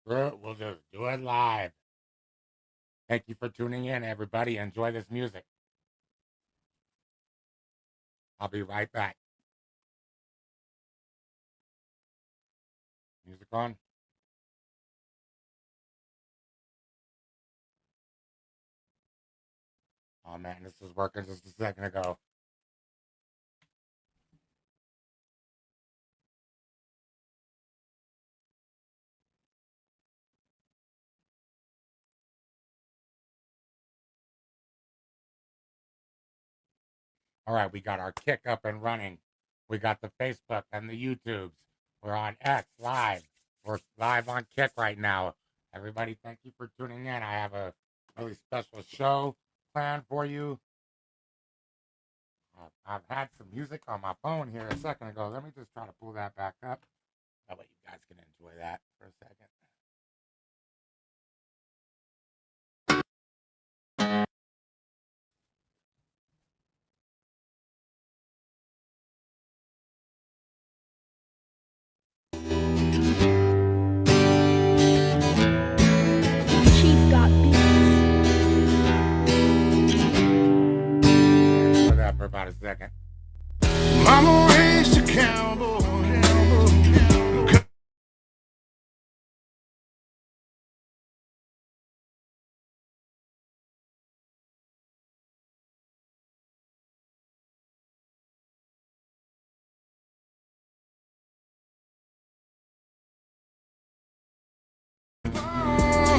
Screw it, we'll just do it live. Thank you for tuning in, everybody. Enjoy this music. I'll be right back. Music on. Oh man, this was working just a second ago. All right, we got our Kick up and running. We got the Facebook and the YouTubes. We're on X live. We're live on Kick right now. Everybody, thank you for tuning in. I have a really special show planned for you. I've had some music on my phone here a second ago. Let me just try to pull that back up. That way you guys can enjoy that for a second. For about a second. Mama raised a cowboy.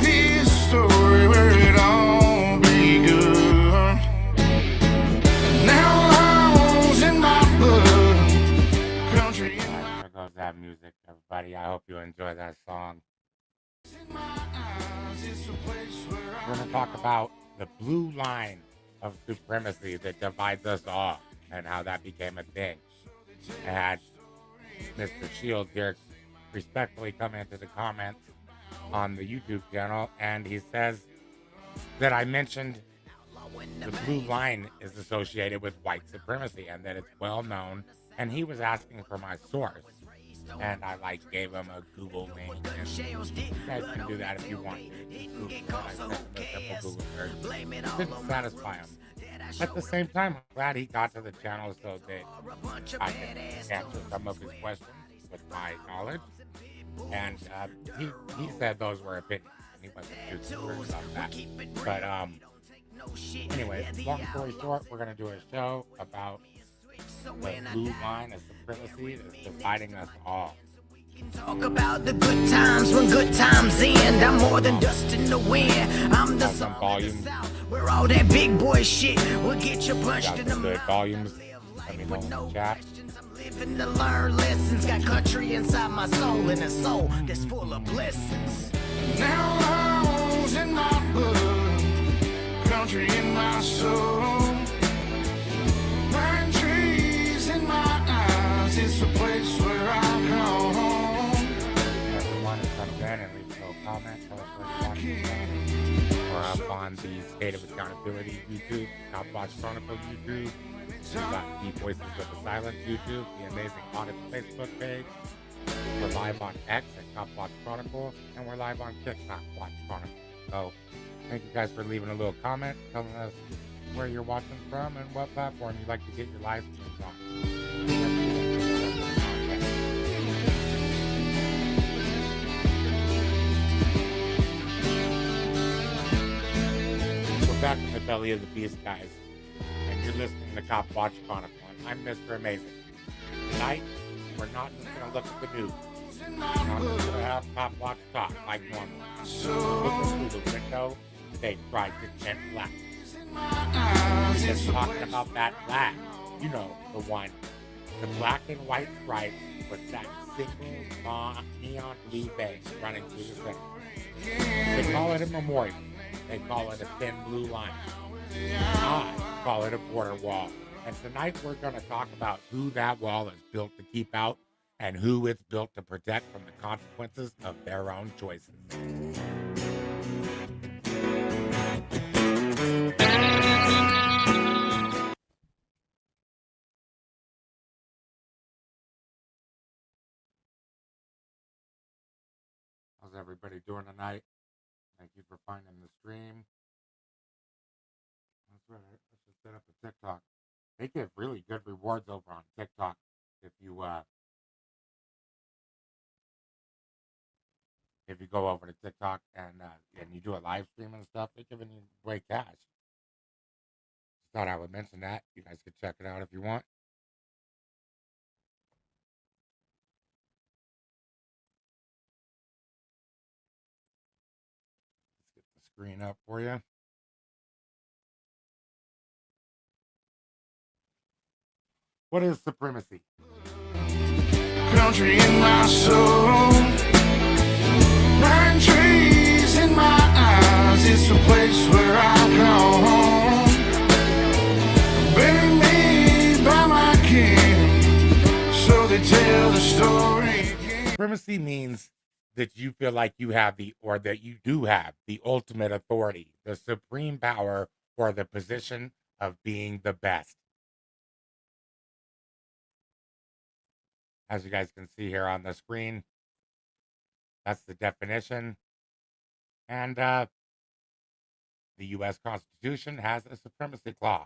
His story where it all begun. Now law's in my blood. Country in my... There goes that music, everybody. I hope you enjoy that song. We're going to talk about the blue line of supremacy that divides us all and how that became a thing. I had Mr. Shields here respectfully come into the comments on the YouTube channel, and he says that I mentioned the blue line is associated with white supremacy and that it's well known, and he was asking for my source, and I gave him a Google link, and you guys can do that if you want to. Google search. Didn't satisfy him. At the same time, I'm glad he got to the channel so that I can answer some of his questions with my knowledge. And he said those were opinions, and he wasn't too concerned about that. But anyway, long story short, we're gonna do a show about the blue line of supremacy that's dividing us all. Talk about the good times when good times end. I'm more than dust in the wind. I'm the song of the South, where all that big boy shit will get you punched in the mouth. Volumes. Let me know in the chat. Living to learn lessons, got country inside my soul and a soul that's full of blessings. Now law's in my blood, country in my soul, pine trees in my eyes. It's a place where I call home. Everyone who comes in and leaves a little comment, tell us what you're watching. We're up on the State of Accountability YouTube, Top Watch Chronicle YouTube. We've got the Voices of the Silence YouTube, the Amazing Audits Facebook page. We're live on X at Top Watch Chronicle, and we're live on TikTok Watch Chronicle. So, thank you guys for leaving a little comment, telling us where you're watching from and what platform you'd like to get your live streams on. We're back in the belly of the beast, guys. And you're listening to Cop Watch Chronicle. I'm Mr. Amazing. Tonight, we're not just going to look at the news. We're not just going to have Cop Watch talk like normal. Looking through the window, they tried to tent black. We're just talking about that flag. You know, the one. The black and white stripes with that single neon blue bang running through the center. They call it a memorial. They call it a thin blue line. I call it a border wall. And tonight we're going to talk about who that wall is built to keep out and who it's built to protect from the consequences of their own choices. How's How's everybody doing tonight? Thank you for finding the stream. That's right. I should set up a TikTok. They give really good rewards over on TikTok if you go over to TikTok and you do a live stream and stuff. They're giving you away cash. Just thought I would mention that. You guys could check it out if you want. Let's get the screen up for you. What is supremacy? Country in my soul, pine trees in my eyes. It's a place where I call home. Bury me by my king, so they tell the story again. Supremacy means that you feel like you have that you do have the ultimate authority, the supreme power, or the position of being the best. As you guys can see here on the screen, that's the definition. And the U.S. Constitution has a supremacy clause.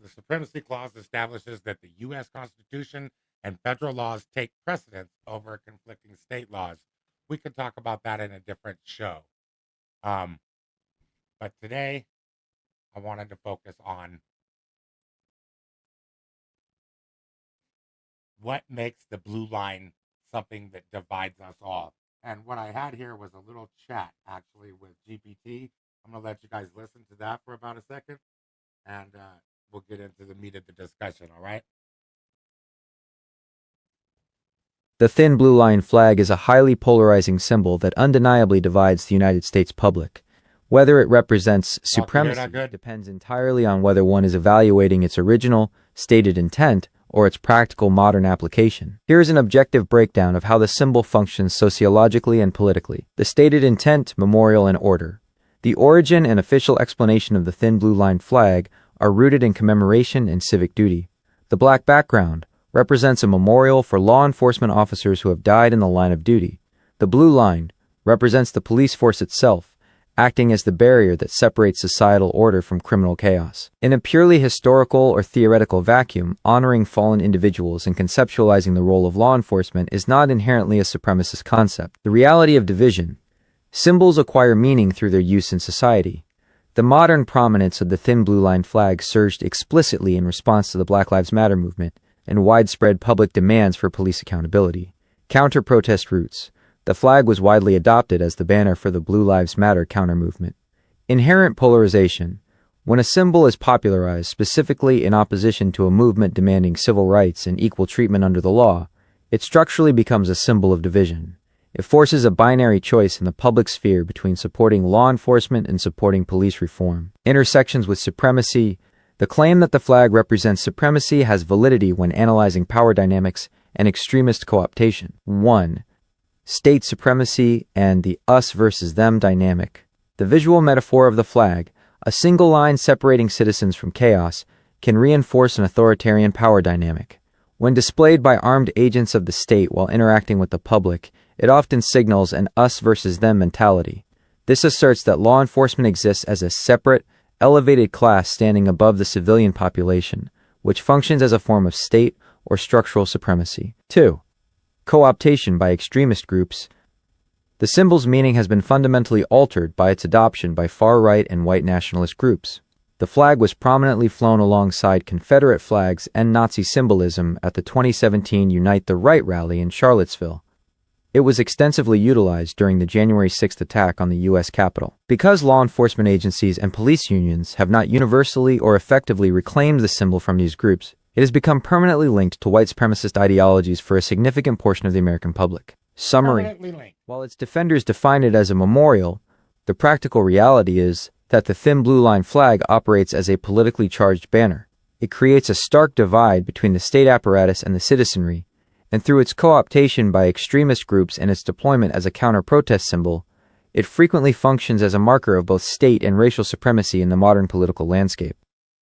The supremacy clause establishes that the U.S. Constitution and federal laws take precedence over conflicting state laws. We could talk about that in a different show. But today, I wanted to focus on what makes the blue line something that divides us all. And what I had here was a little chat, actually, with GPT. I'm going to let you guys listen to that for about a second, and we'll get into the meat of the discussion, all right? The thin blue line flag is a highly polarizing symbol that undeniably divides the United States public. Whether it represents supremacy depends entirely on whether one is evaluating its original, stated intent, or its practical modern application. Here is an objective breakdown of how the symbol functions sociologically and politically. The stated intent, memorial, and order. The origin and official explanation of the thin blue line flag are rooted in commemoration and civic duty. The black background represents a memorial for law enforcement officers who have died in the line of duty. The blue line represents the police force itself, acting as the barrier that separates societal order from criminal chaos. In a purely historical or theoretical vacuum, honoring fallen individuals and conceptualizing the role of law enforcement is not inherently a supremacist concept. The reality of division. Symbols acquire meaning through their use in society. The modern prominence of the thin blue line flag surged explicitly in response to the Black Lives Matter movement and widespread public demands for police accountability. Counter-protest roots. The flag was widely adopted as the banner for the Blue Lives Matter counter-movement. Inherent polarization. When a symbol is popularized specifically in opposition to a movement demanding civil rights and equal treatment under the law, it structurally becomes a symbol of division. It forces a binary choice in the public sphere between supporting law enforcement and supporting police reform. Intersections with supremacy. The claim that the flag represents supremacy has validity when analyzing power dynamics and extremist co-optation. 1. State supremacy and the us versus them dynamic. The visual metaphor of the flag, a single line separating citizens from chaos, can reinforce an authoritarian power dynamic. When displayed by armed agents of the state while interacting with the public, it often signals an us versus them mentality. This asserts that law enforcement exists as a separate, elevated class standing above the civilian population, which functions as a form of state or structural supremacy. 2. Co-optation by extremist groups. The symbol's meaning has been fundamentally altered by its adoption by far-right and white nationalist groups. The flag was prominently flown alongside Confederate flags and Nazi symbolism at the 2017 Unite the Right rally in Charlottesville. It was extensively utilized during the January 6th attack on the U.S. Capitol. Because law enforcement agencies and police unions have not universally or effectively reclaimed the symbol from these groups, it has become permanently linked to white supremacist ideologies for a significant portion of the American public. Summary. While its defenders define it as a memorial, the practical reality is that the thin blue line flag operates as a politically charged banner. It creates a stark divide between the state apparatus and the citizenry, and through its co-optation by extremist groups and its deployment as a counter-protest symbol, it frequently functions as a marker of both state and racial supremacy in the modern political landscape.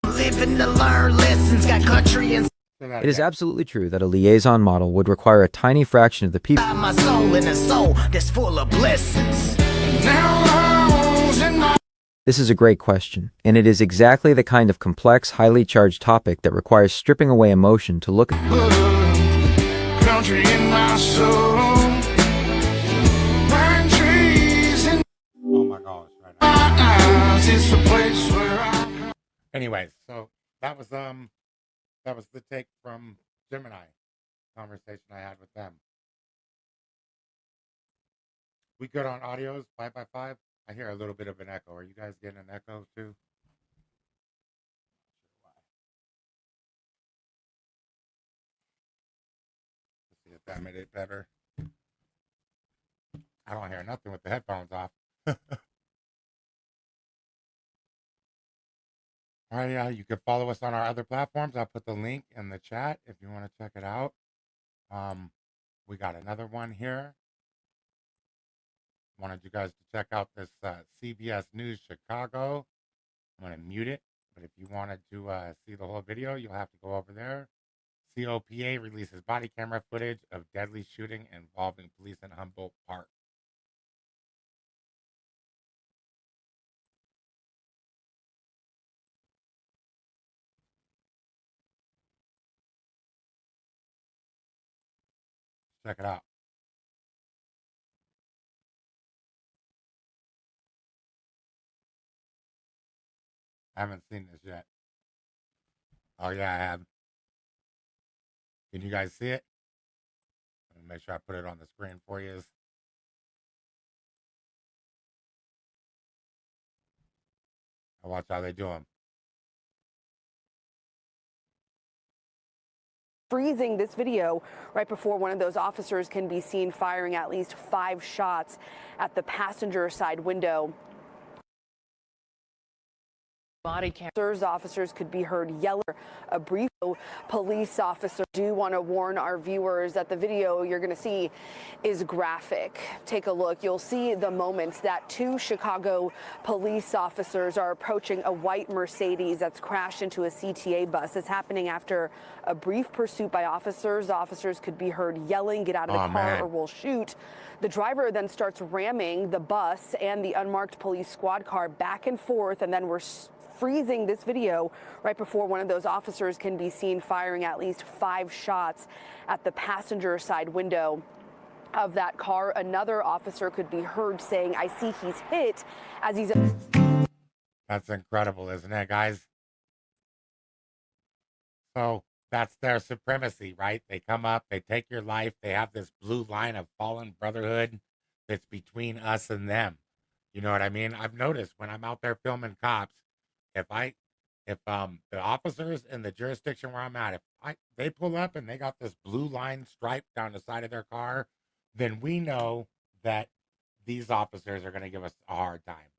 Living to learn lessons, got country and It is absolutely true that a liaison model would require a tiny fraction of the people. My soul in a soul that's full of blessings. Now I in my This is a great question, and it is exactly the kind of complex, highly charged topic that requires stripping away emotion to look at. country in my soul. Pine trees in Oh my gosh! Right my now. eyes. It's the place where I Anyways, so that was the take from Gemini conversation I had with them. We good on audios 5x5? I hear a little bit of an echo. Are you guys getting an echo too? Let's see if that made it better. I don't hear nothing with the headphones off. All right, yeah, you can follow us on our other platforms. I'll put the link in the chat if you want to check it out. We got another one here. Wanted you guys to check out this CBS News Chicago. I'm going to mute it, but if you wanted to see the whole video, you'll have to go over there. COPA releases body camera footage of deadly shooting involving police in Humboldt Park. Check it out. I haven't seen this yet. Oh, yeah, I have. Can you guys see it? Let me make sure I put it on the screen for you. I'll watch how they do them. Freezing this video right before one of those officers can be seen firing at least 5 shots at the passenger side window. Body cameras. Officers could be heard yelling. A brief police officer. Do want to warn our viewers that the video you're going to see is graphic. Take a look. You'll see the moments that 2 Chicago police officers are approaching a white Mercedes that's crashed into a CTA bus. It's happening after a brief pursuit by officers. Officers could be heard yelling, "Get out of the car or we'll shoot." The driver then starts ramming the bus and the unmarked police squad car back and forth, and then we're freezing this video right before one of those officers can be seen firing at least 5 shots at the passenger side window of that car. Another officer could be heard saying, "I see he's hit," as he's... That's incredible, isn't it, guys? So that's their supremacy, right? They come up, they take your life, they have this blue line of fallen brotherhood that's between us and them. You know what I mean? I've noticed when I'm out there filming cops, if the officers in the jurisdiction where I'm at, if they pull up and they got this blue line stripe down the side of their car, then we know that these officers are going to give us a hard time.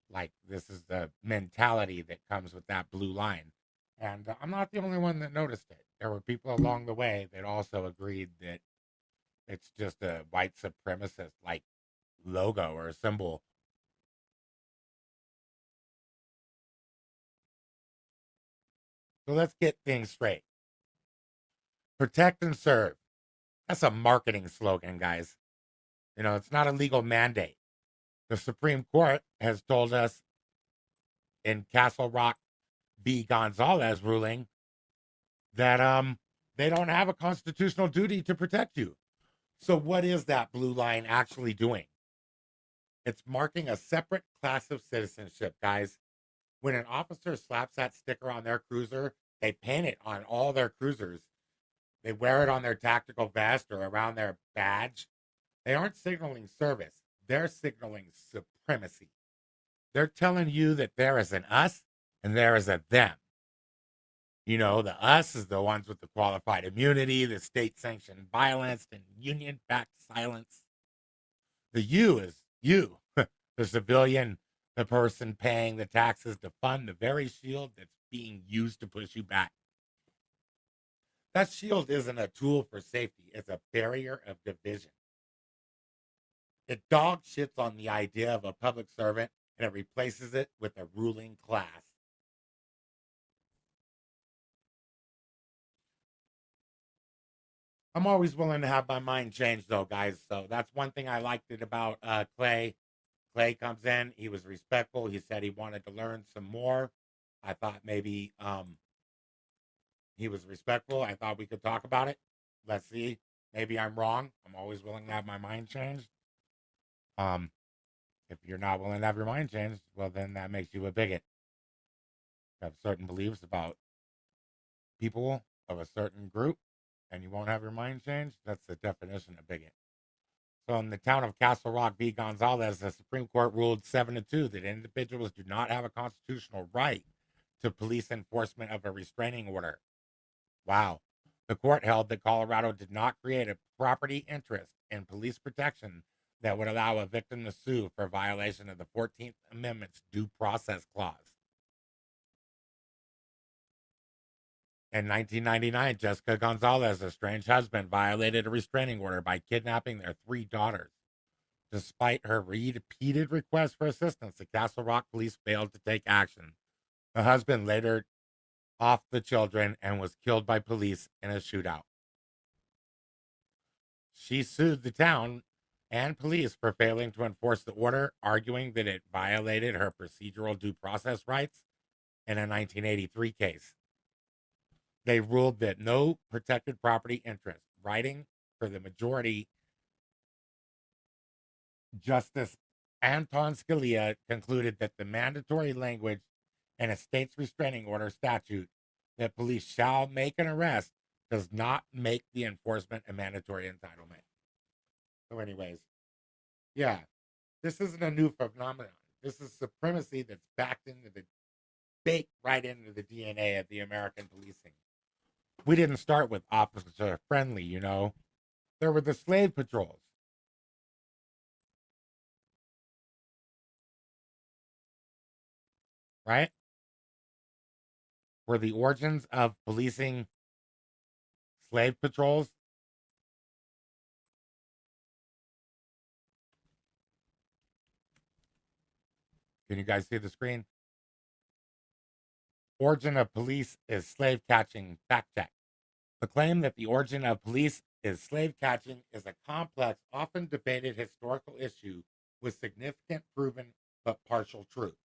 Like, this is the mentality that comes with that blue line. And I'm not the only one that noticed it. There were people along the way that also agreed that it's just a white supremacist like logo or symbol. So let's get things straight. Protect and serve. That's a marketing slogan, guys. You know, it's not a legal mandate. The Supreme Court has told us in Castle Rock v. Gonzales ruling that they don't have a constitutional duty to protect you. So what is that blue line actually doing? It's marking a separate class of citizenship, guys. When an officer slaps that sticker on their cruiser, they paint it on all their cruisers. They wear it on their tactical vest or around their badge. They aren't signaling service. They're signaling supremacy. They're telling you that there is an us and there is a them. You know, the us is the ones with the qualified immunity, the state-sanctioned violence, and union-backed silence. The you is you, the civilian, the person paying the taxes to fund the very shield that's being used to push you back. That shield isn't a tool for safety. It's a barrier of division. It dog shits on the idea of a public servant and it replaces it with a ruling class. I'm always willing to have my mind changed, though, guys. So that's one thing I liked it about Clay. Clay comes in. He was respectful. He said he wanted to learn some more. I thought maybe he was respectful. I thought we could talk about it. Let's see. Maybe I'm wrong. I'm always willing to have my mind changed. If you're not willing to have your mind changed, well, then that makes you a bigot. You have certain beliefs about people of a certain group, and you won't have your mind changed. That's the definition of bigot. So in the town of Castle Rock v. Gonzales, the Supreme Court ruled 7-2 that individuals do not have a constitutional right to police enforcement of a restraining order. Wow. The court held that Colorado did not create a property interest in police protection that would allow a victim to sue for violation of the 14th Amendment's due process clause. In 1999, Jessica Gonzales' estranged husband violated a restraining order by kidnapping their 3 daughters. Despite her repeated requests for assistance, the Castle Rock police failed to take action. The husband later off the children and was killed by police in a shootout. She sued the town and police for failing to enforce the order, arguing that it violated her procedural due process rights in a 1983 case. They ruled that no protected property interest, writing for the majority, Justice Anton Scalia concluded that the mandatory language in a state's restraining order statute that police shall make an arrest does not make the enforcement a mandatory entitlement. So anyways, yeah, this isn't a new phenomenon. This is supremacy that's baked right into the DNA of the American policing. We didn't start with officer friendly, you know. There were the slave patrols. Right? Were the origins of policing slave patrols? Can you guys see the screen? Origin of police is slave catching. Fact check. The claim that the origin of police is slave catching is a complex, often debated historical issue with significant proven but partial truth.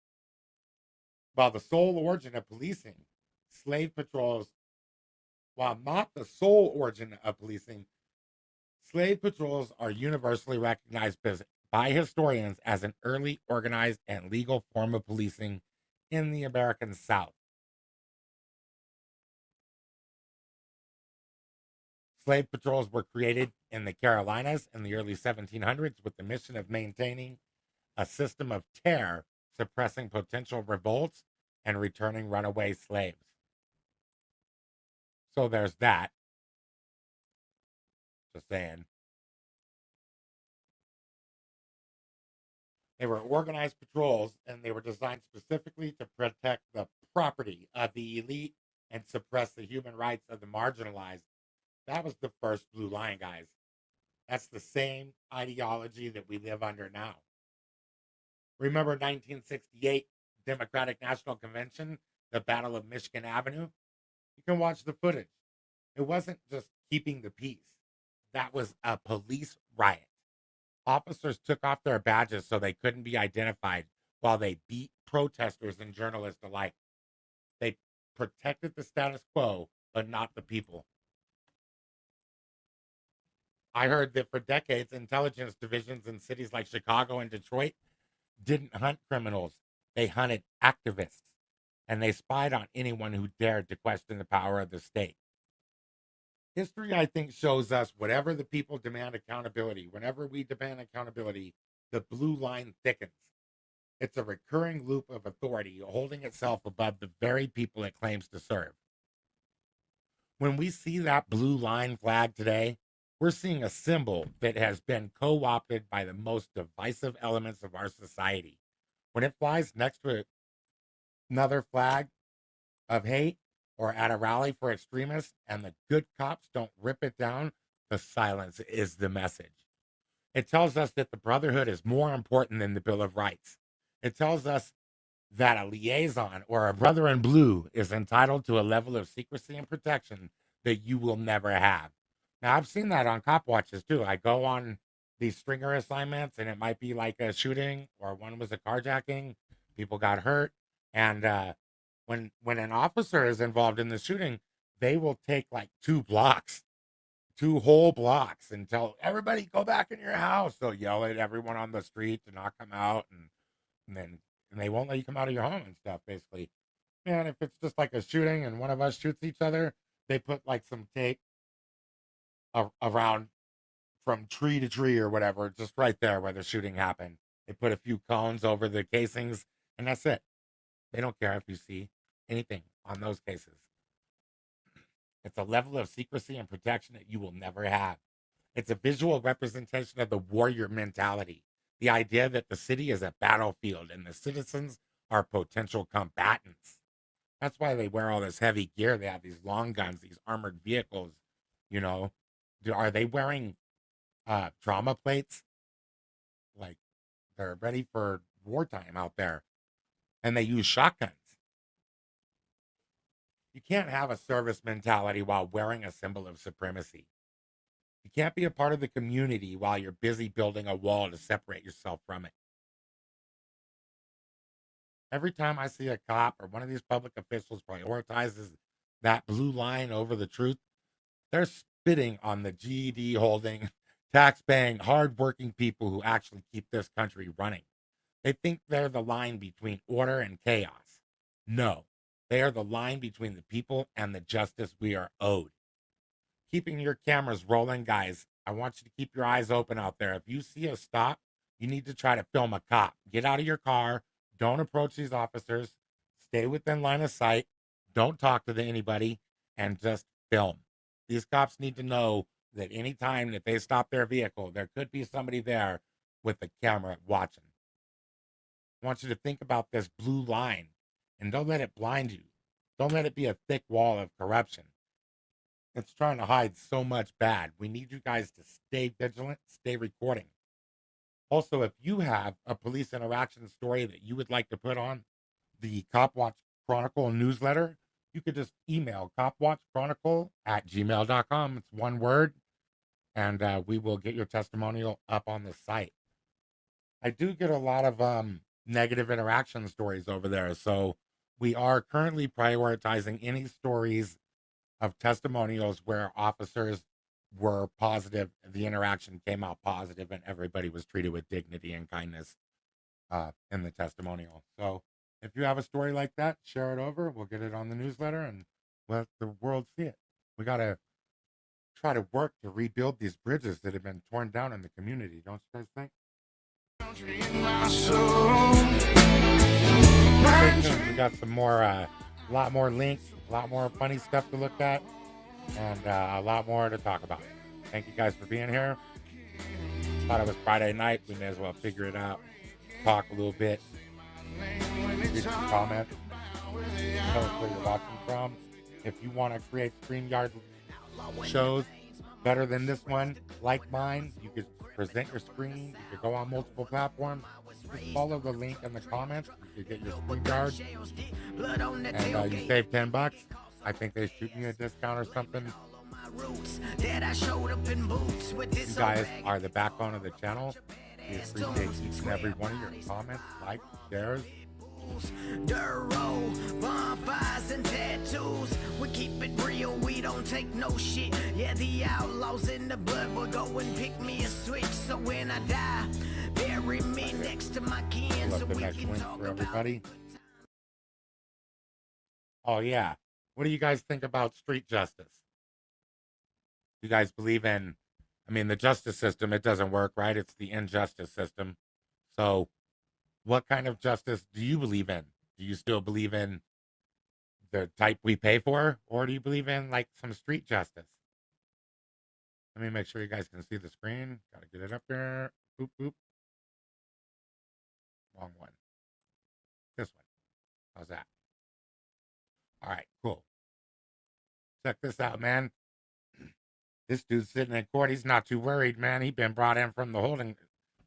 While the sole origin of policing, slave patrols, while not the sole origin of policing, slave patrols are universally recognized by historians as an early organized and legal form of policing in the American South. Slave patrols were created in the Carolinas in the early 1700s with the mission of maintaining a system of terror, suppressing potential revolts, and returning runaway slaves. So there's that. Just saying. They were organized patrols, and they were designed specifically to protect the property of the elite and suppress the human rights of the marginalized. That was the first blue line, guys. That's the same ideology that we live under now. Remember 1968 Democratic National Convention, the Battle of Michigan Avenue? You can watch the footage. It wasn't just keeping the peace. That was a police riot. Officers took off their badges so they couldn't be identified while they beat protesters and journalists alike. They protected the status quo, but not the people. I heard that for decades, intelligence divisions in cities like Chicago and Detroit didn't hunt criminals. They hunted activists, and they spied on anyone who dared to question the power of the state. History, I think, shows us whatever the people demand accountability, whenever we demand accountability, the blue line thickens. It's a recurring loop of authority holding itself above the very people it claims to serve. When we see that blue line flag today, we're seeing a symbol that has been co-opted by the most divisive elements of our society. When it flies next to another flag of hate or at a rally for extremists and the good cops don't rip it down, the silence is the message. It tells us that the brotherhood is more important than the Bill of Rights. It tells us that a liaison or a brother in blue is entitled to a level of secrecy and protection that you will never have. Now, I've seen that on cop watches too. I go on these stringer assignments, and it might be like a shooting, or one was a carjacking. People got hurt, and when an officer is involved in the shooting, they will take like 2 blocks, 2 whole blocks, and tell everybody go back in your house. They'll yell at everyone on the street to not come out, and they won't let you come out of your home and stuff. Basically, man, if it's just like a shooting and one of us shoots each other, they put like some tape around from tree to tree or whatever, just right there where the shooting happened. They put a few cones over the casings, and that's it. They don't care if you see anything on those cases. It's a level of secrecy and protection that you will never have. It's a visual representation of the warrior mentality. The idea that the city is a battlefield and the citizens are potential combatants. That's why they wear all this heavy gear. They have these long guns, these armored vehicles. You know, are they wearing trauma plates? Like, they're ready for wartime out there, and they use shotguns. You can't have a service mentality while wearing a symbol of supremacy. You can't be a part of the community while you're busy building a wall to separate yourself from it. Every time I see a cop or one of these public officials prioritizes that blue line over the truth, they're spitting on the GED holding, tax paying, hardworking people who actually keep this country running. They think they're the line between order and chaos. No, they are the line between the people and the justice we are owed. Keeping your cameras rolling, guys. I want you to keep your eyes open out there. If you see a stop, you need to try to film a cop. Get out of your car. Don't approach these officers. Stay within line of sight. Don't talk to anybody, and just film. These cops need to know that anytime that they stop their vehicle, there could be somebody there with a camera watching. I want you to think about this blue line, and don't let it blind you. Don't let it be a thick wall of corruption. It's trying to hide so much bad. We need you guys to stay vigilant, stay recording. Also, if you have a police interaction story that you would like to put on the Cop Watch Chronicle newsletter, you could just email copwatchchronicle@gmail.com. It's one word, and we will get your testimonial up on the site. I do get a lot of negative interaction stories over there, so we are currently prioritizing any stories of testimonials where officers were positive, the interaction came out positive, and everybody was treated with dignity and kindness in the testimonial. So if you have a story like that, share it over. We'll get it on the newsletter and let the world see it. We got to try to work to rebuild these bridges that have been torn down in the community. Don't you guys think? We got some more, a lot more links, a lot more funny stuff to look at, and a lot more to talk about. Thank you guys for being here. Thought it was Friday night. We may as well figure it out, talk a little bit, read some comments, tell us where you're watching from. If you want to create StreamYard shows better than this one, like mine, you could present your screen. You could go on multiple platforms. Just follow the link in the comments. You could get your StreamYard, and you save $10. I think they shoot me a discount or something. You guys are the backbone of the channel. We appreciate each and every one of your comments, likes, shares. Bonfires and tattoos. We keep it real, we don't take no shit. Yeah, the outlaws in the blood will go and pick me a switch. So when I die, bury me next to my kin. So we can talk for everybody. Oh yeah. What do you guys think about street justice? You guys believe in, I mean, the justice system, it doesn't work, right? It's the injustice system. So what kind of justice do you believe in? Do you still believe in the type we pay for? Or do you believe in like some street justice? Let me make sure you guys can see the screen. Gotta get it up there. Boop, boop. Wrong one. This one. How's that? All right, cool. Check this out, man. This dude's sitting in court. He's not too worried, man. He's been brought in from the holding,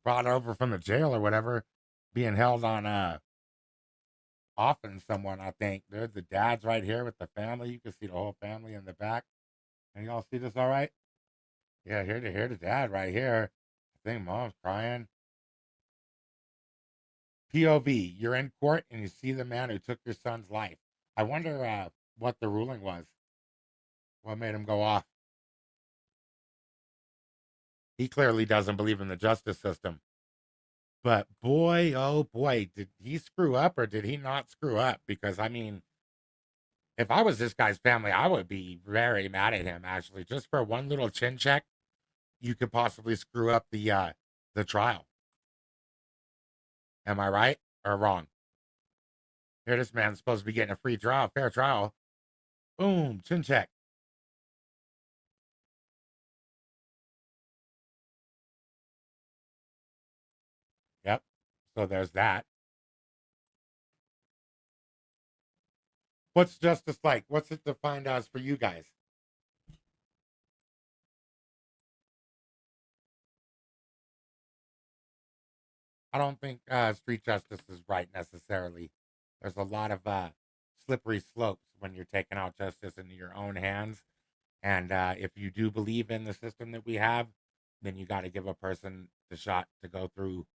brought over from the jail or whatever, being held on often someone, I think. There's the dad's right here with the family. You can see the whole family in the back. Can y'all see this all right? Yeah, hear the dad right here. I think mom's crying. POV, you're in court and you see the man who took your son's life. I wonder what the ruling was. What made him go off? He clearly doesn't believe in the justice system. But boy, oh boy, did he screw up or did he not screw up? Because, I mean, if I was this guy's family, I would be very mad at him, actually. Just for one little chin check, you could possibly screw up the trial. Am I right or wrong? Here, this man's supposed to be getting a free trial, fair trial. Boom, chin check. Yep. So there's that. What's justice like? What's it defined as for you guys? I don't think street justice is right necessarily. There's a lot of slippery slopes when you're taking out justice into your own hands. And if you do believe in the system that we have, then you got to give a person the shot to go through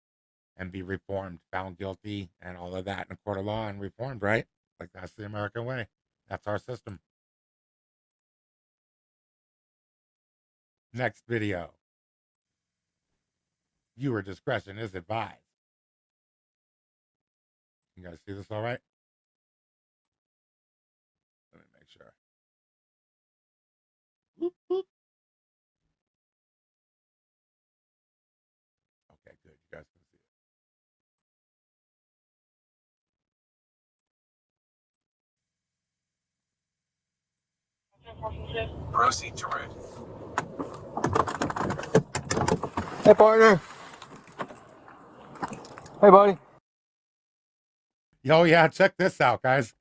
and be reformed, found guilty, and all of that in a court of law and reformed, right? Like, that's the American way. That's our system. Next video. Viewer discretion is advised. You guys see this all right? Let me make sure. Boop, boop. Okay, good. You guys can see it. Proceed to route. Hey, partner. Hey, buddy. Yo, yeah, check this out, guys.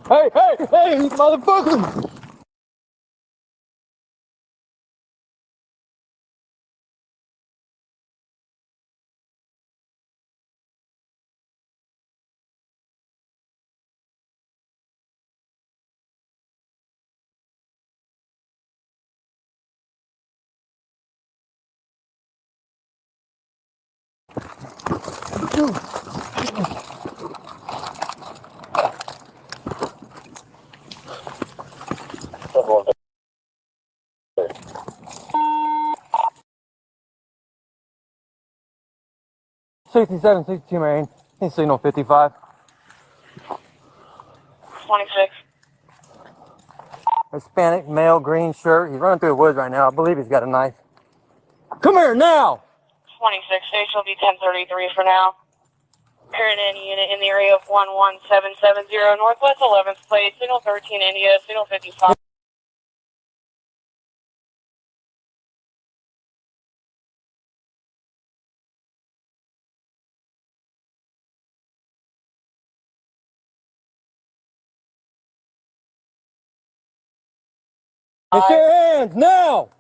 Hey, motherfucker! '67, '62, man. He's signal 55. 26. Hispanic, male, green shirt. He's running through the woods right now. I believe he's got a knife. Come here now! 26. HLB 1033 for now. Current any unit in the area of 11770 Northwest 11th plate, signal 13 India, signal 55. It's your hands now!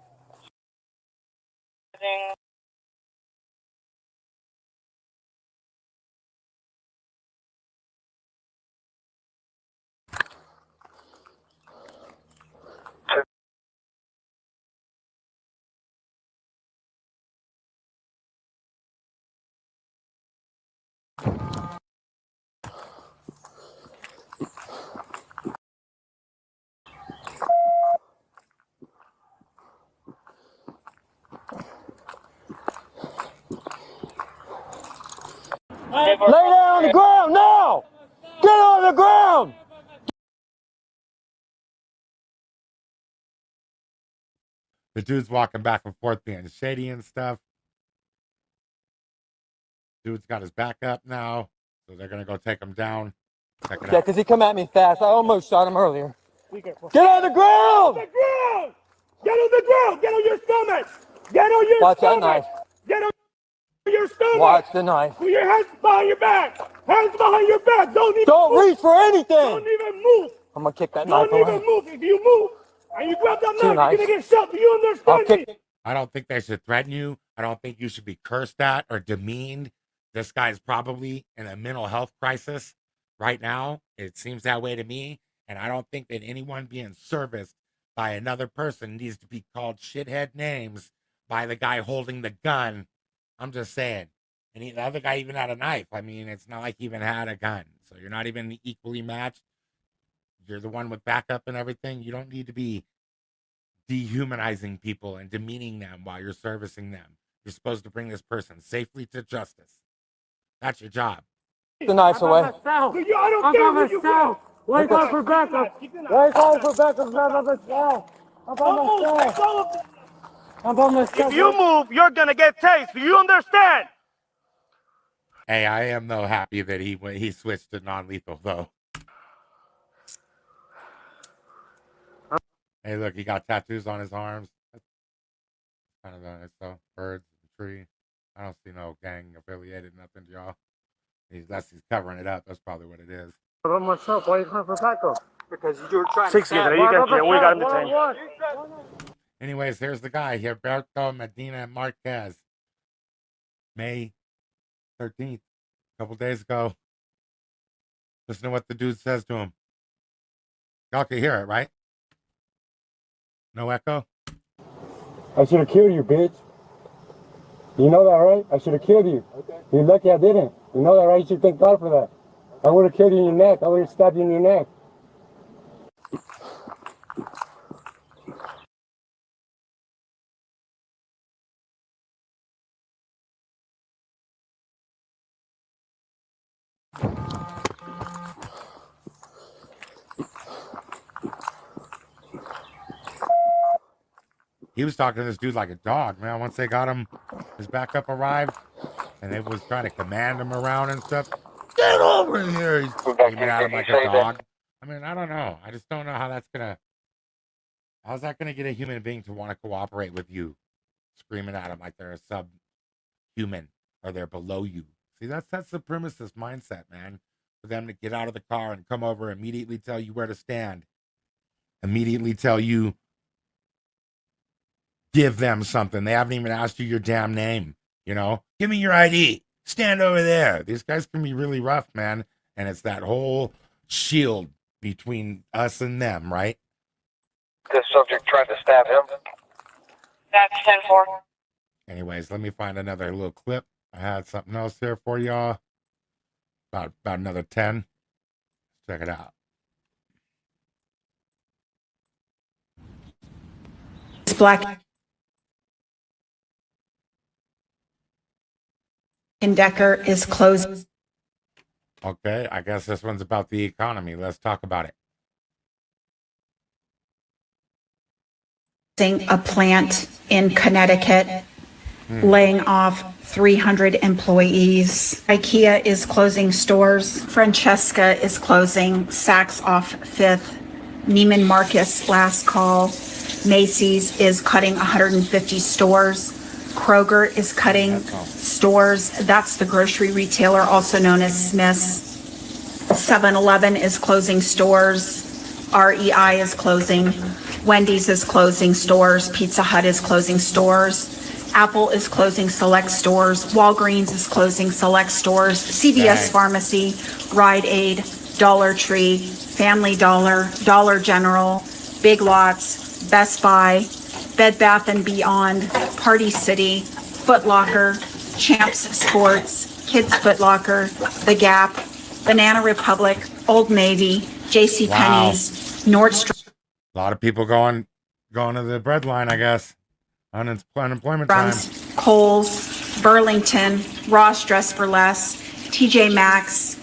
Lay down on the ground now! Get on the ground! The dude's walking back and forth being shady and stuff. Dude's got his back up now, so they're gonna go take him down. Check it Yeah, out. because he come at me fast. I almost shot him earlier. Get on the ground! Get on the ground! Get on your stomach! Get on your Watch stomach! that knife. Get on your stomach! Watch the knife. Put your hands behind your back! Hands behind your back! Don't Don't reach for anything! Don't even move! I'm gonna kick that knife Don't even away. move! If you move and you grab that Two knife, you're knives. gonna get shot. Do you I'll understand kick me? I don't think they should threaten you. I don't think you should be cursed at or demeaned. This guy's probably in a mental health crisis right now. It seems that way to me. And I don't think that anyone being serviced by another person needs to be called shithead names by the guy holding the gun. I'm just saying. And the other guy even had a knife. I mean, it's not like he even had a gun. So you're not even equally matched. You're the one with backup and everything. You don't need to be dehumanizing people and demeaning them while you're servicing them. You're supposed to bring this person safely to justice. That's your job. The knives away. I don't care what you do. Why are you calling for backup? Why are you calling for backup? I'm by myself. I'm by myself. I'm by myself. If you move, you're gonna get tased. Do you understand? Hey, I am though happy that he switched to non-lethal though. Hey, look, he got tattoos on his arms. That's kind of nice though. Birds, tree. I don't see no gang affiliated, nothing, y'all. Unless he's covering it up. That's probably what it is. I'm by myself. Why are you calling for backup? Because you were trying to stab. We got him detained. Anyways, here's the guy, Gilberto Medina Marquez. May 13th, a couple days ago. Listen to what the dude says to him. Y'all can hear it, right? No echo? I should have killed you, bitch. You know that, right? I should have killed you. Okay. You're lucky I didn't. You know that, right? You should thank God for that. I would have killed you in your neck. I would have stabbed you in your neck. He was talking to this dude like a dog, man. Once they got him, his backup arrived, and they was trying to command him around and stuff. Get over here! He's screaming at him like a dog. I mean, I don't know. I just don't know how that's gonna. How's that gonna get a human being to want to cooperate with you? Screaming at him like they're a subhuman or they're below you. See, that's that supremacist mindset, man. For them to get out of the car and come over, immediately tell you where to stand, immediately tell you. Give them something. They haven't even asked you your damn name. You know, give me your ID. Stand over there. These guys can be really rough, man. And it's that whole shield between us and them, right? This subject tried to stab him. That's 10-4. Anyways, let me find another little clip. I had something else here for y'all. About another 10. Check it out. Black and Decker is closing Okay, I guess this one's about the economy. Let's talk about it. a plant in Connecticut, laying off 300 employees. IKEA is closing stores. Francesca is closing. Saks off 5th. Neiman Marcus last call. Macy's is cutting 150 stores. Kroger is cutting stores. That's the grocery retailer, also known as Smith's. 7-Eleven is closing stores. REI is closing. Wendy's is closing stores. Pizza Hut is closing stores. Apple is closing select stores. Walgreens is closing select stores. CVS Pharmacy, Rite Aid, Dollar Tree, Family Dollar, Dollar General, Big Lots, Best Buy, Bed Bath & Beyond, Party City, Foot Locker, Champs Sports, Kids Foot Locker, The Gap, Banana Republic, Old Navy, JCPenney's, Nordstrom. A lot of people going to the breadline, I guess. Unemployment time. Kohl's, Burlington, Ross Dress for Less, TJ Maxx,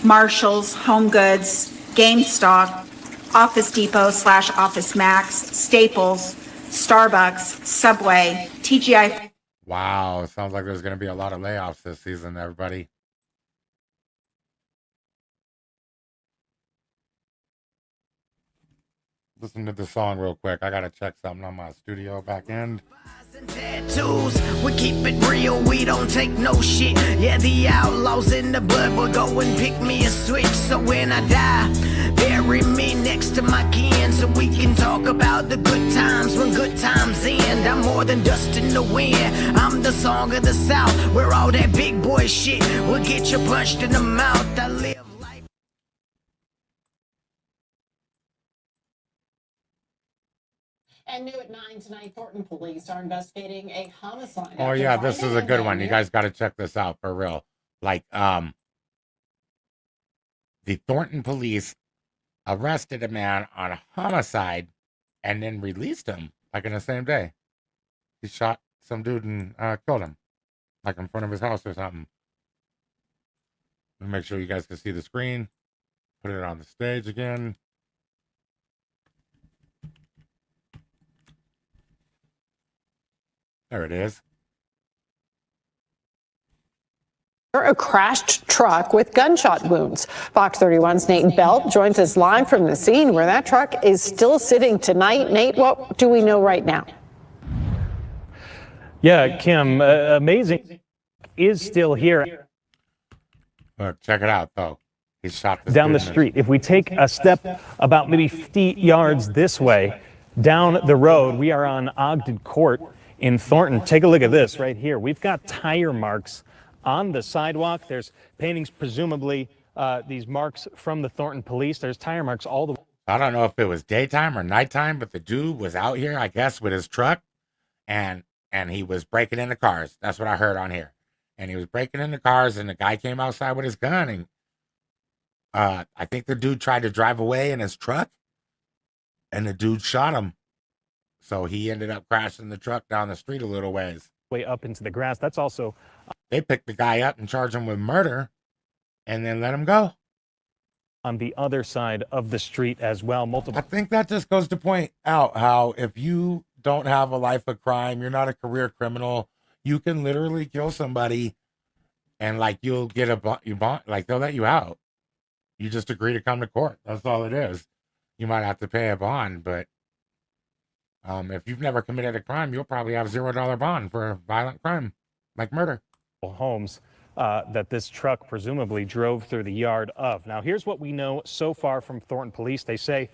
Marshalls, Home Goods, GameStop, Office Depot / Office Max, Staples, Starbucks, Subway, TGI. Wow, it sounds like there's going to be a lot of layoffs this season, everybody. Listen to the song real quick. I got to check something on my studio back end. Tattoos, we keep it real, we don't take no shit. Yeah, the outlaws in the blood will go and pick me a switch. So when I die, bury me next to my kin, so we can talk about the good times when good times end. I'm more than dust in the wind, I'm the song of the South, where all that big boy shit will get you punched in the mouth. I live life. And new at 9 tonight, Thornton police are investigating a homicide. Oh yeah, this is a good one. You guys got to check this out for real. Like, the Thornton police arrested a man on a homicide and then released him like in the same day. He shot some dude and killed him, like in front of his house or something. Let me make sure you guys can see the screen. Put it on the stage again. There it is. A crashed truck with gunshot wounds. Fox 31's Nate Belt joins us live from the scene where that truck is still sitting tonight. Nate, what do we know right now? Yeah, Kim, amazing is still here. Look, check it out, though. He shot this down the dude in street. If we take a step about maybe 50 yards this way, down the road, we are on Ogden Court in Thornton. Take a look at this right here. We've got tire marks on the sidewalk. There's paintings, presumably these marks from the Thornton police. There's tire marks all the way. I don't know if it was daytime or nighttime, but the dude was out here, I guess, with his truck, and he was breaking into cars. That's what I heard on here. And he was breaking into cars, and the guy came outside with his gun, and I think the dude tried to drive away in his truck, and the dude shot him. So he ended up crashing the truck down the street a little ways. Way up into the grass. That's also... They picked the guy up and charged him with murder, and then let him go. On the other side of the street as well. I think that just goes to point out how if you don't have a life of crime, you're not a career criminal, you can literally kill somebody and like you'll get a bond, like they'll let you out. You just agree to come to court. That's all it is. You might have to pay a bond, but if you've never committed a crime, you'll probably have $0 bond for a violent crime like murder. Homes that this truck presumably drove through the yard of. Now, here's what we know so far from Thornton police. They say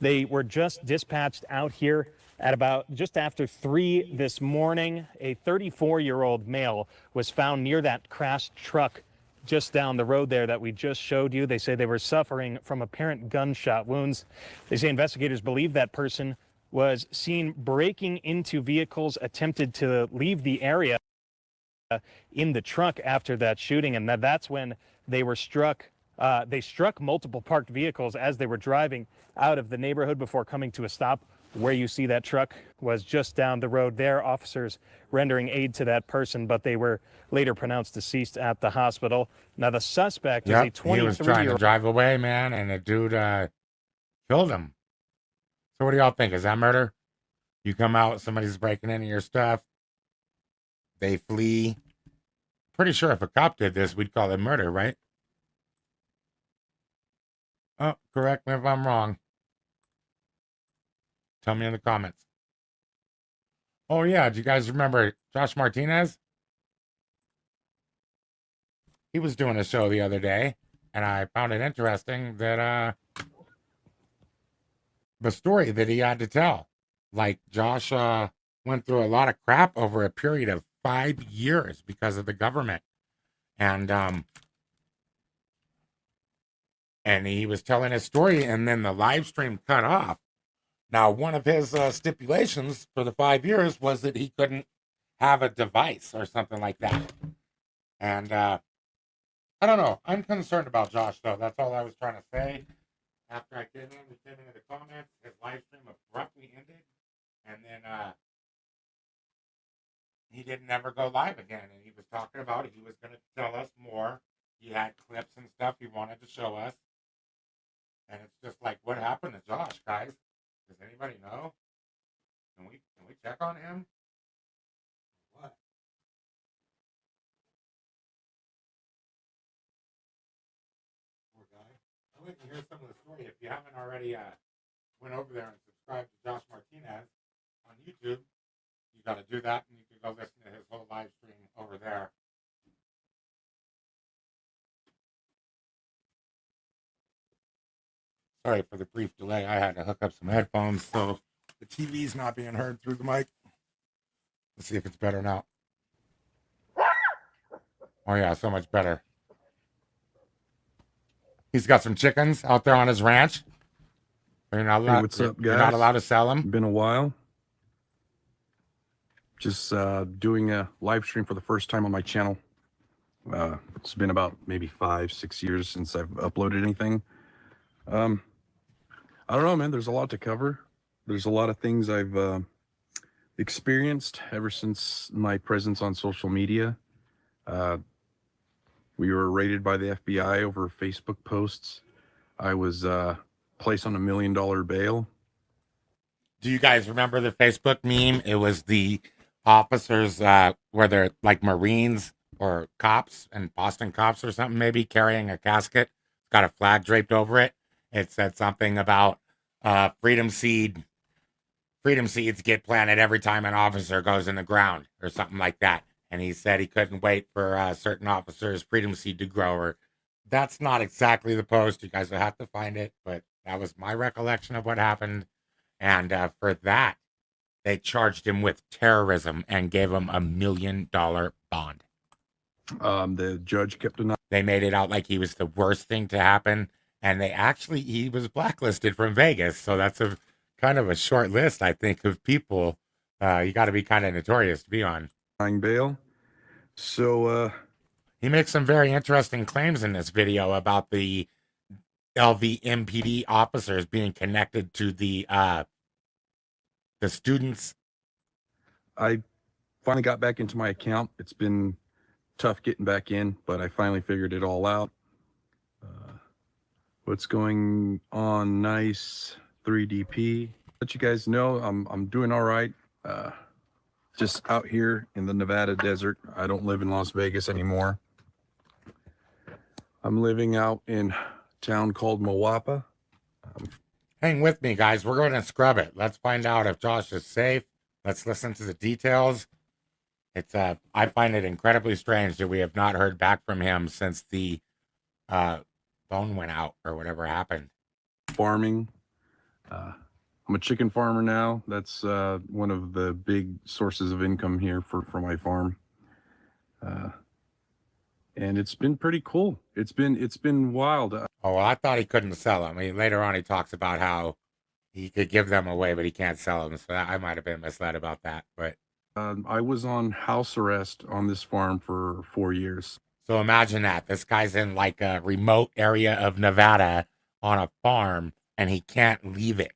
they were just dispatched out here at about just after 3 this morning. A 34-year-old male was found near that crashed truck just down the road there that we just showed you. They say they were suffering from apparent gunshot wounds. They say investigators believe that person was seen breaking into vehicles, attempted to leave the area in the truck after that shooting, and that's when they were struck. They struck multiple parked vehicles as they were driving out of the neighborhood before coming to a stop. Where you see that truck was just down the road there. Officers rendering aid to that person, but they were later pronounced deceased at the hospital. Now the suspect is a 23-year-old. He was trying to drive away, man, and the dude killed him. So what do y'all think? Is that murder? You come out, somebody's breaking into your stuff, they flee. Pretty sure if a cop did this, we'd call it murder, right? Oh, correct me if I'm wrong. Tell me in the comments. Oh, yeah. Do you guys remember Josh Martinez? He was doing a show the other day, and I found it interesting that the story that he had to tell. Like, Josh went through a lot of crap over a period of 5 years because of the government. And he was telling his story, and then the live stream cut off. Now, one of his stipulations for the 5 years was that he couldn't have a device or something like that. And I don't know. I'm concerned about Josh, though. That's all I was trying to say. After I came into the comments, his live stream abruptly ended. And then he didn't ever go live again. And he was talking about it. He was going to tell us more. He had clips and stuff he wanted to show us. And it's just like, what happened to Josh, guys? Does anybody know? Can we check on him? What? Poor guy. I'll let you hear some of the story. If you haven't already went over there and subscribed to Josh Martinez on YouTube, you got to do that, and you can go listen to his whole live stream over there. Sorry for the brief delay. I had to hook up some headphones, so the TV's not being heard through the mic. Let's see if it's better now. Oh, yeah, so much better. He's got some chickens out there on his ranch. You're not allowed, hey, what's up, guys? You're not allowed to sell them. Been a while. Just doing a live stream for the first time on my channel. It's been about maybe 5-6 years since I've uploaded anything. I don't know, man. There's a lot to cover. There's a lot of things I've experienced ever since my presence on social media. We were raided by the FBI over Facebook posts. I was placed on $1 million bail. Do you guys remember the Facebook meme? It was the officers, where they're like Marines or cops, and Boston cops or something, maybe carrying a casket. It's got a flag draped over it. It said something about freedom seeds get planted every time an officer goes in the ground or something like that. And he said he couldn't wait for certain officers' freedom seed to grow. Or that's not exactly the post. You guys will have to find it, but that was my recollection of what happened. And for that, they charged him with terrorism and gave him $1 million bond. The judge kept denying. They made it out like he was the worst thing to happen. And he was blacklisted from Vegas. So that's a kind of a short list, I think, of people you got to be kind of notorious to be on. Bail. So he makes some very interesting claims in this video about the LVMPD officers being connected to the students. I finally got back into my account. It's been tough getting back in, but I finally figured it all out. What's going on? Nice 3DP. Let you guys know I'm doing all right. Just out here in the Nevada desert. I don't live in Las Vegas anymore. I'm living out in a town called Moapa. Hang with me, guys. We're going to scrub it. Let's find out if Josh is safe. Let's listen to the details. It's I find it incredibly strange that we have not heard back from him since the phone went out or whatever happened. Farming. I'm a chicken farmer now. That's one of the big sources of income here for my farm. And it's been pretty cool. It's been wild. Oh, well, I thought he couldn't sell them. I mean, later on he talks about how he could give them away, but he can't sell them. So I might have been misled about that. But I was on house arrest on this farm for 4 years. So imagine that. This guy's in like a remote area of Nevada on a farm, and he can't leave it.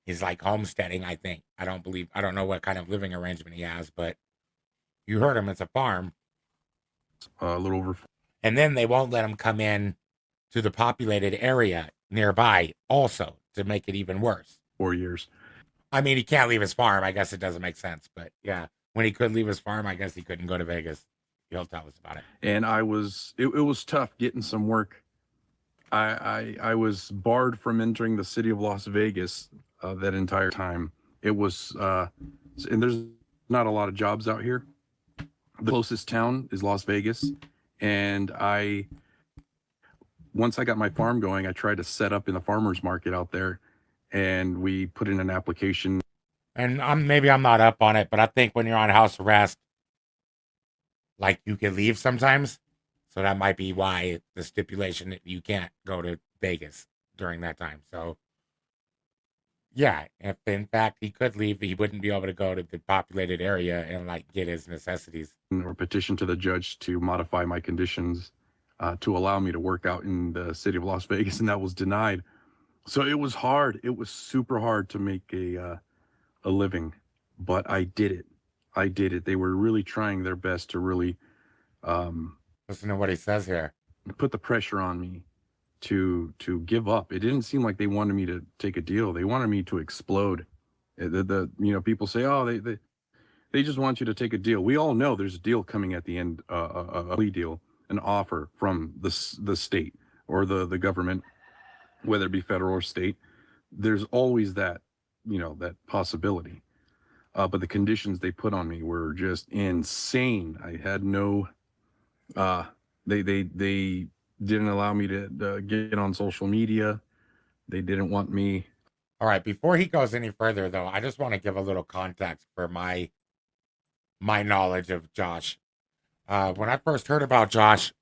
He's like homesteading, I think. I don't know what kind of living arrangement he has, but you heard him. It's a farm. A little over. And then they won't let him come in to the populated area nearby also to make it even worse. 4 years. I mean, he can't leave his farm. I guess it doesn't make sense. But yeah, when he could leave his farm, I guess he couldn't go to Vegas. He'll tell us about it. And it was tough getting some work. I was barred from entering the city of Las Vegas that entire time. It was, and there's not a lot of jobs out here. The closest town is Las Vegas. And once I got my farm going, I tried to set up in the farmer's market out there, and we put in an application. And maybe I'm not up on it, but I think when you're on house arrest, like you can leave sometimes. So that might be why the stipulation that you can't go to Vegas during that time. So yeah, if in fact he could leave, he wouldn't be able to go to the populated area and like get his necessities. Or petition to the judge to modify my conditions to allow me to work out in the city of Las Vegas, and that was denied. So it was hard. It was super hard to make a living, but I did it. I did it. They were really trying their best to really listen to what he says here. Put the pressure on me to give up. It didn't seem like they wanted me to take a deal. They wanted me to explode. People say, oh, they just want you to take a deal. We all know there's a deal coming at the end, a plea deal, an offer from the state or the government, whether it be federal or state. There's always that, that possibility. But the conditions they put on me were just insane. I had no, they didn't allow me to get on social media. They didn't want me. All right. Before he goes any further, though, I just want to give a little context for my knowledge of Josh. When I first heard about Josh,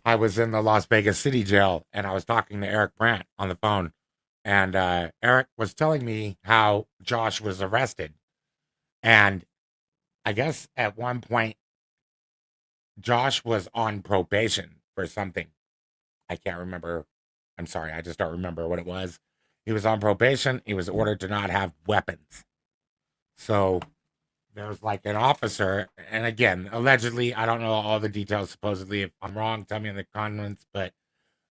I was in the Las Vegas City Jail, and I was talking to Eric Brandt on the phone. And Eric was telling me how Josh was arrested. And I guess at one point, Josh was on probation for something. I can't remember. I'm sorry, I just don't remember what it was. He was on probation. He was ordered to not have weapons. So there's like an officer, and again, allegedly, I don't know all the details. Supposedly, if I'm wrong, tell me in the comments. But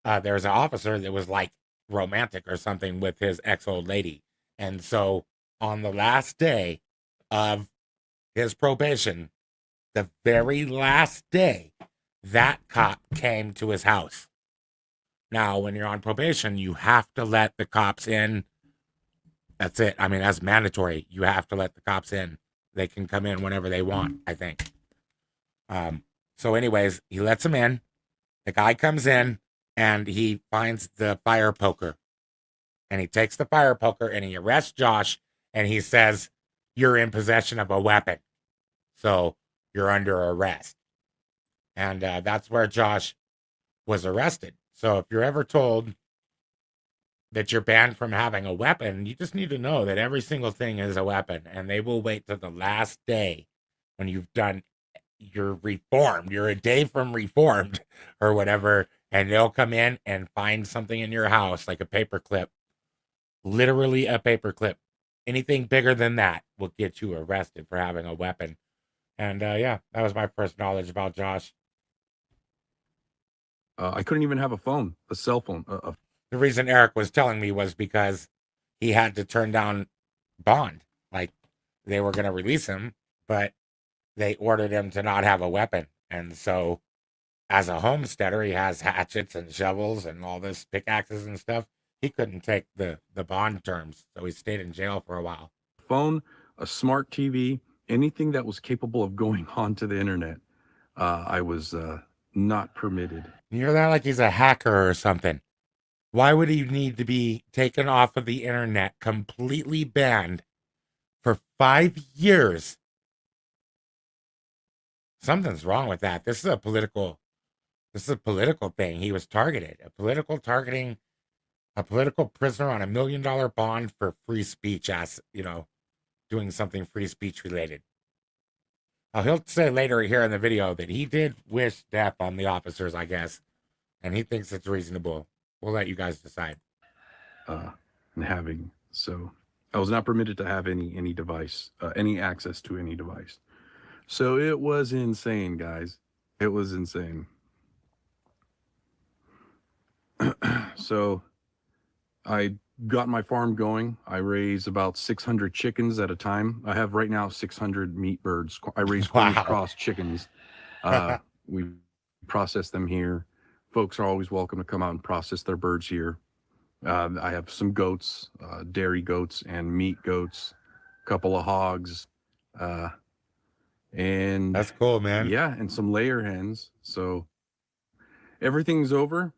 there's an officer that was like romantic or something with his ex-old lady. And so on the last day of his probation, the very last day, that cop came to his house. Now, when you're on probation, you have to let the cops in. That's it. I mean, that's mandatory. You have to let the cops in. They can come in whenever they want, I think. So anyways, he lets him in. The guy comes in and he finds the fire poker. And he takes the fire poker and he arrests Josh and he says, "You're in possession of a weapon. So you're under arrest." And that's where Josh was arrested. So if you're ever told that you're banned from having a weapon, you just need to know that every single thing is a weapon. And they will wait till the last day when you're reformed. You're a day from reformed or whatever. And they'll come in and find something in your house, like a paperclip. Literally a paperclip. Anything bigger than that will get you arrested for having a weapon. And yeah, that was my first knowledge about Josh. I couldn't even have a phone, a cell phone. The reason Eric was telling me was because he had to turn down bond. Like, they were going to release him, but they ordered him to not have a weapon. And so, as a homesteader, he has hatchets and shovels and all this pickaxes and stuff. He couldn't take the bond terms, so he stayed in jail for a while. Phone, a smart TV, anything that was capable of going onto the internet, I was not permitted. You hear that? Like he's a hacker or something. Why would he need to be taken off of the internet, completely banned for 5 years? Something's wrong with that. This is a political thing. He was targeted. A political targeting, a political prisoner on $1 million bond for free speech, as doing something free speech related. He'll say later here in the video that he did wish death on the officers, I guess, and he thinks it's reasonable. We'll let you guys decide. So I was not permitted to have any device, any access to any device. So it was insane, guys. It was insane. So I got my farm going. I raise about 600 chickens at a time. I have right now 600 meat birds. I raise cross chickens. We process them here. Folks are always welcome to come out and process their birds here. I have some goats, dairy goats and meat goats, a couple of hogs. And that's cool, man. Yeah, and some layer hens. So everything's over.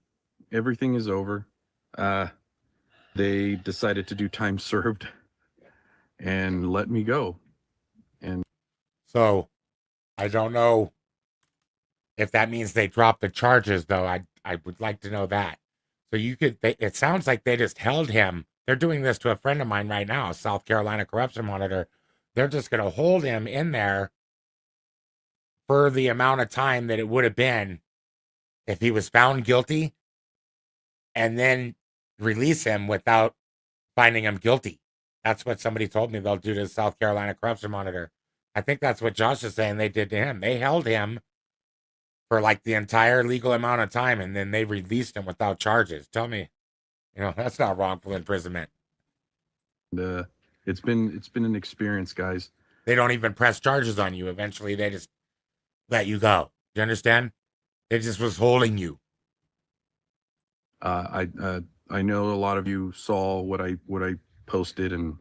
Everything is over. They decided to do time served and let me go. And so I don't know if that means they dropped the charges, though. I would like to know that. So it sounds like they just held him. They're doing this to a friend of mine right now, South Carolina corruption monitor. They're just going to hold him in there for the amount of time that it would have been if he was found guilty, and then release him without finding him guilty. That's what somebody told me they'll do to South Carolina corruption monitor. I think that's what Josh is saying they did to him. They held him for like the entire legal amount of time, and then they released him without charges. Tell me, that's not wrongful imprisonment. It's been an experience, guys. They don't even press charges on you. Eventually, they just let you go. Do you understand? They just was holding you. I know a lot of you saw what I posted, and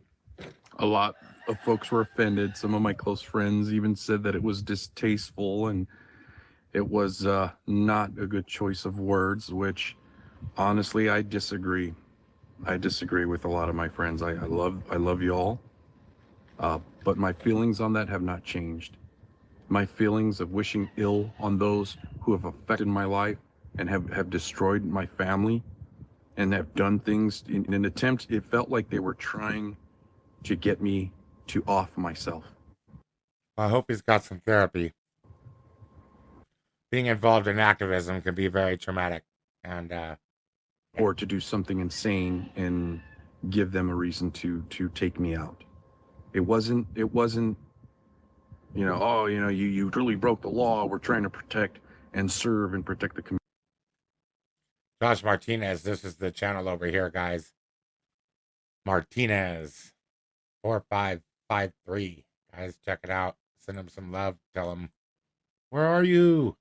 a lot of folks were offended. Some of my close friends even said that it was distasteful and it was not a good choice of words, which honestly I disagree. I disagree with a lot of my friends. I love you all, but my feelings on that have not changed. My feelings of wishing ill on those who have affected my life and have destroyed my family and have done things in an attempt. It felt like they were trying to get me to off myself. I hope he's got some therapy. Being involved in activism can be very traumatic, and or to do something insane and give them a reason to take me out. It wasn't, you know, oh, you know, you truly broke the law. We're trying to protect and serve and protect the community. Josh Martinez, this is the channel over here, guys. Martinez 4553. Guys, check it out. Send him some love. Tell him, where are you?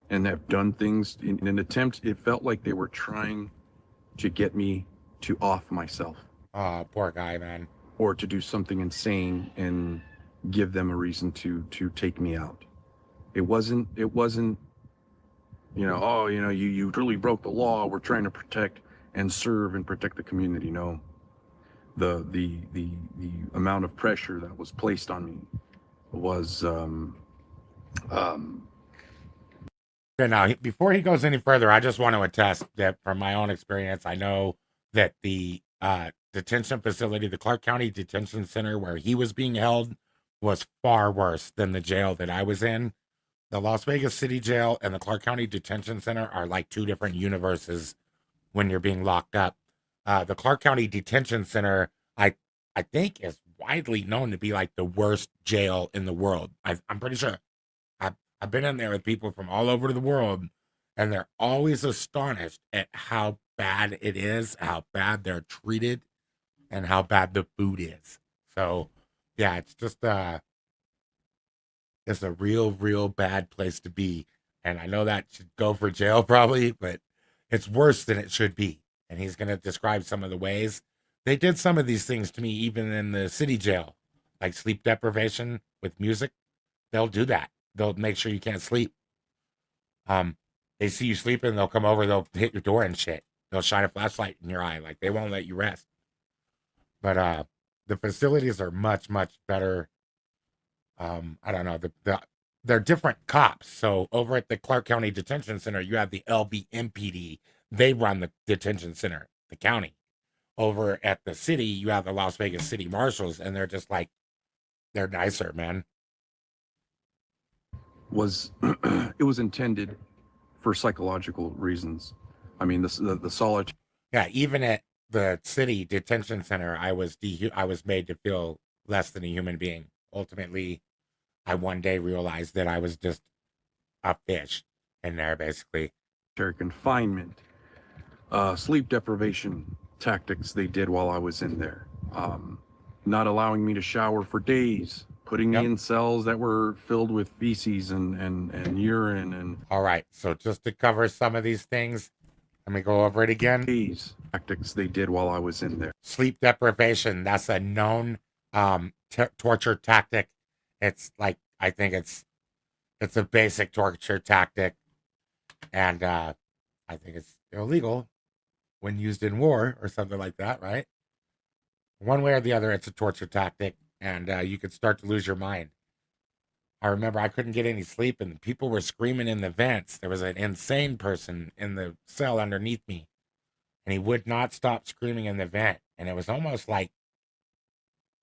And have done things in an attempt. It felt like they were trying to get me to off myself. Oh, poor guy, man. Or to do something insane and give them a reason to take me out. It wasn't, you know, oh, you know, you truly broke the law. We're trying to protect and serve and protect the community. No, the amount of pressure that was placed on me was Okay, now, before he goes any further, I just want to attest that from my own experience, I know that the detention facility, the Clark County Detention Center where he was being held, was far worse than the jail that I was in. The Las Vegas City Jail and the Clark County Detention Center are like two different universes when you're being locked up. The Clark County Detention Center, I think, is widely known to be like the worst jail in the world. I'm pretty sure. I've been in there with people from all over the world, and they're always astonished at how bad it is, how bad they're treated, and how bad the food is. So, yeah, it's just it's a real bad place to be. And I know that should go for jail probably, but it's worse than it should be. And he's going to describe some of the ways. They did some of these things to me even in the city jail, like sleep deprivation with music. They'll do that. They'll make sure you can't sleep. They see you sleeping, they'll come over, they'll hit your door and shit. They'll shine a flashlight in your eye, like they won't let you rest. But the facilities are much better. I don't know. They're different cops. So over at the Clark County Detention Center, you have the LVMPD. They run the detention center, the county. Over at the city, you have the Las Vegas City Marshals, and they're just like, they're nicer, man. It was intended for psychological reasons. I mean, the solitude. Yeah, even at the city detention center, I was made to feel less than a human being. Ultimately, I one day realized that I was just a fish in there, basically. Confinement, sleep deprivation tactics they did while I was in there. Not allowing me to shower for days. Putting me in cells that were filled with feces and urine and. All right, so just to cover some of these things, let me go over it again. These tactics they did while I was in there. Sleep deprivation, that's a known torture tactic. It's like, I think it's a basic torture tactic, and I think it's illegal when used in war or something like that, right? One way or the other, it's a torture tactic. And you could start to lose your mind. I remember I couldn't get any sleep, and people were screaming in the vents. There was an insane person in the cell underneath me, and he would not stop screaming in the vent. And it was almost like,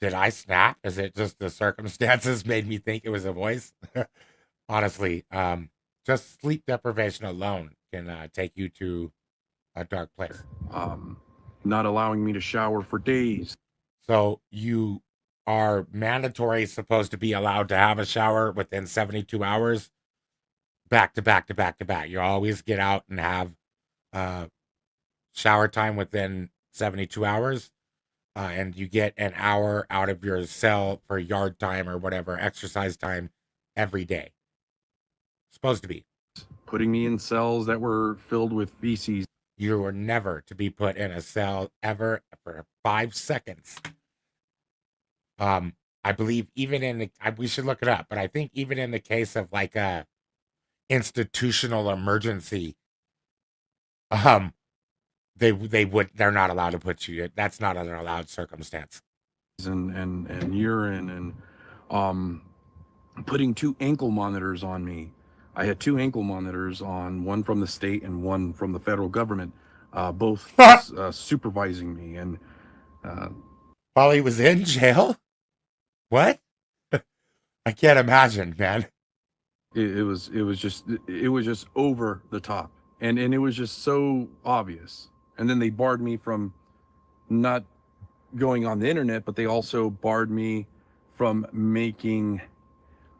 did I snap? Is it just the circumstances made me think it was a voice? Honestly, just sleep deprivation alone can take you to a dark place. Not allowing me to shower for days. So you are mandatory supposed to be allowed to have a shower within 72 hours, back to back. You always get out and have shower time within 72 hours, and you get an hour out of your cell for yard time or whatever, exercise time every day. Supposed to be. Putting me in cells that were filled with feces. You were never to be put in a cell ever for 5 seconds. I believe even in we should look it up, but I think even in the case of like a institutional emergency, they're not allowed to put you. That's not an allowed circumstance. And urine and putting 2 ankle monitors on me. I had 2 ankle monitors on, one from the state and one from the federal government, both supervising me and while he was in jail. What? I can't imagine, man. It was just over the top, and it was just so obvious. And then they barred me from not going on the internet, but they also barred me from making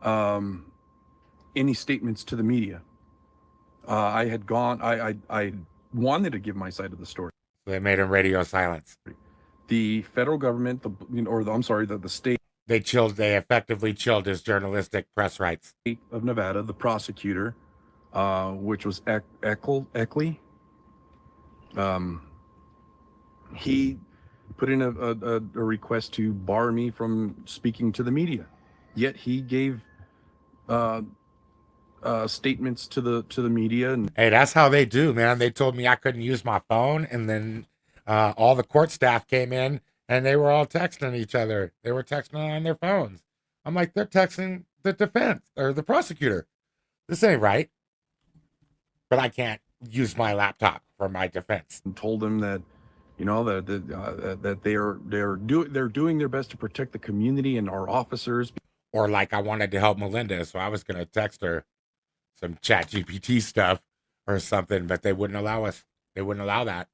any statements to the media. I had gone. I wanted to give my side of the story. They made him radio silence. The federal government, the state. They effectively chilled his journalistic press rights. Of Nevada, the prosecutor, which was Eckley, he put in a request to bar me from speaking to the media. Yet he gave statements to the media. And hey, that's how they do, man. They told me I couldn't use my phone, and then all the court staff came in, and they were all texting each other. They were texting on their phones. I'm like, they're texting the defense or the prosecutor. This ain't right. But I can't use my laptop for my defense. And told them that, that they're doing their best to protect the community and our officers. Or like I wanted to help Melinda, so I was gonna text her some ChatGPT stuff or something, but they wouldn't allow us. They wouldn't allow that.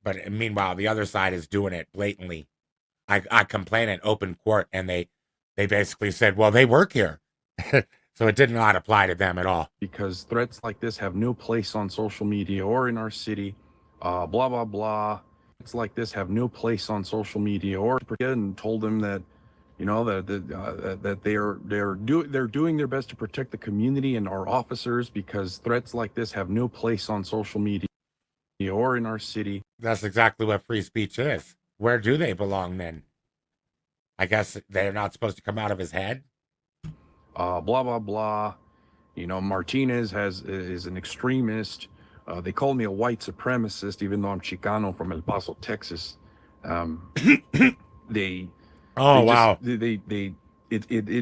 But meanwhile, the other side is doing it blatantly. I complain in open court, and they basically said, well, they work here. So it did not apply to them at all. Because threats like this have no place on social media or in our city, blah, blah, blah. It's like this have no place on social media or, and told them that, that they're doing their best to protect the community and our officers, because threats like this have no place on social media or in our city. That's exactly what free speech is. Where do they belong then? I guess they're not supposed to come out of his head. Blah, blah, blah. Martinez is an extremist. They call me a white supremacist, even though I'm Chicano from El Paso, Texas. It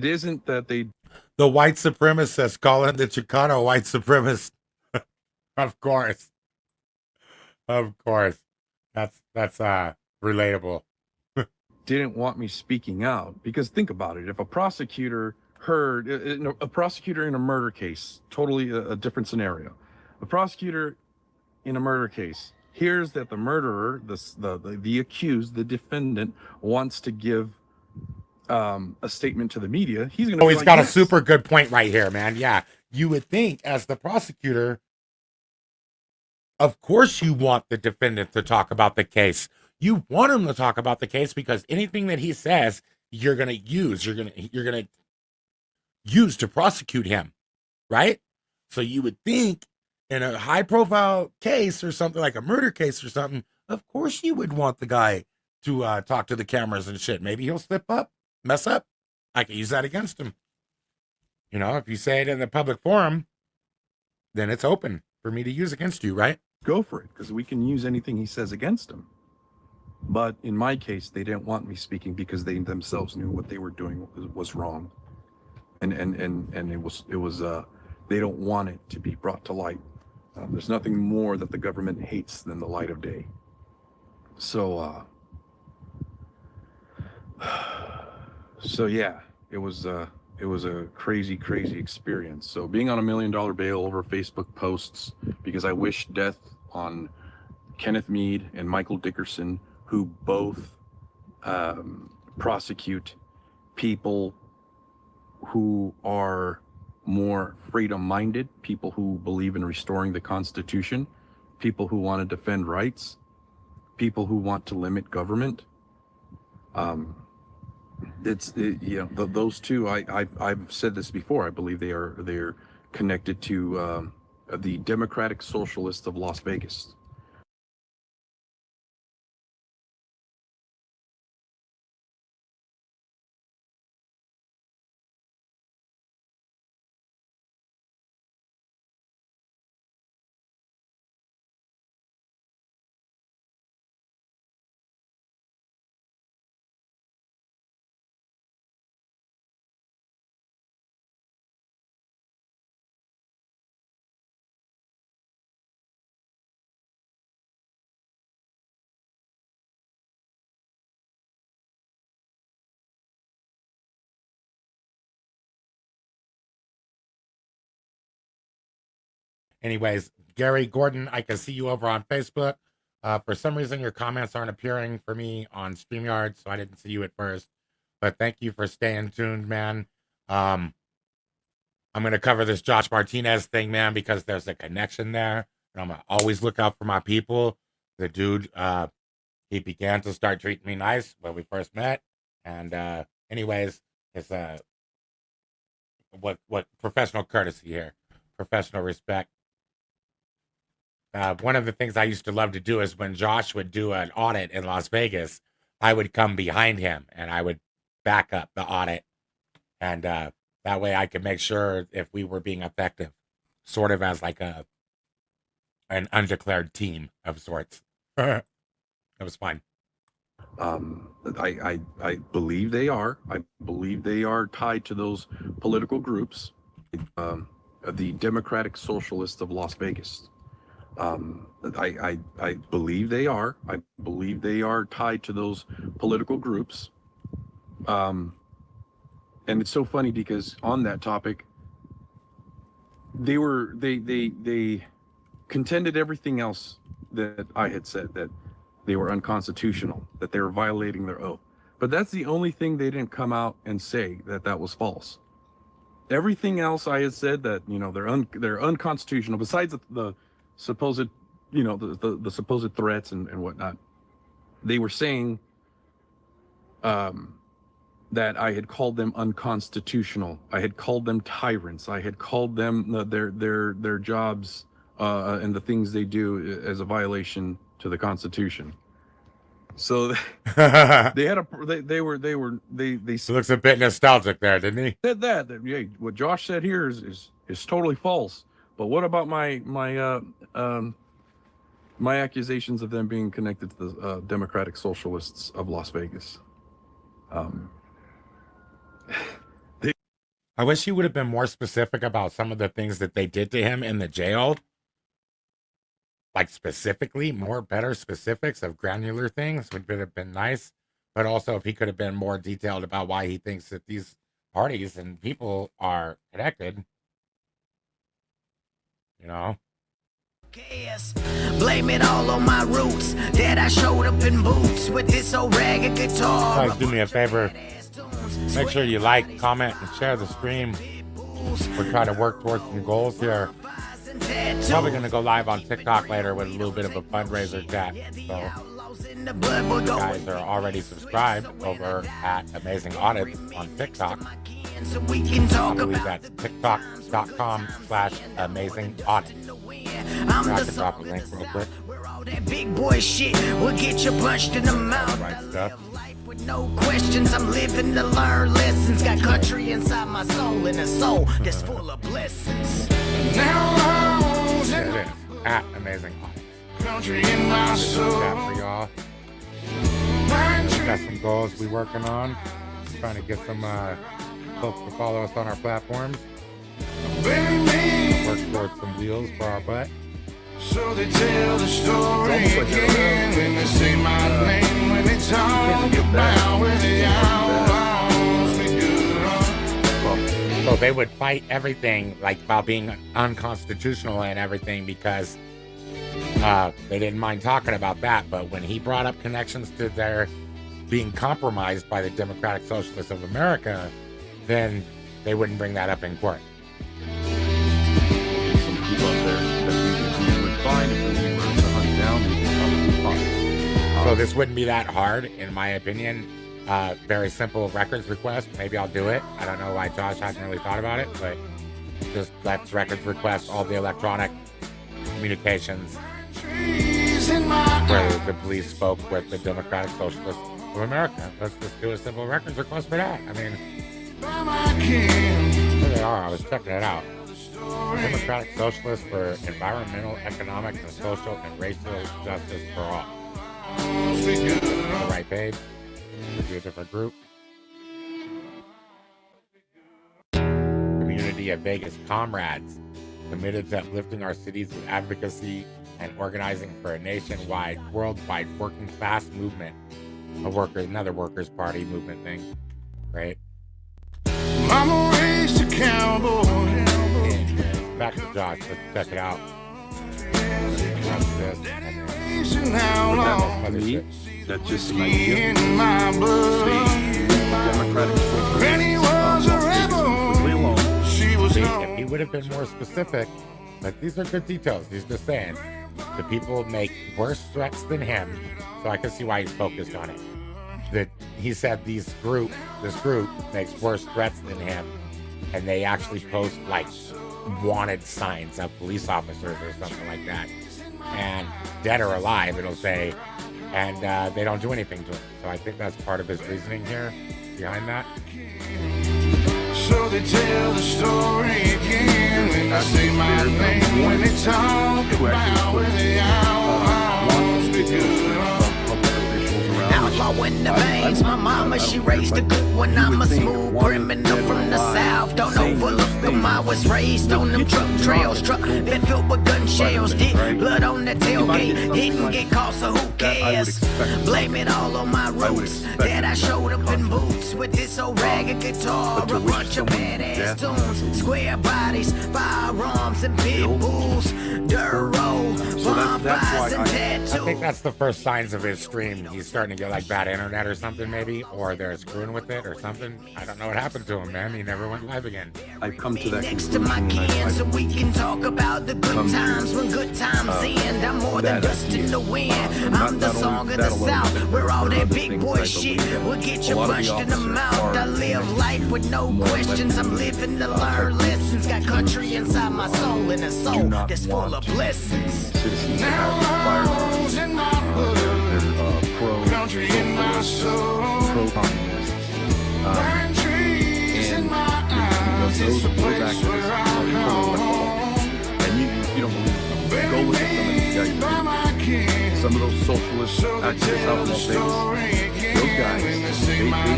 isn't that they. The white supremacists calling the Chicano white supremacist. Of course. That's relatable. Didn't want me speaking out, because think about it. If a prosecutor heard a prosecutor in a murder case, totally a different scenario. A prosecutor in a murder case hears that the murderer, the accused, the defendant, wants to give a statement to the media. He's going to. Oh, he's got a super good point right here, man. Yeah, you would think as the prosecutor, of course, you want the defendant to talk about the case. You want him to talk about the case because anything that he says, you're going to use. You're going to use to prosecute him, right? So you would think in a high-profile case or something like a murder case or something, of course you would want the guy to talk to the cameras and shit. Maybe he'll slip up, mess up. I can use that against him. If you say it in the public forum, then it's open for me to use against you, right? Go for it, because we can use anything he says against him. But in my case, they didn't want me speaking because they themselves knew what they were doing was wrong, and it was they don't want it to be brought to light. There's nothing more that the government hates than the light of day. So yeah, it was a crazy experience. So being on $1 million bail over Facebook posts, because I wish death on Kenneth Meade and Michael Dickerson, who both prosecute people who are more freedom-minded, people who believe in restoring the Constitution, people who want to defend rights, people who want to limit government. Those two. I've said this before. I believe they're connected to the Democratic Socialists of Las Vegas. Anyways, Gary Gordon, I can see you over on Facebook. For some reason, your comments aren't appearing for me on StreamYard, so I didn't see you at first. But thank you for staying tuned, man. I'm going to cover this Josh Martinez thing, man, because there's a connection there. And I'm going to always look out for my people. The dude, he began to start treating me nice when we first met. And anyways, it's what professional courtesy here, professional respect. One of the things I used to love to do is when Josh would do an audit in Las Vegas, I would come behind him and I would back up the audit. And that way I could make sure if we were being effective, sort of as like an undeclared team of sorts. It was fun. I believe they are. I believe they are tied to those political groups, the Democratic Socialists of Las Vegas. I believe they are. I believe they are tied to those political groups. And it's so funny because on that topic, they contended everything else that I had said, that they were unconstitutional, that they were violating their oath. But that's the only thing they didn't come out and say that was false. Everything else I had said that, you know, they're unconstitutional, besides the supposed, you know, the supposed threats and whatnot. They were saying that I had called them unconstitutional. I had called them tyrants. I had called them their jobs and the things they do as a violation to the Constitution. So they had they looks a bit nostalgic there, didn't he? Said that yeah, what Josh said here is totally false. But what about my accusations of them being connected to the Democratic Socialists of Las Vegas? I wish he would have been more specific about some of the things that they did to him in the jail. Like specifically, better specifics of granular things would have been nice. But also if he could have been more detailed about why he thinks that these parties and people are connected. You know? Blame it all on my roots that I showed up in boots with this old ragged guitar. Guys, do me a favor. Make sure you like, comment, and share the stream. We're trying to work towards some goals here. Probably going to go live on TikTok later with a little bit of a fundraiser chat. So you guys are already subscribed over at Amazing Audits on TikTok. I believe that's tiktok.com/amazingaudits. I can drop a link real quick. That big boy shit will get you punched in the mouth. Right stuff. With no questions, I'm living to learn lessons. Got country inside my soul and a soul that's full of blessings. Now it is at Amazing Audits. Country in my soul. Chat for y'all. Got some goals we working on. Trying to get some folks to follow us on our platforms. Work towards some deals for our butt. So they tell the story again when they say my name, when they talk about where the outlaws we do. So they would fight everything like about being unconstitutional and everything because they didn't mind talking about that. But when he brought up connections to their being compromised by the Democratic Socialists of America, then they wouldn't bring that up in court. Some people up there that we would find if we were to hunt down. So this wouldn't be that hard, in my opinion. Very simple records request. Maybe I'll do it. I don't know why Josh hasn't really thought about it, but just let's records request all the electronic communications where the police spoke with the Democratic Socialists of America. Let's just do a simple records request for that. I mean, there they are. I was checking it out. Democratic Socialists for environmental, economic, and social and racial justice for all. On the right page. Could be a different group. Community of Vegas comrades committed to uplifting our cities with advocacy and organizing for a nationwide, worldwide working class movement. Another workers' party movement thing. Right? Mama raised a cowboy. Back to Josh. Let's check it out. this. How long? To me, that's just an Ski idea. in my blood. Democratic Granny was a rebel. She was See, no. if he would have been more specific, but these are good details. He's just saying the people make worse threats than him, so I can see why he's focused on it. That he said this group makes worse threats than him, and they actually post like wanted signs of police officers or something like that, and dead or alive it'll say, and they don't do anything to him. So I think that's part of his reasoning here behind that. So they tell the story again when I say my name, when they talk about where the outlaws be good. Outlaw in the veins, my mama, she raised a good one. I'm a smooth criminal from the south. Don't overlook them, I was raised on them truck trails. Truck been filled with gun shells. Did blood on the tailgate, didn't get caught, so who cares? Blame it all on my roots, that I showed up in boots with this old ragged guitar, a bunch of badass tunes, square bodies, firearms and pit bulls, dirt road, bonfires and tattoos. I think that's the first signs of his stream. He's starting to get like bad internet or something, maybe, or they're screwing with it or something. I don't know what happened to him, man. He never went live again. I've come to that next to my kin, so we can talk about the good times when good times end. I'm more than dust in the wind. I'm the song of the South, where all that big boy shit will get you punched in the mouth. I live life with no questions. I'm living to learn lessons. Got country inside my soul and a soul that's full of blessings. Citizens that have firearms, they're Country in my soul. pro-communists, Burn trees in my eyes. It's a place where I call home. and you don't believe them. Go look at some of these guys. Some of those socialist activists out in Las Vegas, those guys, they post a lot of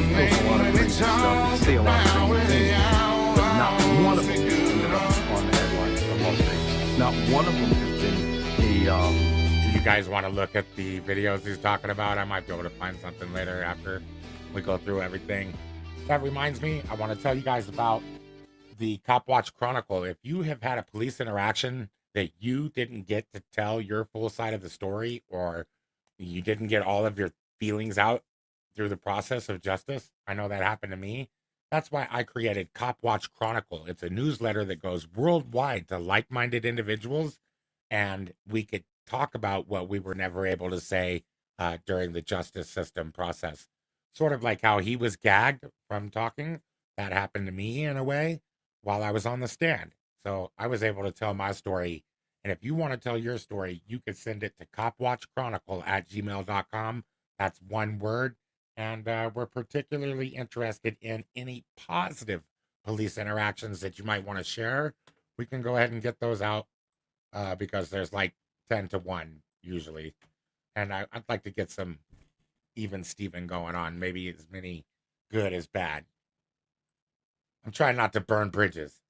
crazy stuff, they say a lot of crazy things, but not one of them ended up on the headlines of Las Vegas. Not one of them has been a Do you guys want to look at the videos he's talking about? I might be able to find something later after we go through everything. That reminds me, I want to tell you guys about the Cop Watch Chronicle. If you have had a police interaction that you didn't get to tell your full side of the story, or you didn't get all of your feelings out through the process of justice, I know that happened to me. That's why I created Cop Watch Chronicle. It's a newsletter that goes worldwide to like-minded individuals, and we could talk about what we were never able to say during the justice system process. Sort of like how he was gagged from talking. That happened to me in a way while I was on the stand. So I was able to tell my story. And if you want to tell your story, you could send it to copwatchchronicle@gmail.com. That's one word. And we're particularly interested in any positive police interactions that you might want to share. We can go ahead and get those out because there's like 10-1 usually, and I'd like to get some even Steven going on, maybe as many good as bad. I'm trying not to burn bridges.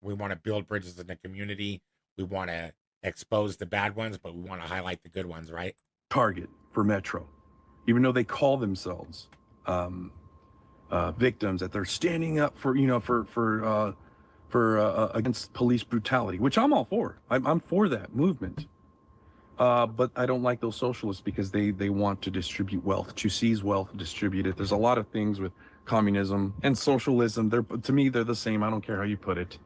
We want to build bridges in the community. We want to expose the bad ones, but we want to highlight the good ones, right? target for Metro, even though they call themselves victims, that they're standing up for, against police brutality, which I'm all for. I'm for that movement. But I don't like those socialists because they want to distribute wealth, to seize wealth and distribute it. There's a lot of things with communism and socialism. To me, they're the same. I don't care how you put it.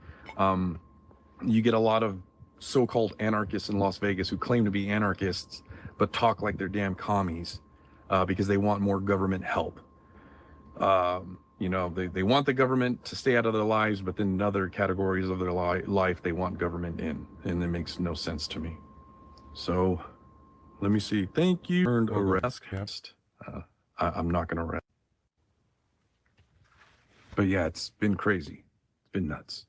You get a lot of so-called anarchists in Las Vegas who claim to be anarchists, but talk like they're damn commies because they want more government help. They want the government to stay out of their lives, but then in other categories of their life, they want government in, and it makes no sense to me. So, let me see. Thank you. Earned arrest. I'm not going to arrest. But yeah, it's been crazy. It's been nuts.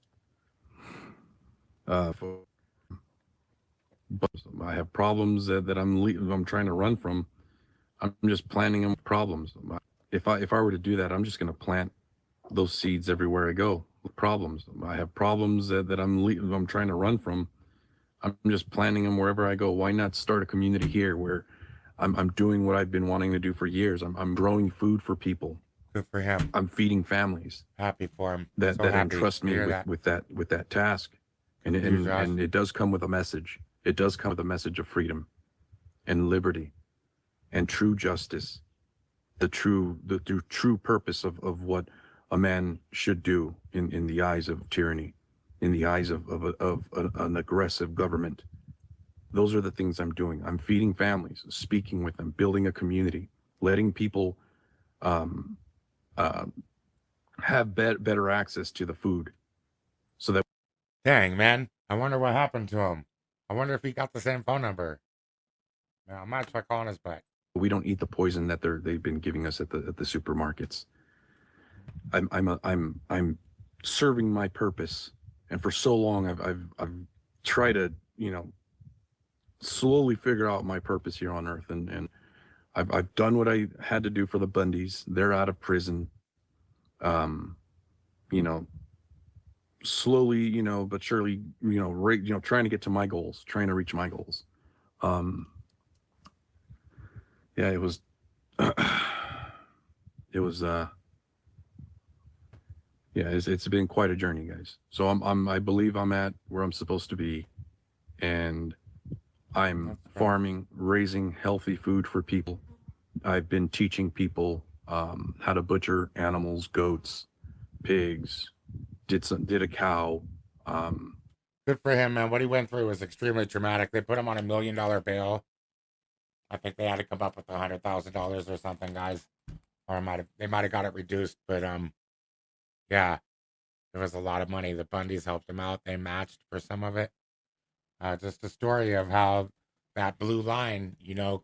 But I have problems that I'm trying to run from. I'm just planting them problems. If I were to do that, I'm just going to plant those seeds everywhere I go. Problems. I have problems that I'm trying to run from. I'm just planting them wherever I go. Why not start a community here where I'm doing what I've been wanting to do for years? I'm growing food for people. Good for him. I'm feeding families. Happy for him. That entrust me with that task, and it does come with a message. it does come with a message of freedom and liberty and true justice, the true purpose of what a man should do in the eyes of tyranny, in the eyes of an aggressive government. Those are the things I'm doing. I'm feeding families, speaking with them, building a community, letting people have better access to the food, so that. Dang, man. I wonder what happened to him. I wonder if he got the same phone number. Now, I might try calling his back. We don't eat the poison that they've been giving us at the supermarkets. I'm serving my purpose, and for so long I've tried to, you know, slowly figure out my purpose here on earth, and I've done what I had to do for the Bundys. They're out of prison. You know, slowly, you know, but surely, you know, trying to get to my goals, trying to reach my goals. Yeah, it was yeah, it's been quite a journey, guys. So I believe I'm at where I'm supposed to be, and I'm farming, raising healthy food for people. I've been teaching people how to butcher animals, goats, pigs, did a cow. Good for him, man. What he went through was extremely traumatic. They put him on $1 million bail. I think they had to come up with $100,000 or something, guys. Or they might have got it reduced, but yeah, there was a lot of money. The Bundys helped him out. They matched for some of it. Just a story of how that blue line, you know,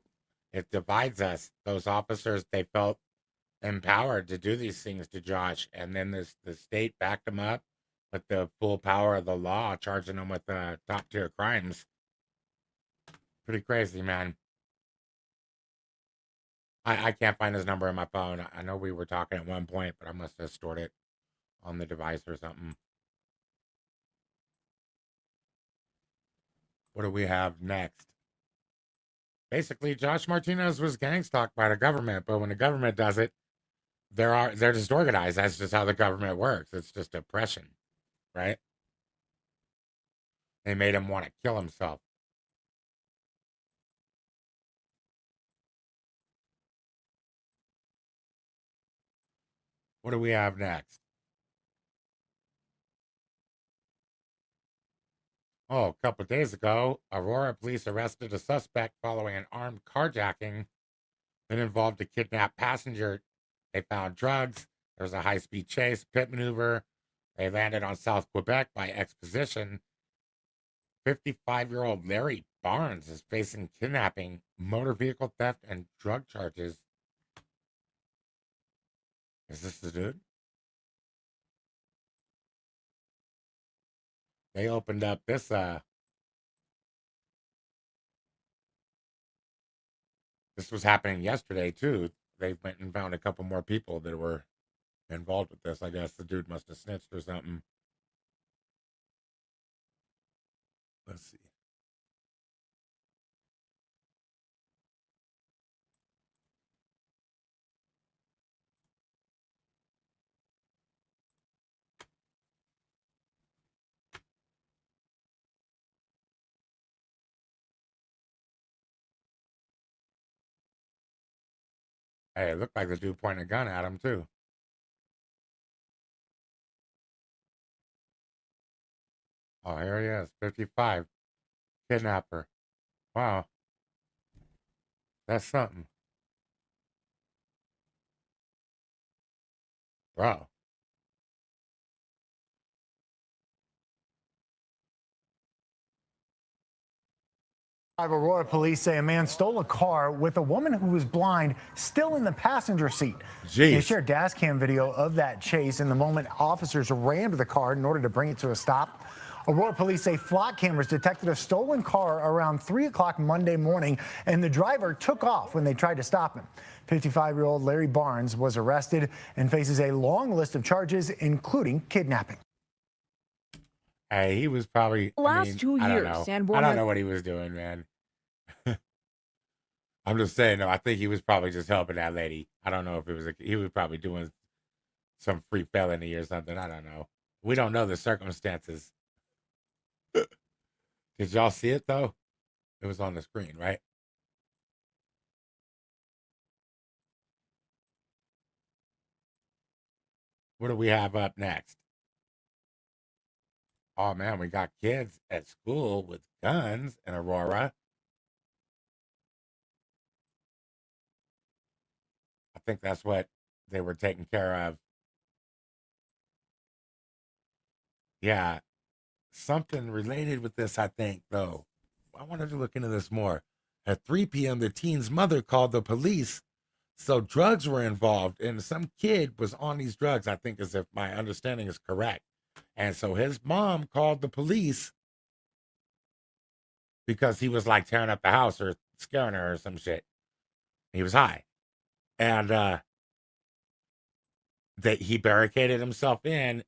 it divides us. Those officers, they felt empowered to do these things to Josh, and then the state backed him up with the full power of the law, charging him with top tier crimes. Pretty crazy, man. I can't find his number in my phone. I know we were talking at one point, but I must have stored it on the device or something. What do we have next? Basically, Josh Martinez was gang stalked by the government, but when the government does it, they're just organized. That's just how the government works. It's just oppression, right? They made him want to kill himself. What do we have next? Oh, a couple of days ago, Aurora police arrested a suspect following an armed carjacking that involved a kidnapped passenger. They found drugs. There was a high-speed chase, pit maneuver. They landed on South Quebec by Exposition. 55-year-old Larry Barnes is facing kidnapping, motor vehicle theft, and drug charges. Is this the dude? They opened up this was happening yesterday too. They went and found a couple more people that were involved with this. I guess the dude must have snitched or something. Let's see. Hey, it looked like the dude pointed a gun at him too. Oh, here he is, 55. Kidnapper. Wow. That's something. Bro. Aurora police say a man stole a car with a woman who was blind still in the passenger seat. They shared dash cam video of that chase in the moment officers ran to the car in order to bring it to a stop. Aurora police say flock cameras detected a stolen car around 3 o'clock Monday morning, and the driver took off when they tried to stop him. 55-year-old Larry Barnes was arrested and faces a long list of charges, including kidnapping. Hey, he was probably last 2 years. I don't know what he was doing, man. I'm just saying, no, I think he was probably just helping that lady. I don't know if it was he was probably doing some free felony or something. I don't know. We don't know the circumstances. Did y'all see it though? It was on the screen, right? What do we have up next? Oh man, we got kids at school with guns in Aurora. I think that's what they were taking care of. Yeah, something related with this, I think, though. I wanted to look into this more. At 3 p.m., the teen's mother called the police. So drugs were involved, and some kid was on these drugs, I think, as if my understanding is correct. And so his mom called the police because he was like tearing up the house or scaring her or some shit. He was high. And that he barricaded himself in.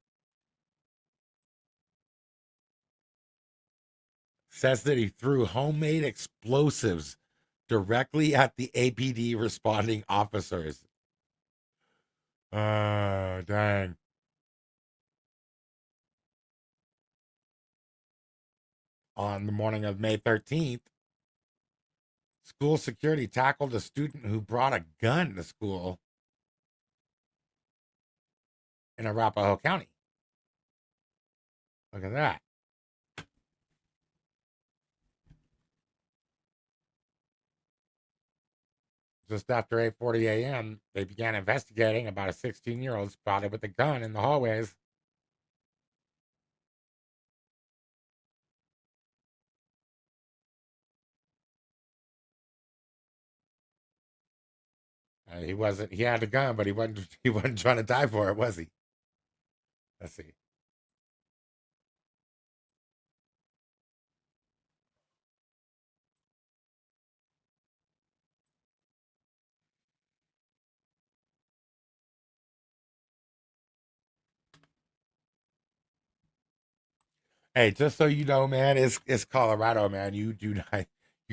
Says that he threw homemade explosives directly at the APD responding officers. Dang. On the morning of May 13th, school security tackled a student who brought a gun to school in Arapahoe County. Look at that. Just after 8:40 a.m., they began investigating about a 16-year-old spotted with a gun in the hallways. He had a gun, but he wasn't trying to die for it, was he? Let's see. Hey, just so you know, man, it's Colorado, man. You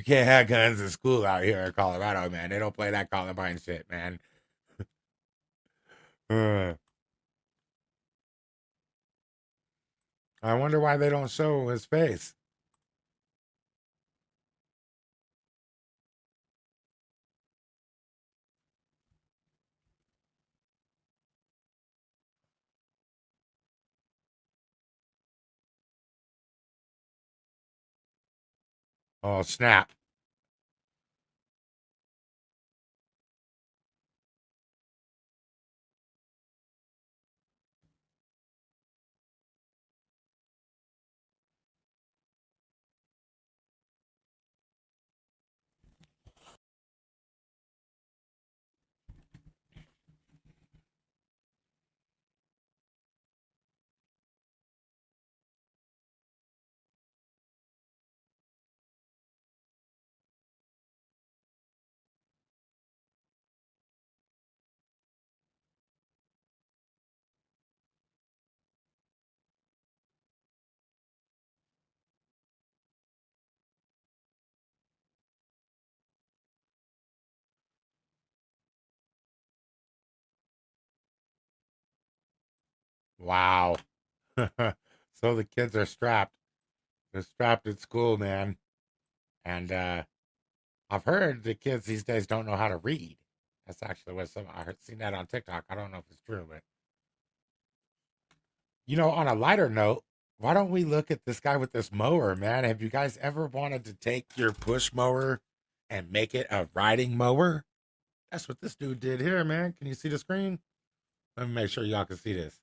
can't have guns in school out here in Colorado, man. They don't play that Columbine shit, man. I wonder why they don't show his face. Oh, snap. Wow. So the kids are strapped. They're strapped at school, man. And I've heard the kids these days don't know how to read. That's actually what seen that on TikTok. I don't know if it's true, but on a lighter note, why don't we look at this guy with this mower, man? Have you guys ever wanted to take your push mower and make it a riding mower? That's what this dude did here, man. Can you see the screen? Let me make sure y'all can see this.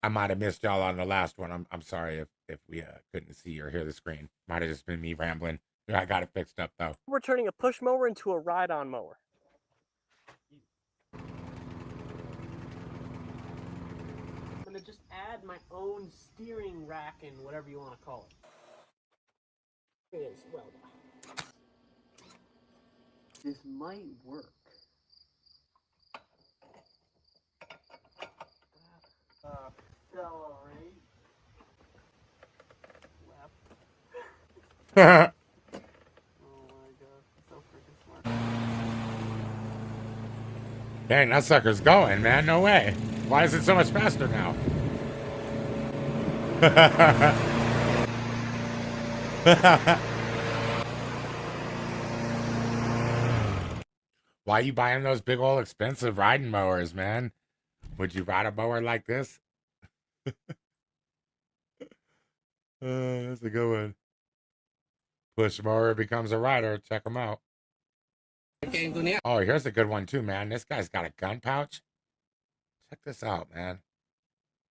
I might have missed y'all on the last one. I'm sorry if we couldn't see or hear the screen. Might have just been me rambling. I got it fixed up though. We're turning a push mower into a ride-on mower. I'm gonna just add my own steering rack and whatever you want to call it. It is well done. This might work. Accelerate. Left. Oh my god, so freaking smart. Dang, that sucker's going, man. No way. Why is it so much faster now? Why are you buying those big old expensive riding mowers, man? Would you ride a mower like this? That's a good one. Push mower becomes a rider. Check them out. Oh, here's a good one too, man. This guy's got a gun pouch. Check this out, man.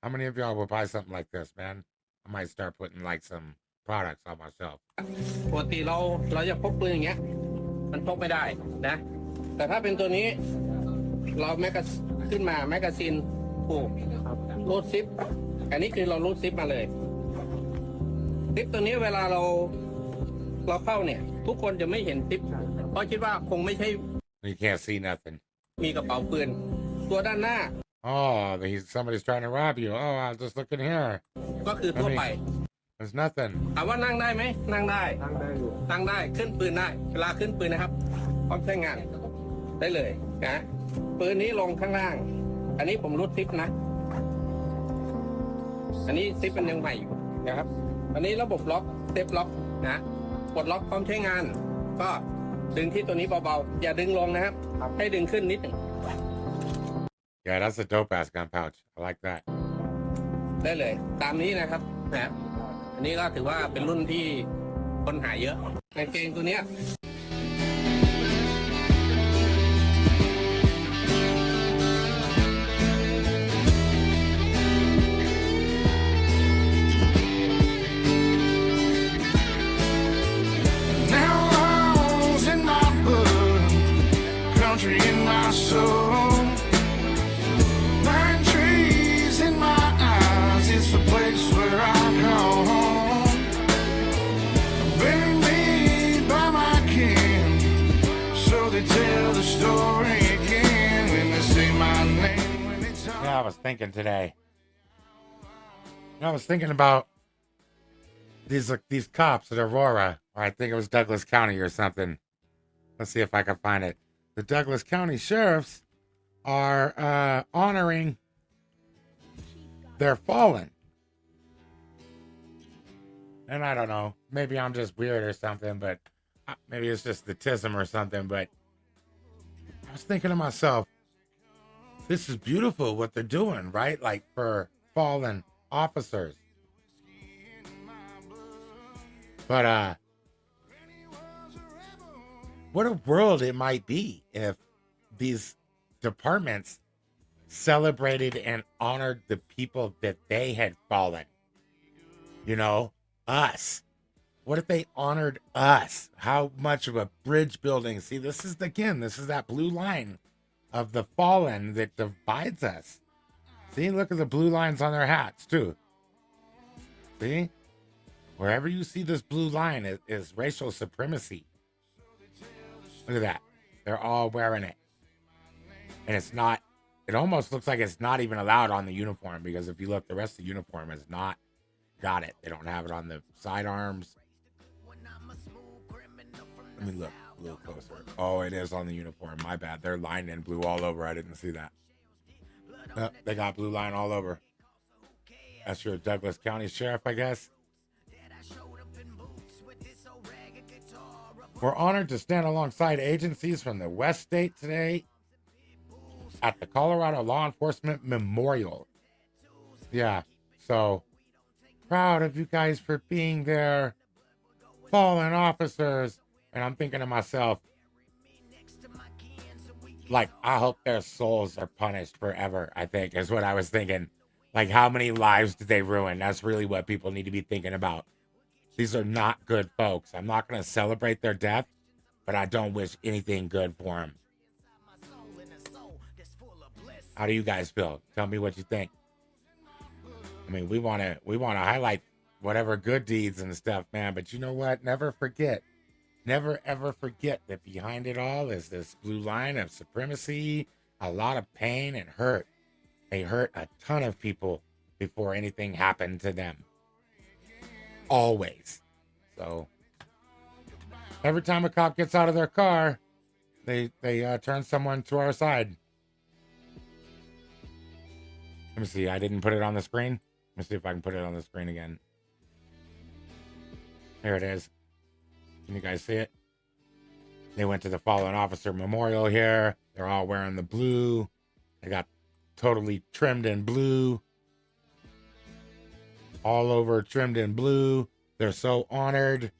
How many of y'all will buy something like this, man? I might start putting like some products on myself. ปกติเราจะพกปืนอย่างเงี้ยมันพกไม่ได้นะแต่ถ้าเป็นตัวนี้เราแมกกาขึ้นมาแมกกาซีนผูกรูดซิปอันนี้คือเรารูดซิปมาเลยซิปตัวนี้เวลาเราเข้าเนี่ยทุกคนจะไม่เห็นซิปเพราะคิดว่าคงไม่ใช่ You can't see nothing. มีกระเป๋าปืนตัวด้านหน้า Oh, somebody's trying to rob you. Oh, I was just looking here. ก็คือทั่วไป There's nothing. ถามว่านั่งได้ไหมนั่งได้นั่งได้ขึ้นปืนได้เวลาขึ้นปืนนะครับพร้อมใช้งานได้เลยนะปืนนี้ลงข้างล่างอันนี้ผมรูดซิปนะอันนี้ซิปมันยังใหม่อยู่นะครับอันนี้ระบบล็อกเซฟล็อกนะกดล็อกพร้อมใช้งานก็ดึงที่ตัวนี้เบาๆอย่าดึงลงนะครับให้ดึงขึ้นนิดหนึ่ง Yeah, that's a dope ass gun pouch. I like that. ได้เลยตามนี้นะครับนะอันนี้ก็ถือว่าเป็นรุ่นที่คนหายเยอะกางเกงตัวเนี้ย Now all's in my blood, country in my soul, pine trees in my eyes. It's the place where I call home. Buried me by my kin, so they tell the story again when they say my name. When they talk. Yeah, I was thinking today. I was thinking about these cops at Aurora, or I think it was Douglas County or something. Let's see if I can find it. The Douglas County sheriffs are honoring their fallen. And I don't know, maybe I'm just weird or something, but maybe it's just statism or something, but I was thinking to myself, this is beautiful what they're doing, right? Like for fallen officers. But what a world it might be if these departments celebrated and honored the people that they had fallen. You know, us. What if they honored us? How much of a bridge building? See, this is that blue line of the fallen that divides us. See, look at the blue lines on their hats too. See? Wherever you see this blue line is racial supremacy. Look at that. They're all wearing it. And it almost looks like it's not even allowed on the uniform, because if you look, the rest of the uniform is not got it. They don't have it on the sidearms. Let me look a little closer. Oh, it is on the uniform. My bad. They're lined in blue all over. I didn't see that. They got blue line all over. That's your Douglas County Sheriff, I guess. We're honored to stand alongside agencies from the West State today at the Colorado Law Enforcement Memorial. Yeah, so proud of you guys for being there, fallen officers. And I'm thinking to myself, like, I hope their souls are punished forever, I think, is what I was thinking. Like, how many lives did they ruin? That's really what people need to be thinking about. These are not good folks. I'm not going to celebrate their death, but I don't wish anything good for them. How do you guys feel? Tell me what you think. I mean, we want to highlight whatever good deeds and stuff, man. But you know what? Never ever forget that behind it all is this blue line of supremacy, a lot of pain and hurt. They hurt a ton of people before anything happened to them. Always. So every time a cop gets out of their car, they turn someone to our side. Let me see. I didn't put it on the screen. Let me see if I can put it on the screen again. Here it is. Can you guys see it? They went to the fallen officer memorial here. They're all wearing the blue. They got totally trimmed in blue. All over trimmed in blue. They're so honored.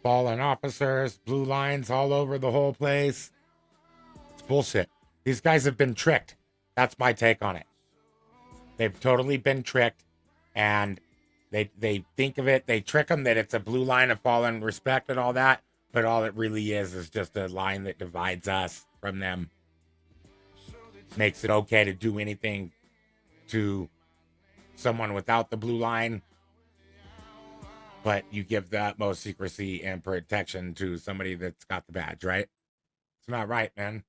Fallen officers, blue lines all over the whole place. It's bullshit. These guys have been tricked. That's my take on it. They've totally been tricked, and they think of it. They trick them that it's a blue line of fallen respect and all that, but all it really is just a line that divides us from them. Makes it okay to do anything to someone without the blue line, but you give the utmost secrecy and protection to somebody that's got the badge, right? It's not right, man.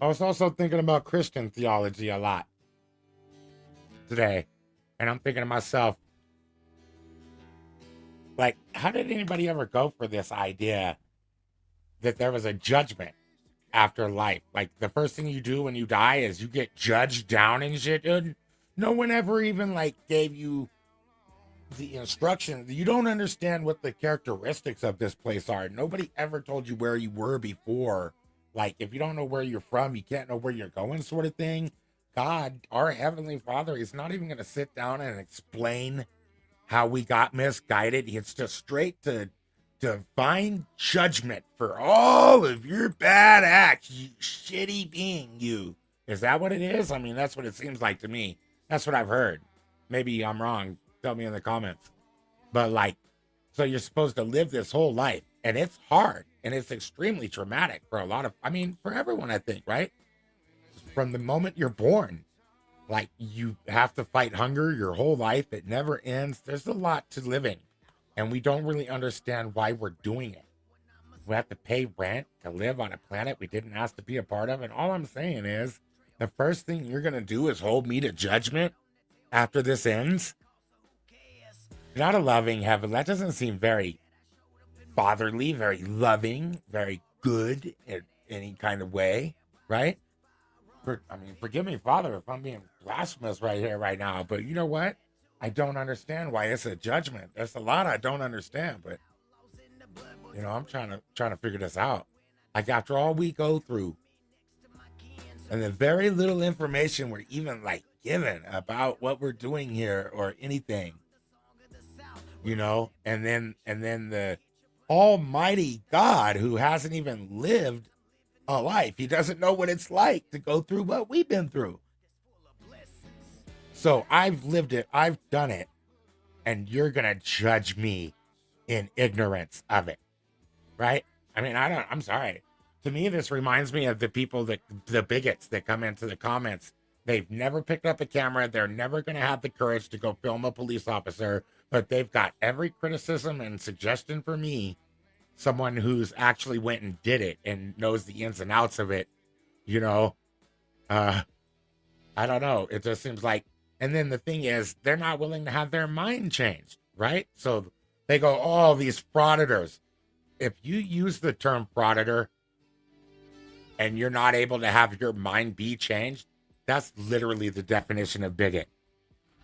I was also thinking about Christian theology a lot today, and I'm thinking to myself, like, how did anybody ever go for this idea that there was a judgment after life? Like, the first thing you do when you die is you get judged down and shit, dude. No one ever even, like, gave you the instruction. You don't understand what the characteristics of this place are. Nobody ever told you where you were before. Like, if you don't know where you're from, you can't know where you're going, sort of thing. God, our Heavenly Father, is not even going to sit down and explain how we got misguided. It's just straight to divine judgment for all of your bad acts, you shitty being, you. Is that what it is? I mean, that's what it seems like to me. That's what I've heard. Maybe I'm wrong. Tell me in the comments. But, like, so you're supposed to live this whole life, and it's hard, and it's extremely traumatic for a lot of, I mean, for everyone, I think, right? From the moment you're born, like, you have to fight hunger your whole life. It never ends. There's a lot to living, and we don't really understand why we're doing it. We have to pay rent to live on a planet we didn't ask to be a part of, and all I'm saying is, the first thing you're going to do is hold me to judgment after this ends? Not a loving heaven. That doesn't seem very fatherly, very loving, very good in any kind of way, right? I mean, forgive me, Father, if I'm being blasphemous right here, right now, but you know what? I don't understand why it's a judgment. There's a lot I don't understand, but, you know, I'm trying to figure this out. Like, after all we go through, and the very little information we're even, like, given about what we're doing here or anything, you know, and then the almighty God, who hasn't even lived a life, he doesn't know what it's like to go through what we've been through. So I've lived it, I've done it, and you're gonna judge me in ignorance of it, right? I mean, I'm sorry. To me, this reminds me of the people the bigots that come into the comments. They've never picked up a camera. They're never going to have the courage to go film a police officer, but they've got every criticism and suggestion for me, someone who's actually went and did it and knows the ins and outs of it, you know. I don't know. It just seems like, and then the thing is, they're not willing to have their mind changed, right? So they go, oh, these frauditors. If you use the term frauditor and you're not able to have your mind be changed, that's literally the definition of bigot.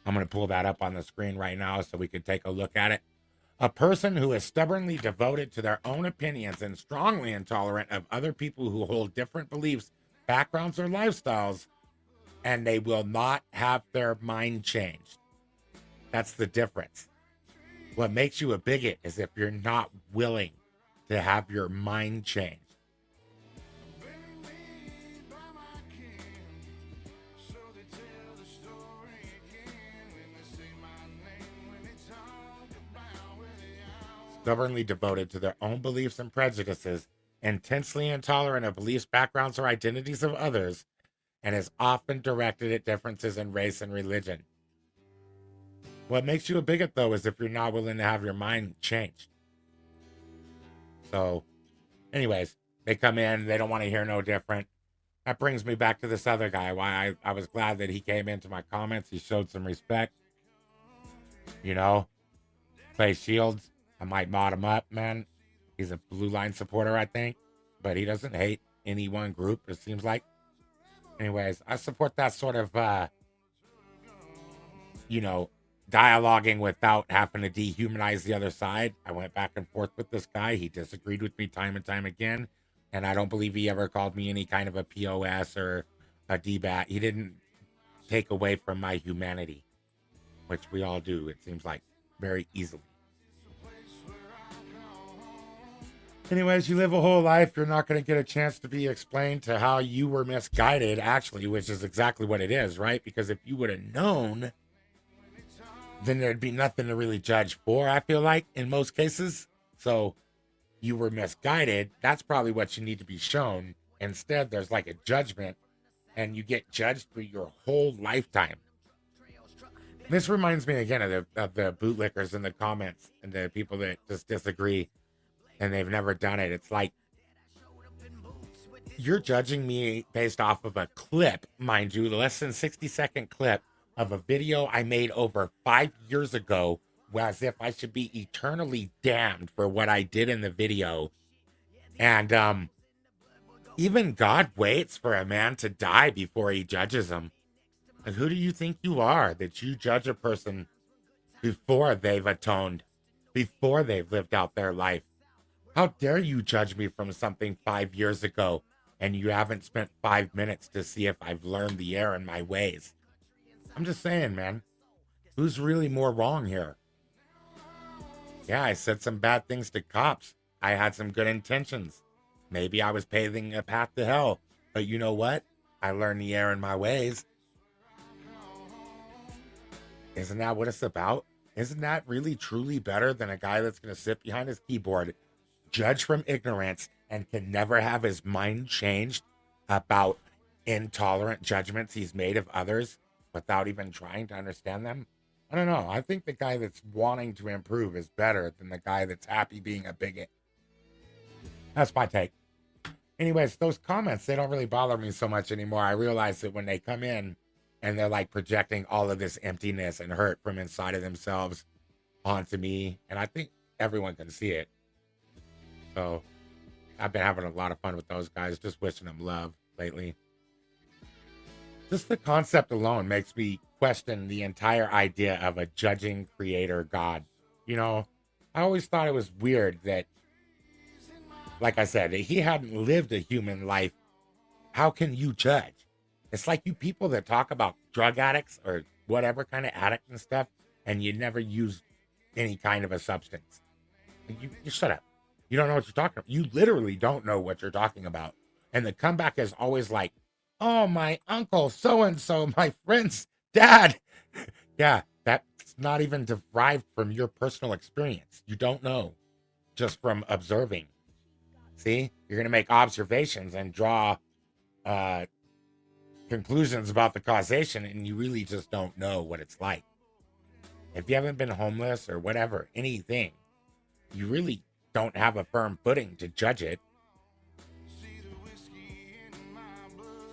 I'm going to pull that up on the screen right now so we can take a look at it. A person who is stubbornly devoted to their own opinions and strongly intolerant of other people who hold different beliefs, backgrounds, or lifestyles, and they will not have their mind changed. That's the difference. What makes you a bigot is if you're not willing to have your mind changed. Stubbornly devoted to their own beliefs and prejudices, intensely intolerant of beliefs, backgrounds, or identities of others, and is often directed at differences in race and religion. What makes you a bigot, though, is if you're not willing to have your mind changed. So, anyways, they come in, they don't want to hear no different. That brings me back to this other guy, why I was glad that he came into my comments. He showed some respect. You know, Clay Shields, I might mod him up, man. He's a Blue Line supporter, I think. But he doesn't hate any one group, it seems like. Anyways, I support that sort of, dialoguing without having to dehumanize the other side. I went back and forth with this guy. He disagreed with me time and time again. And I don't believe he ever called me any kind of a POS or a DBAT. He didn't take away from my humanity, which we all do, it seems like, very easily. Anyways, you live a whole life, you're not going to get a chance to be explained to how you were misguided, actually, which is exactly what it is, right? Because if you would have known, then there'd be nothing to really judge for, I feel like, in most cases. So you were misguided. That's probably what you need to be shown. Instead, there's like a judgment, and you get judged for your whole lifetime. This reminds me again of the bootlickers in the comments and the people that just disagree and they've never done it. It's like, you're judging me based off of a clip, mind you, less than 60-second clip of a video I made over 5 years ago, as if I should be eternally damned for what I did in the video. And even God waits for a man to die before he judges him. And who do you think you are that you judge a person before they've atoned, before they've lived out their life? How dare you judge me from something 5 years ago and you haven't spent 5 minutes to see if I've learned the error in my ways? I'm just saying, man. Who's really more wrong here? Yeah, I said some bad things to cops. I had some good intentions. Maybe I was paving a path to hell. But you know what? I learned the error in my ways. Isn't that what it's about? Isn't that really truly better than a guy that's going to sit behind his keyboard, judge from ignorance, and can never have his mind changed about intolerant judgments he's made of others without even trying to understand them? I don't know. I think the guy that's wanting to improve is better than the guy that's happy being a bigot. That's my take. Anyways, those comments, they don't really bother me so much anymore. I realize that when they come in and they're like projecting all of this emptiness and hurt from inside of themselves onto me, and I think everyone can see it. So I've been having a lot of fun with those guys, just wishing them love lately. Just the concept alone makes me question the entire idea of a judging creator God. You know, I always thought it was weird that, like I said, that he hadn't lived a human life. How can you judge? It's like you people that talk about drug addicts or whatever kind of addict and stuff, and you never use any kind of a substance. You shut up. You don't know what you're talking about. You literally don't know what you're talking about. And the comeback is always like, oh, my uncle so-and-so, my friend's dad. Yeah, that's not even derived from your personal experience. You don't know just from observing. See, you're going to make observations and draw conclusions about the causation, and you really just don't know what it's like. If you haven't been homeless or whatever, anything, you really don't have a firm footing to judge it.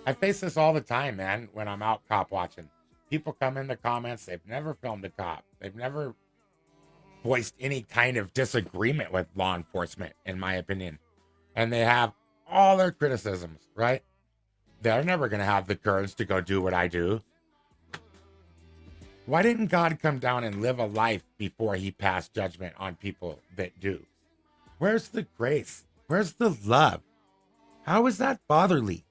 I face this all the time, man, when I'm out cop watching. People come in the comments, they've never filmed a cop. They've never voiced any kind of disagreement with law enforcement, in my opinion. And they have all their criticisms, right? They're never going to have the courage to go do what I do. Why didn't God come down and live a life before he passed judgment on people that do? Where's the grace? Where's the love? How is that fatherly?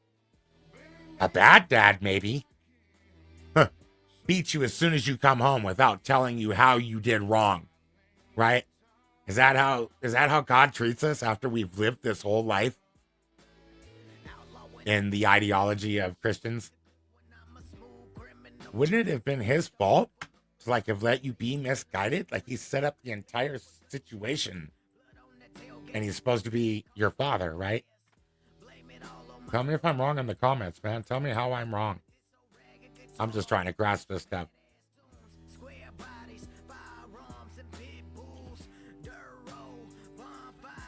A bad dad, maybe. Beat you as soon as you come home without telling you how you did wrong, right? Is that how God treats us after we've lived this whole life in the ideology of Christians? Wouldn't it have been his fault to like have let you be misguided? Like he set up the entire situation and he's supposed to be your father, right? Tell me if I'm wrong in the comments, man. Tell me how I'm wrong. I'm just trying to grasp this stuff.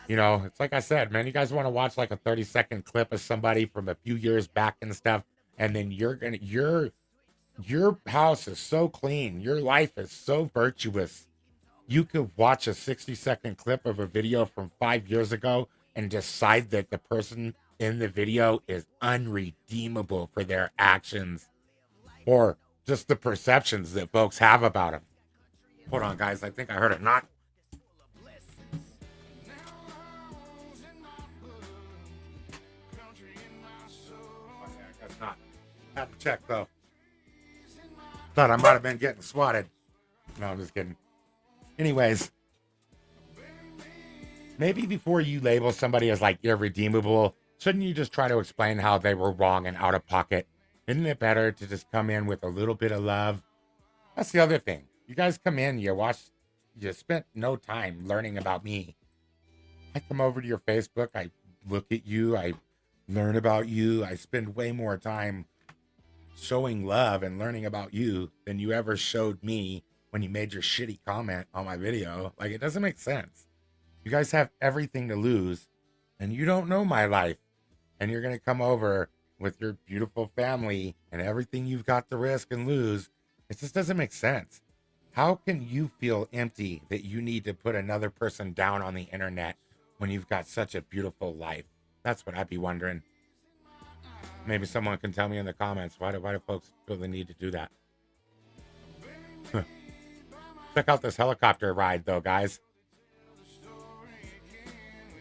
You know, it's like I said, man, you guys want to watch like a 30-second clip of somebody from a few years back and stuff, and then your house is so clean, your life is so virtuous. You could watch a 60-second clip of a video from 5 years ago and decide that the person in the video is unredeemable for their actions or just the perceptions that folks have about him. Hold on, guys. I think I heard it. Not. I guess not. Have to check, though. Thought I might have been getting swatted. No, I'm just kidding. Anyways, maybe before you label somebody as like irredeemable, shouldn't you just try to explain how they were wrong and out of pocket? Isn't it better to just come in with a little bit of love? That's the other thing. You guys come in, you spent no time learning about me. I come over to your Facebook, I look at you, I learn about you. I spend way more time showing love and learning about you than you ever showed me when you made your shitty comment on my video. Like, it doesn't make sense. You guys have everything to lose, and you don't know my life. And you're going to come over with your beautiful family and everything you've got to risk and lose. It just doesn't make sense. How can you feel empty that you need to put another person down on the internet when you've got such a beautiful life? That's what I'd be wondering. Maybe someone can tell me in the comments, why do folks feel the need to do that? Check out this helicopter ride, though, guys.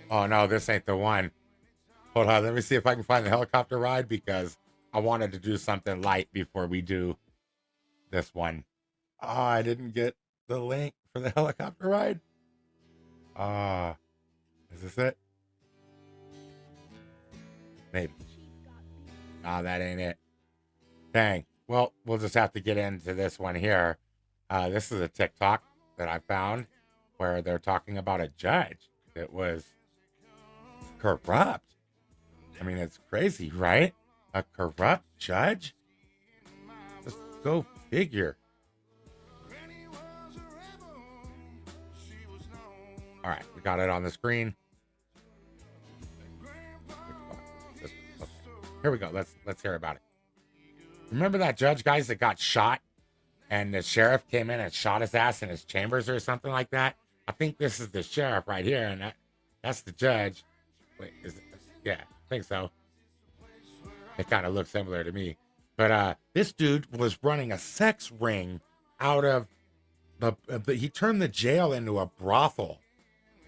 Oh, no, this ain't the one. Hold on, let me see if I can find the helicopter ride, because I wanted to do something light before we do this one. Oh, I didn't get the link for the helicopter ride. Is this it? Maybe. Oh, that ain't it. Dang. Well, we'll just have to get into this one here. This is a TikTok that I found where they're talking about a judge that was corrupt. I mean, it's crazy, right? A corrupt judge? Just go figure. All right, we got it on the screen. Here we go. Let's hear about it. Remember that judge, guys, that got shot, and the sheriff came in and shot his ass in his chambers or something like that? I think this is the sheriff right here, and that's the judge. Wait, is it? Yeah, I think so. It kind of looks similar to me. But this dude was running a sex ring out of he turned the jail into a brothel.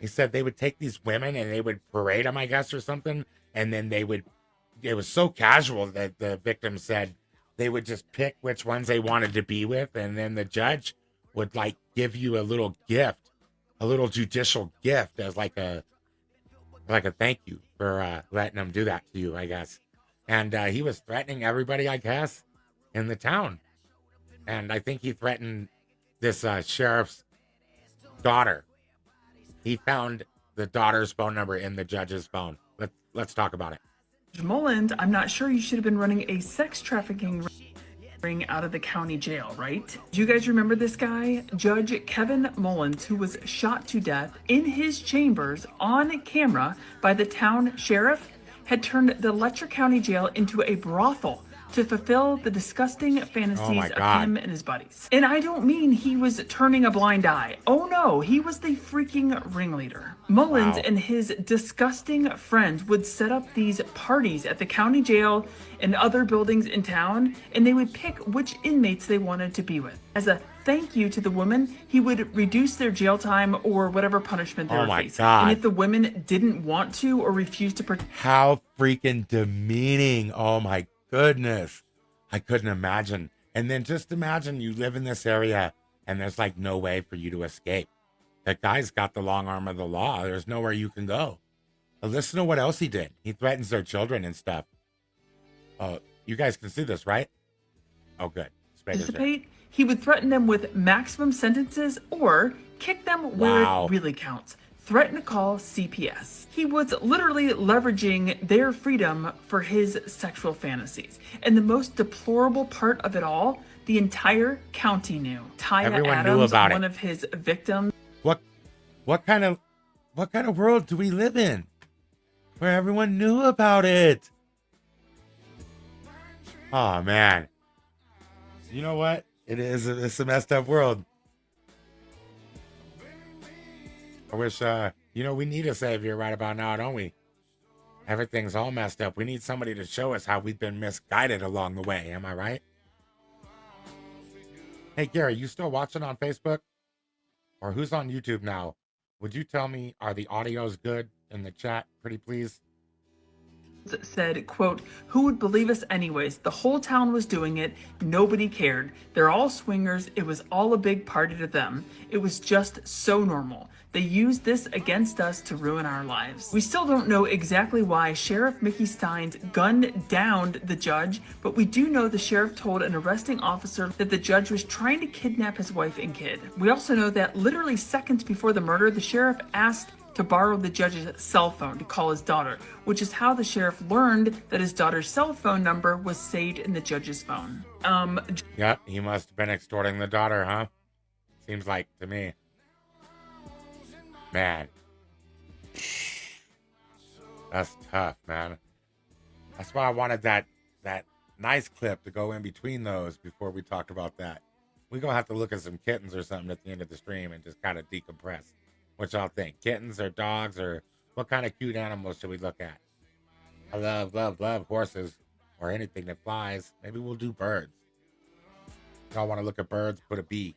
He said they would take these women and they would parade them, I guess, or something, and then it was so casual that the victim said they would just pick which ones they wanted to be with, and then the judge would like give you a little gift, a little judicial gift as like a thank you for letting them do that to you, I guess. And he was threatening everybody, I guess, in the town. And I think he threatened this sheriff's daughter. He found the daughter's phone number in the judge's phone. Let's talk about it. Mullins, I'm not sure you should have been running a sex trafficking ring out of the county jail, right? Do you guys remember this guy? Judge Kevin Mullins, who was shot to death in his chambers on camera by the town sheriff, had turned the Letcher County Jail into a brothel to fulfill the disgusting fantasies of him and his buddies. And I don't mean he was turning a blind eye. Oh no, he was the freaking ringleader. Mullins and his disgusting friends would set up these parties at the county jail and other buildings in town, and they would pick which inmates they wanted to be with. As a thank you to the women, he would reduce their jail time or whatever punishment they were facing. And if the women didn't want to or refused to protect... How freaking demeaning. Oh my goodness. I couldn't imagine. And then just imagine you live in this area and there's like no way for you to escape. That guy's got the long arm of the law. There's nowhere you can go. But listen to what else he did. He threatens their children and stuff. Oh, you guys can see this, right? Oh, good. Participate, he would threaten them with maximum sentences or kick them where it really counts. Threaten to call CPS. He was literally leveraging their freedom for his sexual fantasies. And the most deplorable part of it all, the entire county knew. Tyra Adams, knew about one of his victims. What kind of world do we live in where everyone knew about it? Oh man. You know what? It's a messed up world. I wish, we need a savior right about now, don't we? Everything's all messed up. We need somebody to show us how we've been misguided along the way. Am I right? Hey, Gary, you still watching on Facebook? Or who's on YouTube now? Would you tell me, are the audios good in the chat, pretty please? Said, quote, "Who would believe us anyways? The whole town was doing it. Nobody cared. They're all swingers. It was all a big party to them. It was just so normal. They used this against us to ruin our lives." We still don't know exactly why Sheriff Mickey Steins gunned down the judge, but we do know the sheriff told an arresting officer that the judge was trying to kidnap his wife and kid. We also know that literally seconds before the murder, the sheriff asked to borrow the judge's cell phone to call his daughter, which is how the sheriff learned that his daughter's cell phone number was saved in the judge's phone. Yep, he must have been extorting the daughter, huh? Seems like to me. Man. That's tough, man. That's why I wanted that nice clip to go in between those before we talked about that. We're going to have to look at some kittens or something at the end of the stream and just kind of decompress. What y'all think? Kittens or dogs, or what kind of cute animals should we look at? I love horses or anything that flies. Maybe we'll do birds. Y'all want to look at birds? Put a bee.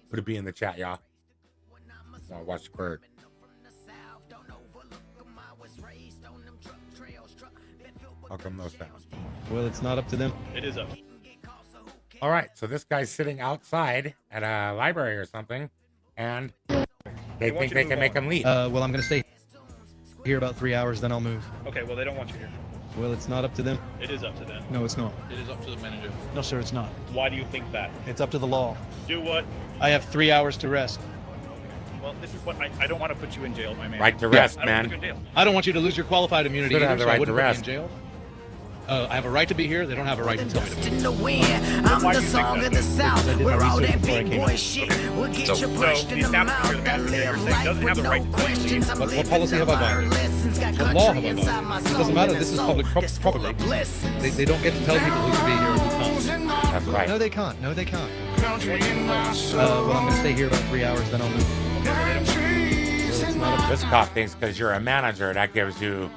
Put a bee in the chat, y'all. Want to watch the bird. How come no sound? Well, it's not up to them. It is up. All right, so this guy's sitting outside at a library or something, and they think they can make him leave. Well, I'm going to stay here about 3 hours, then I'll move. Okay, well, they don't want you here. Well, it's not up to them. It is up to them. No, it's not. It is up to the manager. No, sir, it's not. Why do you think that? It's up to the law. Do what? I have 3 hours to rest. Well, this is what I don't want to put you in jail, my man. Right to rest, I don't want to man. put you in jail. I don't want you to lose your qualified immunity Should either, have the so I right wouldn't to put rest. me in jail. I have a right to be here. They don't have a right to tell me to be In here. the wind, I'm the song of the South. We're all that big boy shit. We'll get you pushed in the mouth. I live life with no questions. I'm What policy have I violated? What law have I violated? It doesn't matter. This is public property. They don't get to tell people who can be here and who can't. That's right. No, they can't. No, they can't. Well, I'm going to stay here about 3 hours, then I'll move. This cop thinks because you're a manager, that gives you,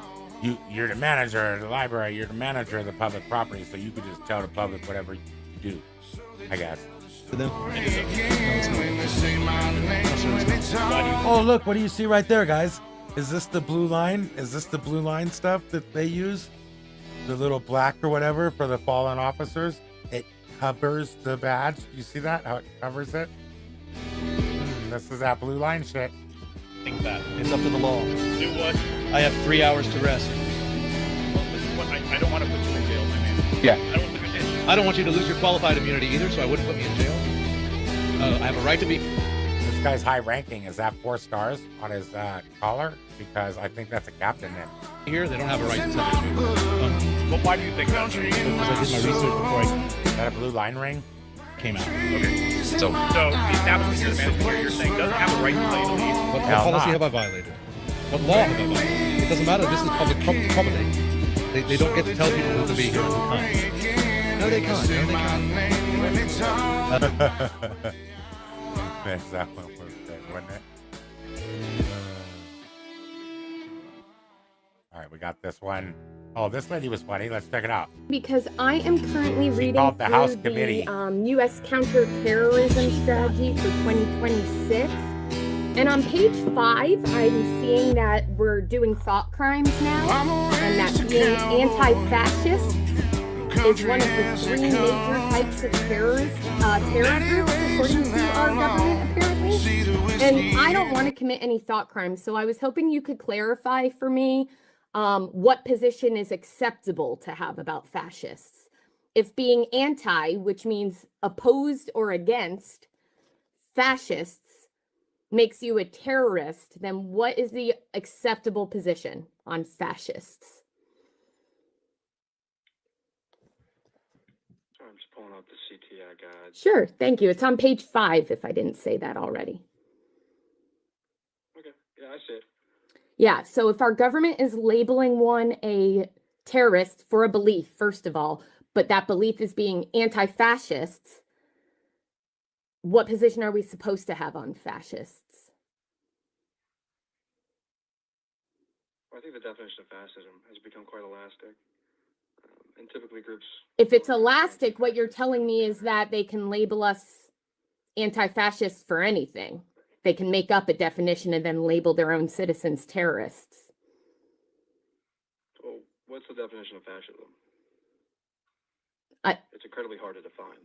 you're the manager of the library, you're the manager of the public property, so you could just tell the public whatever you do, I guess. To them. Oh, look, what do you see right there, guys? Is this the blue line? Is this the blue line stuff that they use? The little black or whatever for the fallen officers? It covers the badge. You see that? How it covers it? This is that blue line shit. Think that. It's up to the law. Do what? I have 3 hours to rest. Well, this is what I don't want to put you in jail, my man. Yeah. I don't want to put you in jail. I don't want you to lose your qualified immunity either, so I wouldn't put me in jail. I have a right to be. This guy's high ranking. Is that 4 stars on his collar? Because I think that's a captain then. Here, they don't have a right to tell me. Well, why do you think that? Because I did my research before I Is that a blue line ring? came out. Okay. So the establishment you're the manager here, you're saying doesn't have a right to tell you to leave. What Hell policy not. have I violated? What law have I violated? It doesn't matter. This is public property. They don't get to tell people who can be here and who can't. No, they can't. No, they can't. That one was good, wasn't it? All right, we got this one. Oh, this lady was funny. Let's check it out. Because I am currently reading called the through House Committee. U.S. counterterrorism strategy for 2026. And on page 5, I'm seeing that we're doing thought crimes now, and that being anti-fascist is one of the 3 major types of terror groups, according to our government, apparently. And I don't want to commit any thought crimes, so I was hoping you could clarify for me what position is acceptable to have about fascists. If being anti, which means opposed or against fascists, makes you a terrorist, then what is the acceptable position on fascists? I'm just pulling up the CTI guide. Sure, thank you. It's on page 5, if I didn't say that already. Okay, yeah, I see it. Yeah, so if our government is labeling one a terrorist for a belief, first of all, but that belief is being anti-fascists, what position are we supposed to have on fascists? I I think the definition of fascism has become quite elastic. And typically groups... If it's elastic, what you're telling me is that they can label us anti-fascists for anything. They can make up a definition and then label their own citizens terrorists. Well, what's the definition of fascism? It's incredibly hard to define.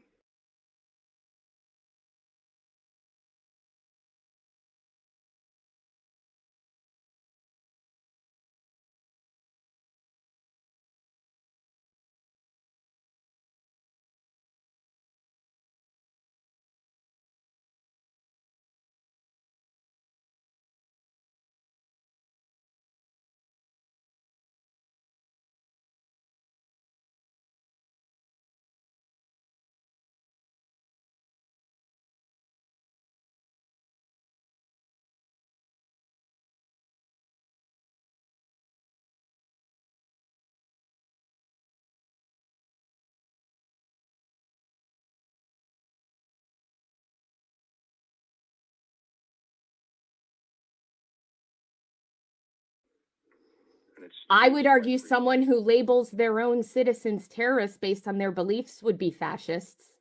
I would argue someone who labels their own citizens terrorists based on their beliefs would be fascists.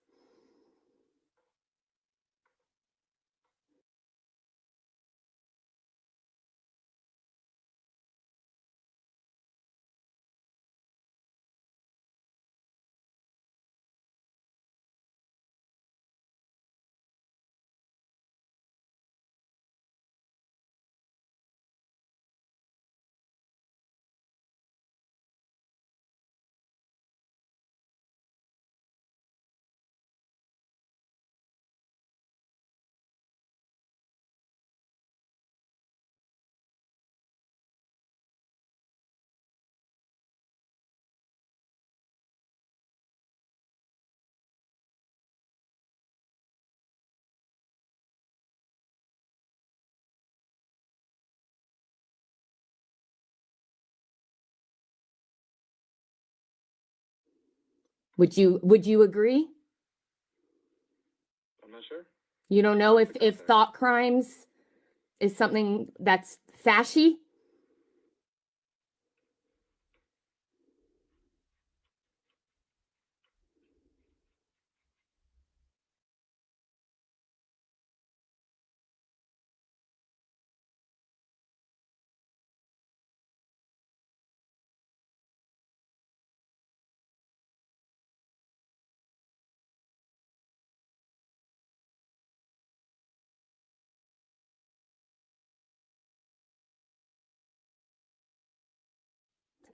Would you agree? I'm not sure. You don't know if thought crimes is something that's fashy?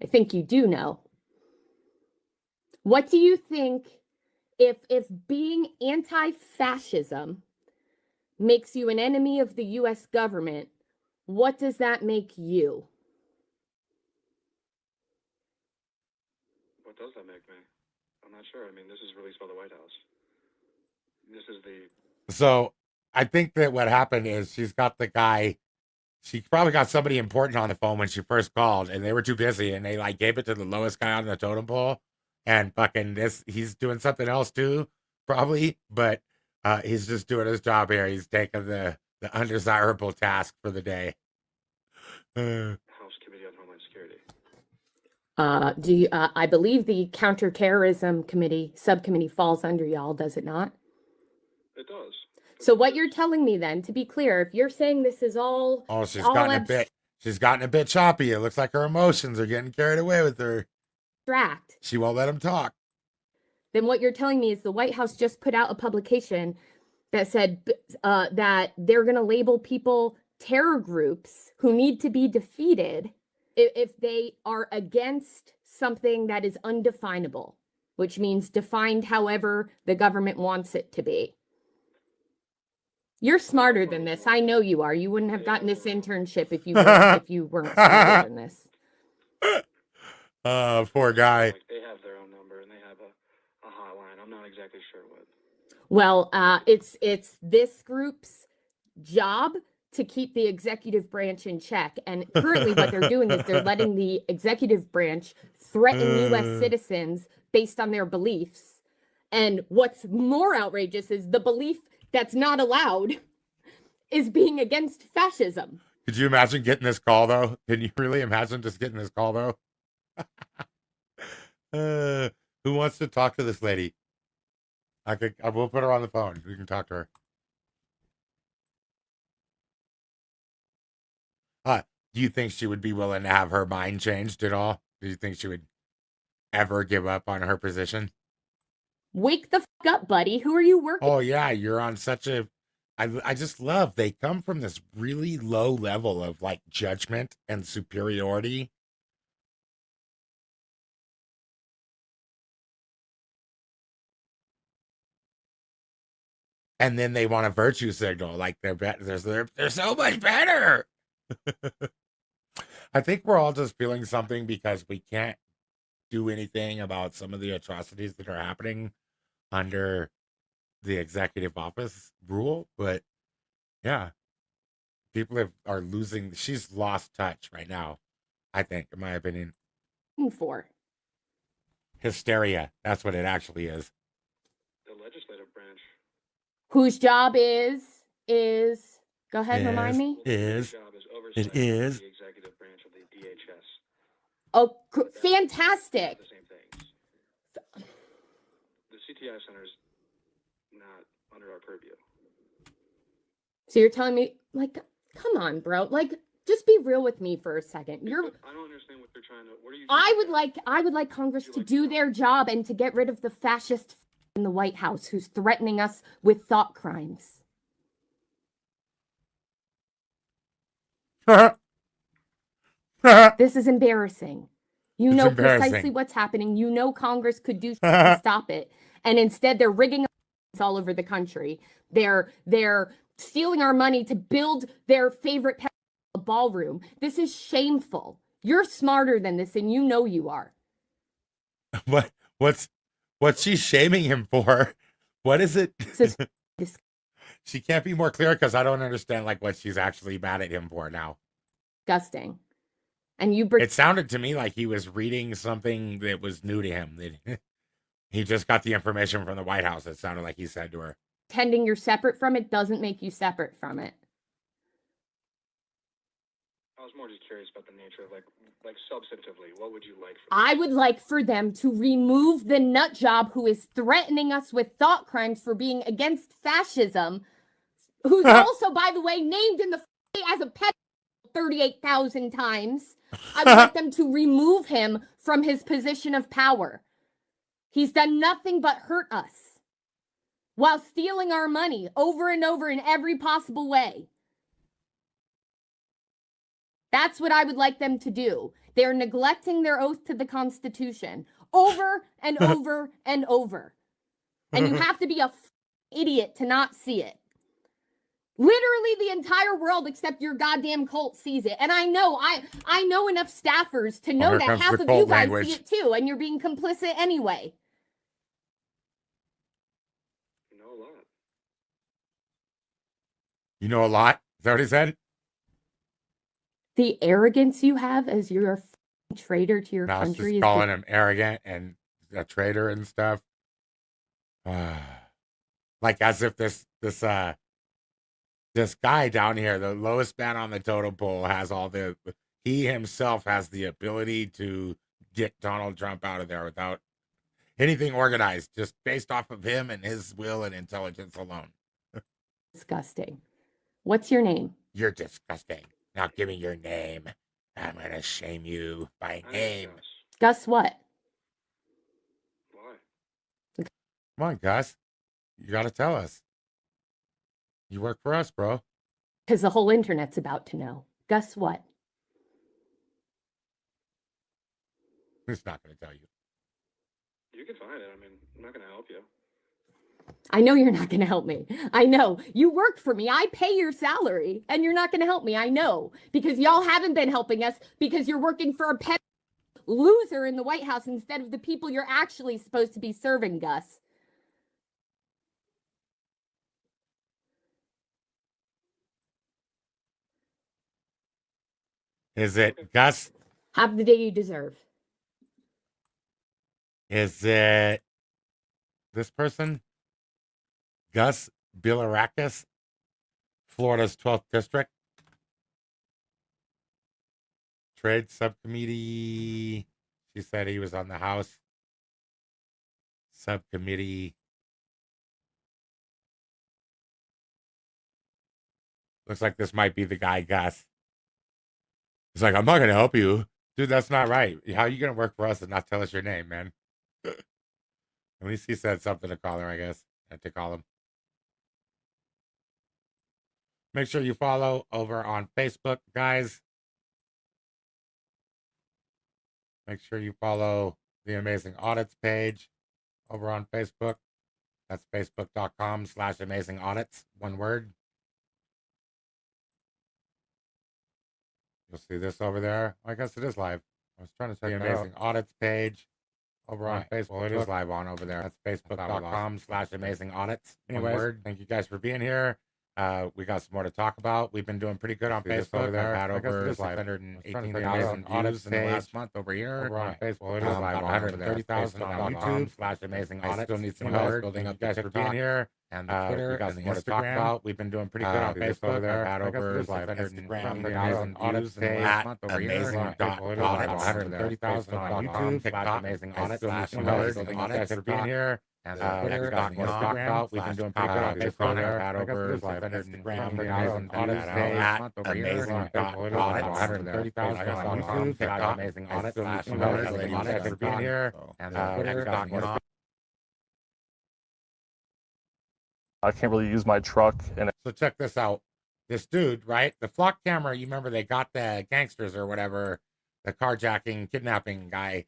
I think you do know. What do you think if being anti-fascism makes you an enemy of the US government, what does that make you? What does that make me? I'm not sure. I mean, this is released by the White House. This is the... So I think that what happened is she's got the guy, she probably got somebody important on the phone when she first called, and they were too busy, and they like gave it to the lowest guy on the totem pole, and fucking he's doing something else too, probably, but he's just doing his job here. He's taking the undesirable task for the day. House Committee on Homeland Security. I believe the Counterterrorism Committee subcommittee falls under y'all, does it not? It does. So what you're telling me then, to be clear, if you're saying this is all... Oh, she's gotten a bit choppy. It looks like her emotions are getting carried away with her. Abstract. She won't let him talk. Then what you're telling me is the White House just put out a publication that said that they're going to label people terror groups who need to be defeated if they are against something that is undefinable, which means defined however the government wants it to be. You're smarter than this. I know you are. You wouldn't have gotten this internship if you weren't smarter than this. Poor guy. Like, they have their own number and they have a hotline. I'm not exactly sure what. Well, it's this group's job to keep the executive branch in check. And currently what they're doing is they're letting the executive branch threaten U.S. citizens based on their beliefs. And what's more outrageous is the belief that's not allowed is being against fascism. Could you imagine getting this call though? Can you really imagine just getting this call though? Who wants to talk to this lady? I will put her on the phone. We can talk to her. Do you think she would be willing to have her mind changed at all? Do you think she would ever give up on her position? Wake the fuck up, buddy. Who are you working? Oh yeah, you're on such a. I just love they come from this really low level of like judgment and superiority. And then they want a virtue signal, like they're so much better. I think we're all just feeling something because we can't do anything about some of the atrocities that are happening under the executive office rule. But yeah, people are losing. She's lost touch right now, I think, in my opinion. For Hysteria. That's what it actually is. The legislative branch. Whose job is go ahead, remind me. Is it is the executive branch of the DHS. Oh, fantastic. The same things. The CTI center is not under our purview. So you're telling me, like, come on, bro. Like, just be real with me for a second. I don't understand what they're trying to. What are you? I would like Congress to do their job and to get rid of the fascist in the White House who's threatening us with thought crimes. This is embarrassing. You know precisely what's happening. You know Congress could do something to stop it. And instead they're rigging all over the country. They're stealing our money to build their favorite ballroom. This is shameful. You're smarter than this and you know you are. What's she shaming him for? What is it? She can't be more clear because I don't understand like what she's actually mad at him for now. Disgusting. And it sounded to me like he was reading something that was new to him. That he just got the information from the White House. It sounded like he said to her. Pretending you're separate from it doesn't make you separate from it. I was more just curious about the nature of like substantively, what would you like from I would like for them to remove the nut job who is threatening us with thought crimes for being against fascism, who's also, by the way, named in the as a pet 38,000 times. I would like them to remove him from his position of power. He's done nothing but hurt us while stealing our money over and over in every possible way. That's what I would like them to do. They're neglecting their oath to the Constitution over and over and over. And you have to be a idiot to not see it. Literally the entire world except your goddamn cult sees it. And I know enough staffers to know that half of you guys see it too, and you're being complicit anyway. You know a lot. You know a lot? Is that what he said? The arrogance you have as you're a traitor to your country. Just calling him arrogant and a traitor and stuff. Like as if this guy down here, the lowest man on the totem pole, he himself has the ability to get Donald Trump out of there without anything organized, just based off of him and his will and intelligence alone. Disgusting. What's your name? You're disgusting. Now give me your name. I'm going to shame you by name. Gus what? Why? Come on, Gus. You got to tell us. You work for us, bro. Because the whole internet's about to know. Gus what? Who's not going to tell you? You can find it. I mean, I'm not going to help you. I know you're not going to help me. I know. You work for me. I pay your salary, and you're not going to help me. I know. Because y'all haven't been helping us because you're working for a pet loser in the White House instead of the people you're actually supposed to be serving, Gus. Is it Gus? Have the day you deserve. Is it this person? Gus Bilirakis, Florida's 12th district. Trade subcommittee. She said he was on the House subcommittee. Looks like this might be the guy, Gus. He's like, I'm not going to help you. Dude, that's not right. How are you going to work for us and not tell us your name, man? At least he said something to call her, I guess. To call him. Make sure you follow over on Facebook, guys. Make sure you follow the Amazing Audits page over on Facebook. That's facebook.com/Amazing Audits. One word. You'll see this over there. I guess it is live. I was trying to check the Amazing Audits page over on Facebook. Well, it is live on over there. That's facebook.com/Amazing Audits. Anyways, thank you guys for being here. We got some more to talk about. We've been doing pretty good on Facebook. Over there. I've had over 618,000 views in the last month over here. Over on Facebook. Well, it is live on 130,000 on YouTube/Amazing Audits. I still need some help building up. Guys for being here. And the Twitter, we got some more to talk about. We've been doing pretty good on Facebook. Over there. I've had over 630,000 views in the last month over here. Amazing.audits. 130,000 on YouTube. TikTok. Amazing Audits. Guys for being here. And Twitter, got more to talk about. We've been doing pretty good on Facebook. There. Had over 630,000 audits at amazing.audits. 130,000 on YouTube. TikTok. Amazing Audits. Thanks for being here. And Twitter, got more to talk. I can't really use my truck. And so check this out. This dude, right? The flock camera, you remember they got the gangsters or whatever, the carjacking, kidnapping guy.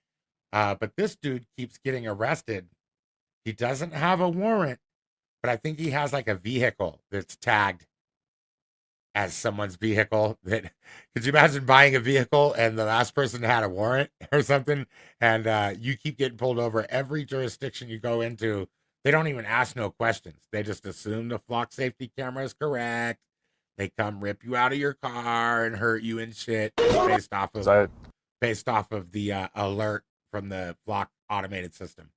But this dude keeps getting arrested. He doesn't have a warrant, but I think he has like a vehicle that's tagged as someone's vehicle. That could you imagine buying a vehicle and the last person had a warrant or something, and you keep getting pulled over every jurisdiction you go into. They don't even ask no questions. They just assume the flock safety camera is correct. They come rip you out of your car and hurt you and shit based off of the alert from the flock automated system.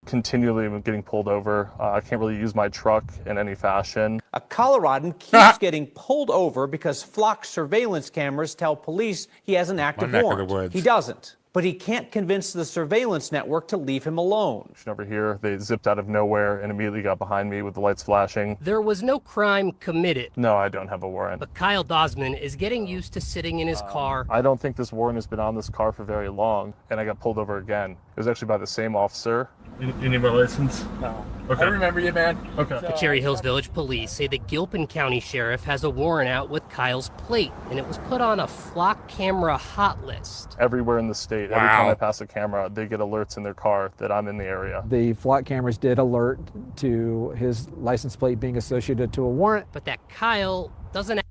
Continually getting pulled over. I can't really use my truck in any fashion. A Coloradan keeps getting pulled over because flock surveillance cameras tell police he has an active warrant. He doesn't. But he can't convince the surveillance network to leave him alone. Over here, they zipped out of nowhere and immediately got behind me with the lights flashing. There was no crime committed. No, I don't have a warrant. But Kyle Dosman is getting used to sitting in his car. I don't think this warrant has been on this car for very long, and I got pulled over again. It was actually by the same officer. You need my license? No. Okay. I remember you, man. Okay. The Cherry Hills Village Police say the Gilpin County Sheriff has a warrant out with Kyle's plate, and it was put on a flock camera hot list. Everywhere in the state, every time I pass a camera, they get alerts in their car that I'm in the area. The flock cameras did alert to his license plate being associated to a warrant. But that Kyle doesn't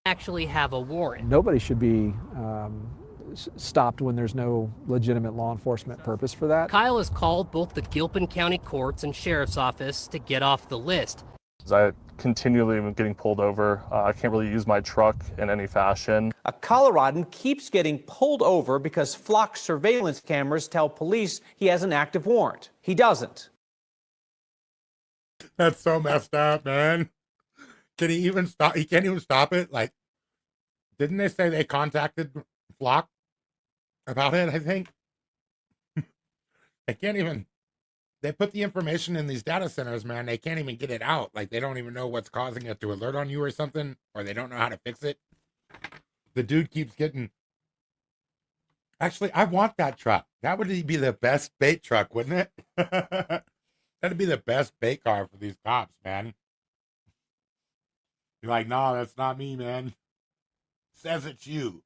actually have a warrant. Nobody should be stopped when there's no legitimate law enforcement purpose for that. Kyle has called both the Gilpin County courts and sheriff's office to get off the list. I continually am getting pulled over. I can't really use my truck in any fashion. A Coloradan keeps getting pulled over because flock surveillance cameras tell police he has an active warrant. He doesn't. That's so messed up, man. Can he even stop? He can't even stop it. Like, didn't they say they contacted Flock about it? I think they can't even. They put the information in these data centers, man. They can't even get it out. Like, they don't even know what's causing it to alert on you or something, or they don't know how to fix it. The dude keeps getting. Actually, I want that truck. That would be the best bait truck, wouldn't it? That'd be the best bait car for these cops, man. You're like, no, that's not me, man. Says it's you.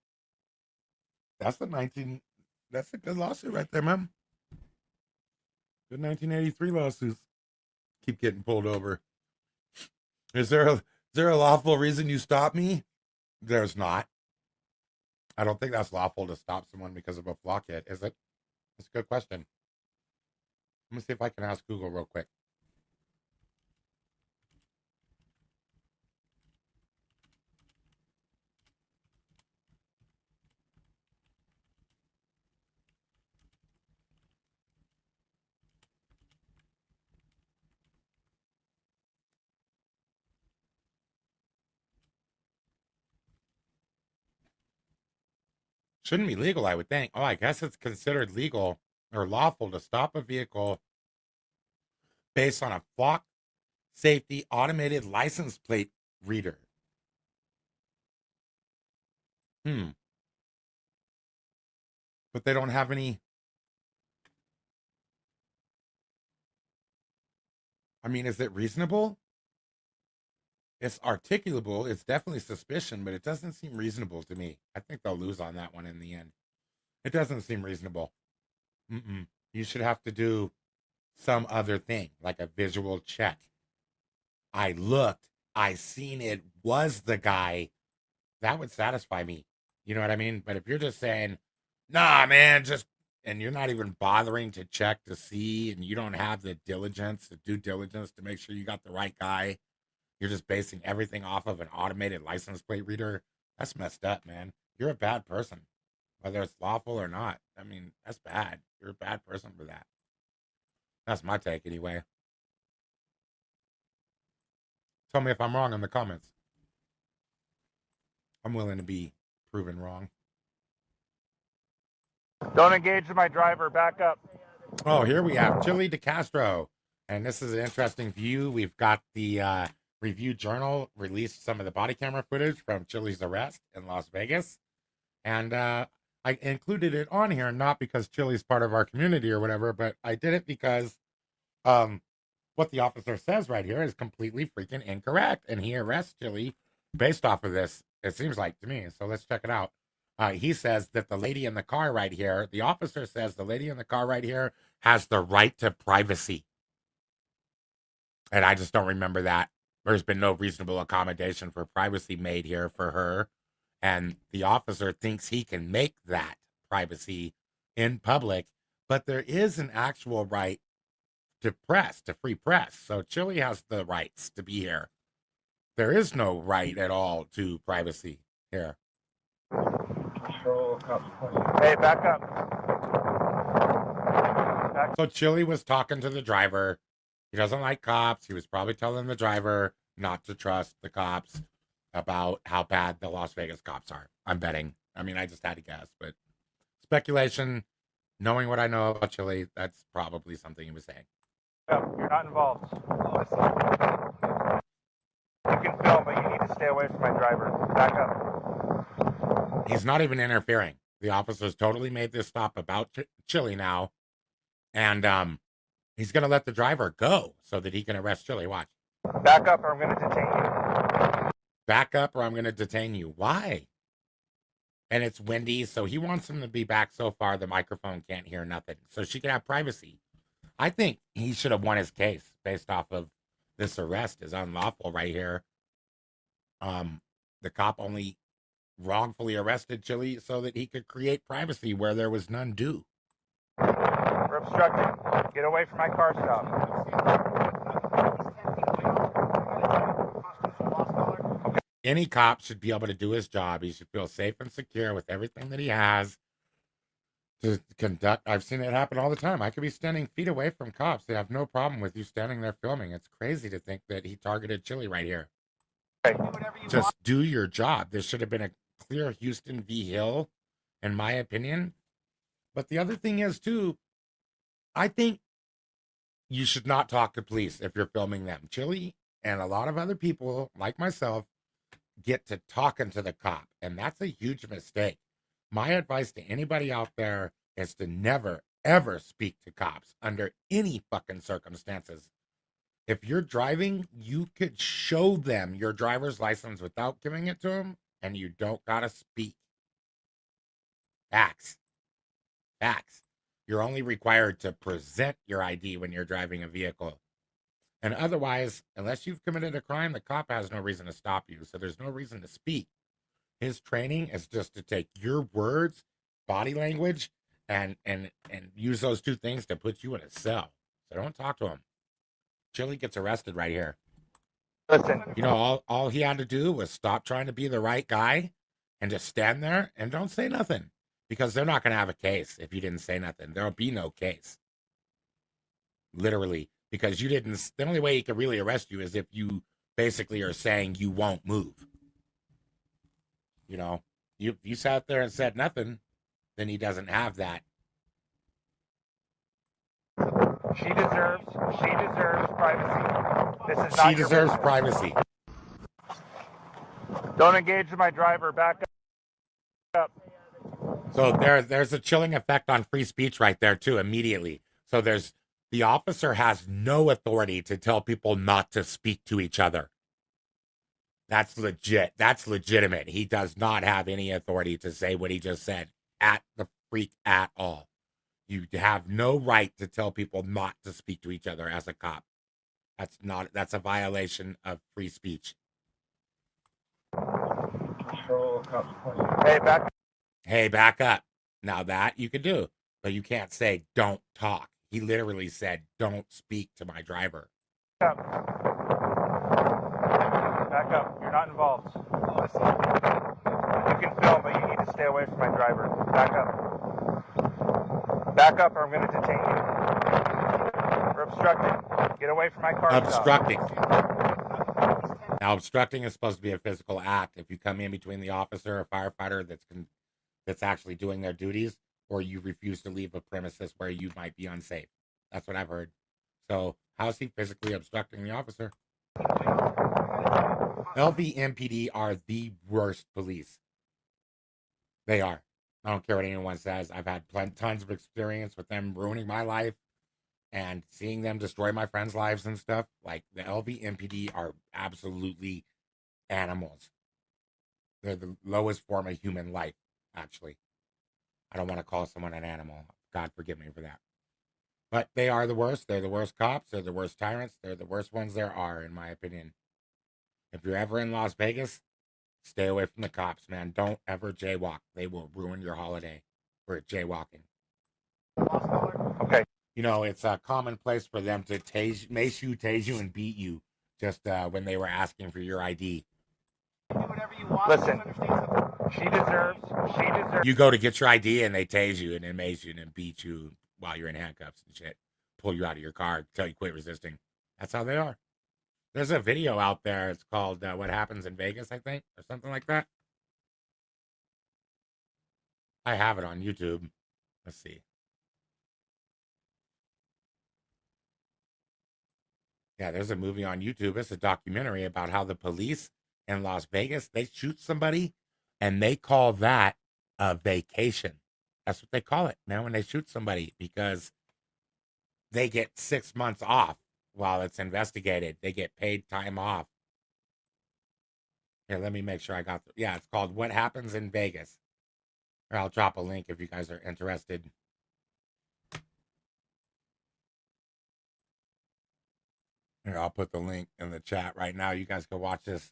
That's the that's a good lawsuit right there, man. Good 1983 lawsuits. Keep getting pulled over. Is there a lawful reason you stop me? There's not. I don't think that's lawful to stop someone because of a flock hit, is it? That's a good question. Let me see if I can ask Google real quick. Shouldn't be legal, I would think. Oh, I guess it's considered legal or lawful to stop a vehicle based on a flock safety automated license plate reader. But they don't have any. I mean, is it reasonable? It's articulable. It's definitely suspicion, but it doesn't seem reasonable to me. I think they'll lose on that one in the end. It doesn't seem reasonable. You should have to do some other thing, like a visual check. I looked, I seen it was the guy. That would satisfy me. You know what I mean? But if you're just saying, nah, man, and you're not even bothering to check to see, and you don't have the due diligence to make sure you got the right guy, you're just basing everything off of an automated license plate reader. That's messed up, man. You're a bad person, whether it's lawful or not. I mean, that's bad. You're a bad person for that. That's my take anyway. Tell me if I'm wrong in the comments. I'm willing to be proven wrong. Don't engage with my driver. Back up. Oh, here we have Chili DeCastro. And this is an interesting view. We've got the Review Journal released some of the body camera footage from Chili's arrest in Las Vegas. And I included it on here, not because Chili's part of our community or whatever, but I did it because what the officer says right here is completely freaking incorrect. And he arrests Chili based off of this, it seems like to me. So let's check it out. He says that the lady in the car right here, the officer says the lady in the car right here has the right to privacy. And I just don't remember that. There's been no reasonable accommodation for privacy made here for her. And the officer thinks he can make that privacy in public. But there is an actual right to press, to free press. So Chili has the rights to be here. There is no right at all to privacy here. Hey, back up. So Chili was talking to the driver. He doesn't like cops. He was probably telling the driver not to trust the cops about how bad the Las Vegas cops are. I'm betting. I mean, I just had to guess, but speculation, knowing what I know about Chili, that's probably something he was saying. No, you're not involved. You can film, but you need to stay away from my driver. Back up. He's not even interfering. The officer's totally made this stop about Chili now. And he's going to let the driver go so that he can arrest Chili. Watch. Back up or I'm going to detain you. Back up or I'm going to detain you. Why? And it's windy, so he wants him to be back so far the microphone can't hear nothing. So she can have privacy. I think he should have won his case based off of this arrest is unlawful right here. The cop only wrongfully arrested Chili so that he could create privacy where there was none due. We're obstructing. Get away from my car stop. Okay. Any cop should be able to do his job. He should feel safe and secure with everything that he has to conduct. I've seen it happen all the time. I could be standing feet away from cops. They have no problem with you standing there filming. It's crazy to think that he targeted Chili right here. Just do your job. This should have been a clear Houston v. Hill, in my opinion. But the other thing is, too, I think you should not talk to police if you're filming them. Chili and a lot of other people, like myself, get to talking to the cop, and that's a huge mistake. My advice to anybody out there is to never, ever speak to cops under any fucking circumstances. If you're driving, you could show them your driver's license without giving it to them, and you don't gotta speak. Facts. Facts. You're only required to present your ID when you're driving a vehicle. And otherwise, unless you've committed a crime, the cop has no reason to stop you, so there's no reason to speak. His training is just to take your words, body language, and use those two things to put you in a cell. So don't talk to him. Chili gets arrested right here. Listen. You know, all he had to do was stop trying to be the right guy and just stand there and don't say nothing. Because they're not going to have a case if you didn't say nothing. There'll be no case. Literally. Because you didn't, the only way he could really arrest you is if you basically are saying you won't move. You know, you sat there and said nothing. then he doesn't have that. She deserves privacy. This is not She your deserves business. privacy. Don't engage my driver. Back up. So there's a chilling effect on free speech right there too, immediately. So the officer has no authority to tell people not to speak to each other. That's legit. That's legitimate. He does not have any authority to say what he just said at all. You have no right to tell people not to speak to each other as a cop. That's a violation of free speech. Hey, back up. Now that you could do, but you can't say don't talk. He literally said don't speak to my driver. Back up. You're not involved. Listen. You can film, but you need to stay away from my driver. Back up. Back up or I'm going to detain you. You're obstructing. Get away from my car. Obstructing. Now, obstructing is supposed to be a physical act. If you come in between the officer or firefighter that's actually doing their duties, or you refuse to leave a premises where you might be unsafe. That's what I've heard. So how is he physically obstructing the officer? LVMPD are the worst police. They are. I don't care what anyone says. I've had tons of experience with them ruining my life and seeing them destroy my friends' lives and stuff. Like, the LVMPD are absolutely animals. They're the lowest form of human life, actually. I don't want to call someone an animal. God forgive me for that. But they are the worst. They're the worst cops. They're the worst tyrants. They're the worst ones there are, in my opinion. If you're ever in Las Vegas, stay away from the cops, man. Don't ever jaywalk. They will ruin your holiday for jaywalking. Okay. You know, it's a commonplace for them to mace you, tase you, and beat you just when they were asking for your ID. Listen, she deserves. You go to get your ID and they tase you and then mace you and then beat you while you're in handcuffs and shit. Pull you out of your car, tell you quit resisting. That's how they are. There's a video out there. It's called What Happens in Vegas, I think, or something like that. I have it on YouTube. Let's see. Yeah, there's a movie on YouTube. It's a documentary about how the police in Las Vegas, they shoot somebody and they call that a vacation. That's what they call it, man, when they shoot somebody, because they get 6 months off while it's investigated. They get paid time off. Here, let me make sure I got yeah, it's called What Happens in Vegas. Or I'll drop a link if you guys are interested. Here, I'll put the link in the chat right now. You guys can watch this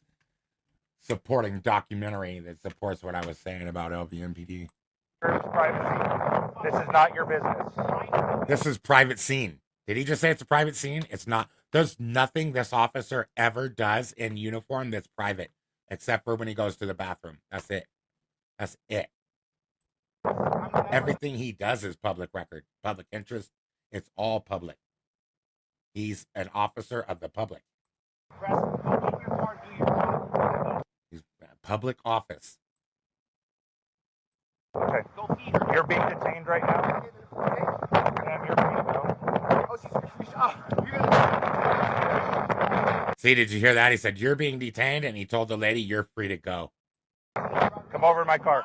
supporting documentary that supports what I was saying about LVMPD. Privacy. This is not your business. This is private scene. Did he just say it's a private scene? It's not. There's nothing this officer ever does in uniform that's private, except for when he goes to the bathroom. That's it. That's it. Everything he does is public record, public interest. It's all public. He's an officer of the public. He's a public office. Okay. You're being detained right now. Ma'am, you're free to go. See, did you hear that? He said, you're being detained, and he told the lady, you're free to go. Come over to my car.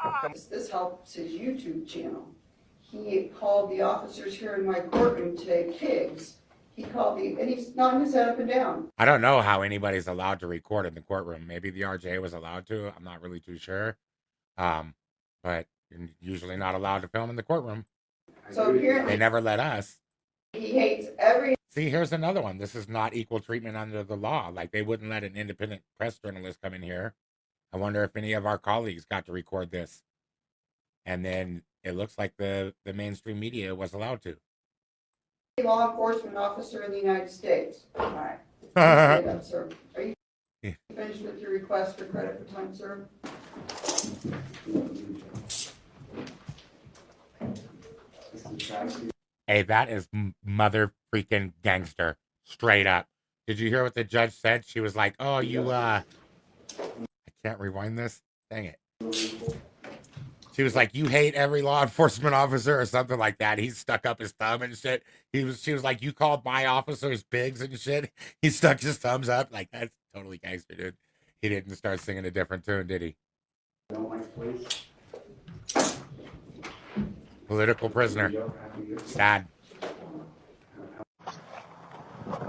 This helps his YouTube channel. He called the officers here in my courtroom today pigs. He called and he's nodding his head up and down. I don't know how anybody's allowed to record in the courtroom. Maybe the RJ was allowed to. I'm not really too sure. But you're usually not allowed to film in the courtroom. So apparently they never let us. He hates every. See, here's another one. This is not equal treatment under the law. Like, they wouldn't let an independent press journalist come in here. I wonder if any of our colleagues got to record this. And then it looks like the mainstream media was allowed to. Law enforcement officer in the United States. All right. Stand up, sir. Are you finished with your request for credit for time served? Hey, that is mother freaking gangster. Straight up. Did you hear what the judge said? She was like, oh, I can't rewind this. Dang it. She was like, "You hate every law enforcement officer," or something like that. He stuck up his thumb and shit. She was like, "You called my officers pigs and shit." He stuck his thumbs up. Like, that's totally gangster, dude. He didn't start singing a different tune, did he? Political prisoner. Sad.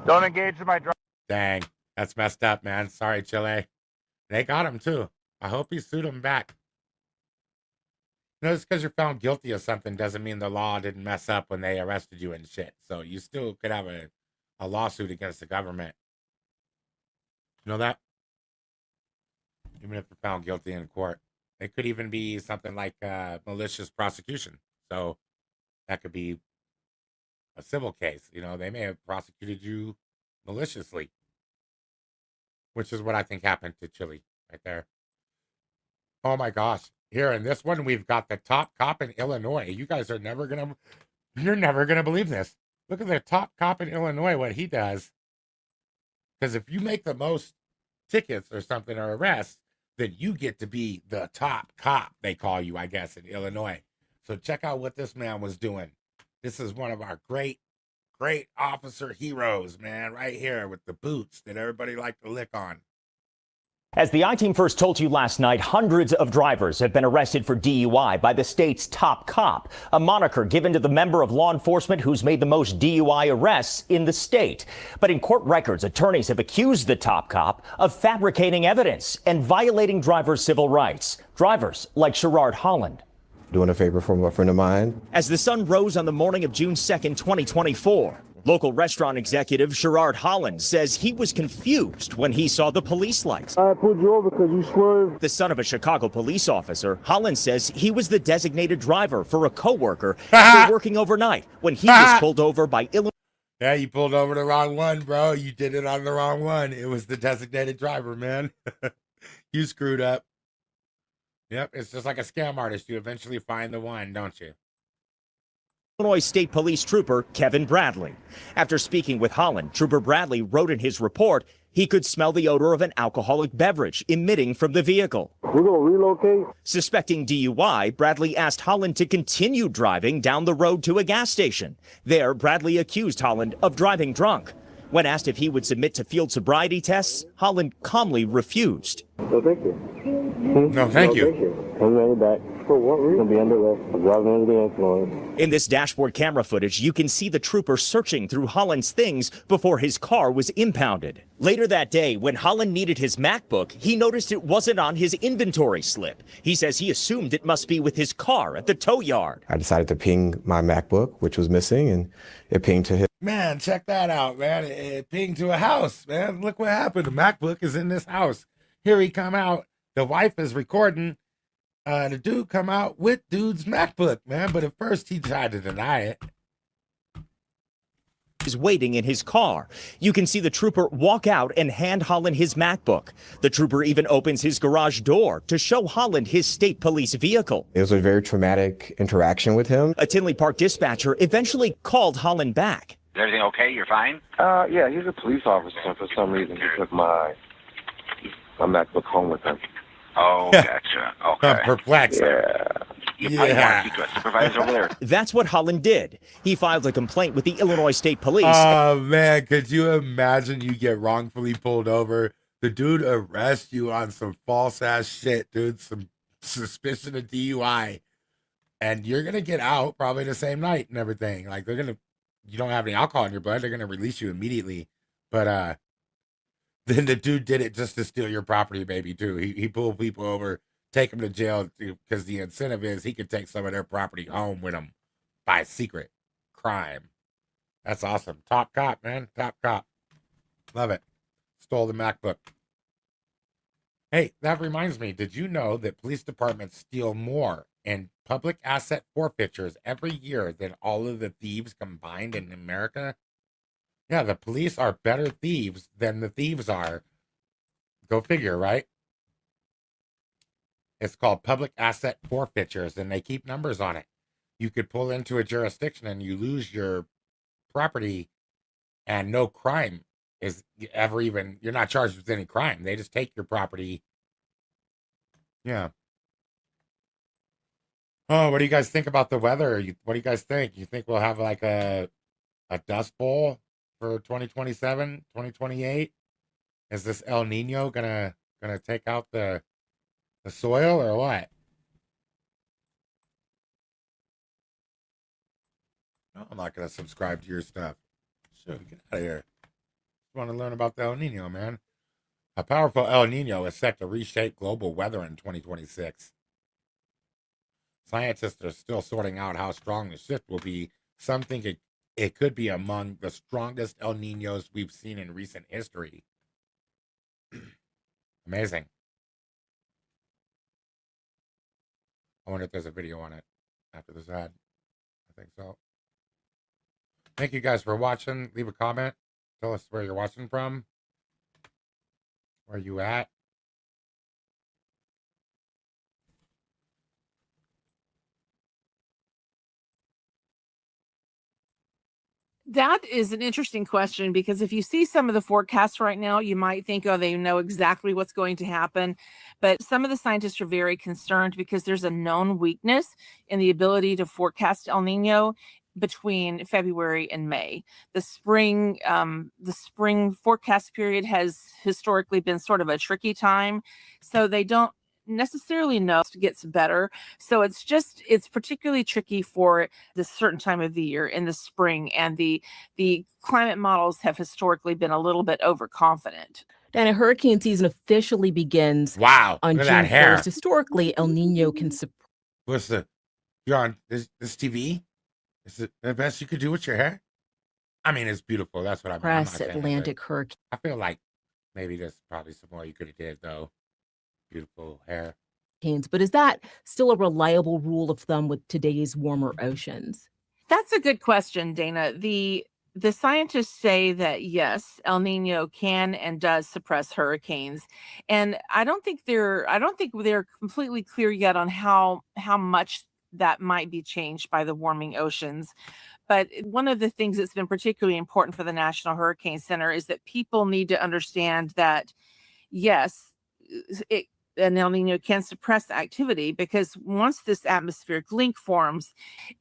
Don't engage in my drive. Dang, that's messed up, man. Sorry, Chile. They got him too. I hope he sued him back. You know, just because you're found guilty of something doesn't mean the law didn't mess up when they arrested you and shit. So you still could have a lawsuit against the government. You know that? Even if you're found guilty in court. It could even be something like malicious prosecution. So that could be a civil case. You know, they may have prosecuted you maliciously, which is what I think happened to Chile right there. Oh my gosh. Here in this one, we've got the top cop in Illinois. You guys are you're never going to believe this. Look at the top cop in Illinois, what he does. Because if you make the most tickets or something or arrests, then you get to be the top cop, they call you, I guess, in Illinois. So check out what this man was doing. This is one of our great officer heroes, man, right here with the boots that everybody liked to lick on. As the I-Team first told you last night, hundreds of drivers have been arrested for DUI by the state's top cop, a moniker given to the member of law enforcement who's made the most DUI arrests in the state. But in court records, attorneys have accused the top cop of fabricating evidence and violating drivers' civil rights. Drivers like Sherrard Holland. Doing a favor for a friend of mine. As the sun rose on the morning of June 2nd, 2024, local restaurant executive Sherrard Holland says he was confused when he saw the police lights. I pulled you over because you swerved. The son of a Chicago police officer, Holland says he was the designated driver for a coworker after working overnight when he was pulled over by Illinois. Yeah, you pulled over the wrong one, bro. You did it on the wrong one. It was the designated driver, man. You screwed up. Yep, it's just like a scam artist. You eventually find the one, don't you? Illinois State Police Trooper Kevin Bradley. After speaking with Holland, Trooper Bradley wrote in his report he could smell the odor of an alcoholic beverage emitting from the vehicle. We're going to relocate. Suspecting DUI, Bradley asked Holland to continue driving down the road to a gas station. There, Bradley accused Holland of driving drunk. When asked if he would submit to field sobriety tests, Holland calmly refused. No, thank you. No, thank you. Thank you. I'm ready back. For what reason? Be under arrest for driving under the influence. In this dashboard camera footage, you can see the trooper searching through Holland's things before his car was impounded. Later that day, when Holland needed his MacBook, he noticed it wasn't on his inventory slip. He says he assumed it must be with his car at the tow yard. I decided to ping my MacBook, which was missing, and it pinged to his. Man, check that out, man. It pinged to a house, man. Look what happened. The MacBook is in this house. Here he come out. The wife is recording. The dude come out with dude's MacBook, man. But at first he tried to deny it. Is waiting in his car. You can see the trooper walk out and hand Holland his MacBook. The trooper even opens his garage door to show Holland his state police vehicle. It was a very traumatic interaction with him. A Tinley Park dispatcher eventually called Holland back. Is everything okay? You're fine? Yeah, he's a police officer. For some reason, he took my MacBook home with him. Oh, gotcha. Okay. I'm perplexed. Yeah. You probably want to keep a supervisor over there. That's what Holland did. He filed a complaint with the Illinois State Police. Oh, man, could you imagine you get wrongfully pulled over? The dude arrests you on some false-ass shit, dude, some suspicion of DUI, and you're going to get out probably the same night and everything. Like, you don't have any alcohol in your blood, they're going to release you immediately. But then the dude did it just to steal your property, baby, too. He pulled people over, take them to jail, because the incentive is he could take some of their property home with him by secret crime. That's awesome. Top cop, man. Top cop. Love it. Stole the MacBook. Hey, that reminds me, did you know that police departments steal more in public asset forfeitures every year than all of the thieves combined in America? Yeah, the police are better thieves than the thieves are. Go figure, right? It's called public asset forfeitures, and they keep numbers on it. You could pull into a jurisdiction and you lose your property, and no crime is ever even, you're not charged with any crime. They just take your property. Yeah. Oh, what do you guys think about the weather? What do you guys think? You think we'll have like a dust bowl for 2027, 2028? Is this El Nino gonna take out the soil or what? No, I'm not gonna subscribe to your stuff. Sure, get out of here. Just want to learn about the El Nino, man. A powerful El Nino is set to reshape global weather in 2026. Scientists are still sorting out how strong the shift will be. Some think it could be among the strongest El Ninos we've seen in recent history. Amazing. I wonder if there's a video on it after this ad. I think so. Thank you guys for watching. Leave a comment. Tell us where you're watching from. Where you at? That is an interesting question, because if you see some of the forecasts right now, you might think, oh, they know exactly what's going to happen. But some of the scientists are very concerned because there's a known weakness in the ability to forecast El Nino between February and May. The spring forecast period has historically been sort of a tricky time. So they don't necessarily know it gets better. So it's particularly tricky for this certain time of the year in the spring, and the climate models have historically been a little bit overconfident. Dana, hurricane season officially begins Wow, on look at June that hair. 1st. Historically, El Nino can support. What's you're on this TV? Is it the best you could do with your hair? I mean, it's beautiful. That's what I mean. I'm not saying Atlantic hurricane. I feel like maybe there's probably some more you could have did, though. Beautiful hair. But is that still a reliable rule of thumb with today's warmer oceans? That's a good question, Dana. The scientists say that yes, El Nino can and does suppress hurricanes, and I don't think they're completely clear yet on how much that might be changed by the warming oceans. But one of the things that's been particularly important for the National Hurricane Center is that people need to understand that yes, an El Nino can suppress activity, because once this atmospheric link forms,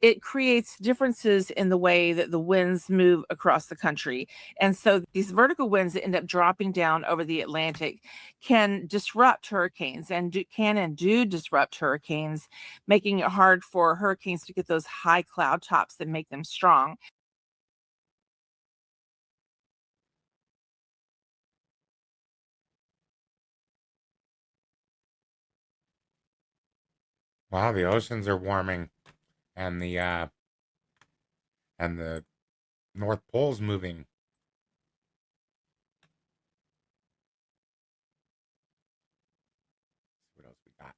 it creates differences in the way that the winds move across the country. And so these vertical winds that end up dropping down over the Atlantic can disrupt hurricanes, and do disrupt hurricanes, making it hard for hurricanes to get those high cloud tops that make them strong. Wow, the oceans are warming, and the North Pole's moving. What else we got?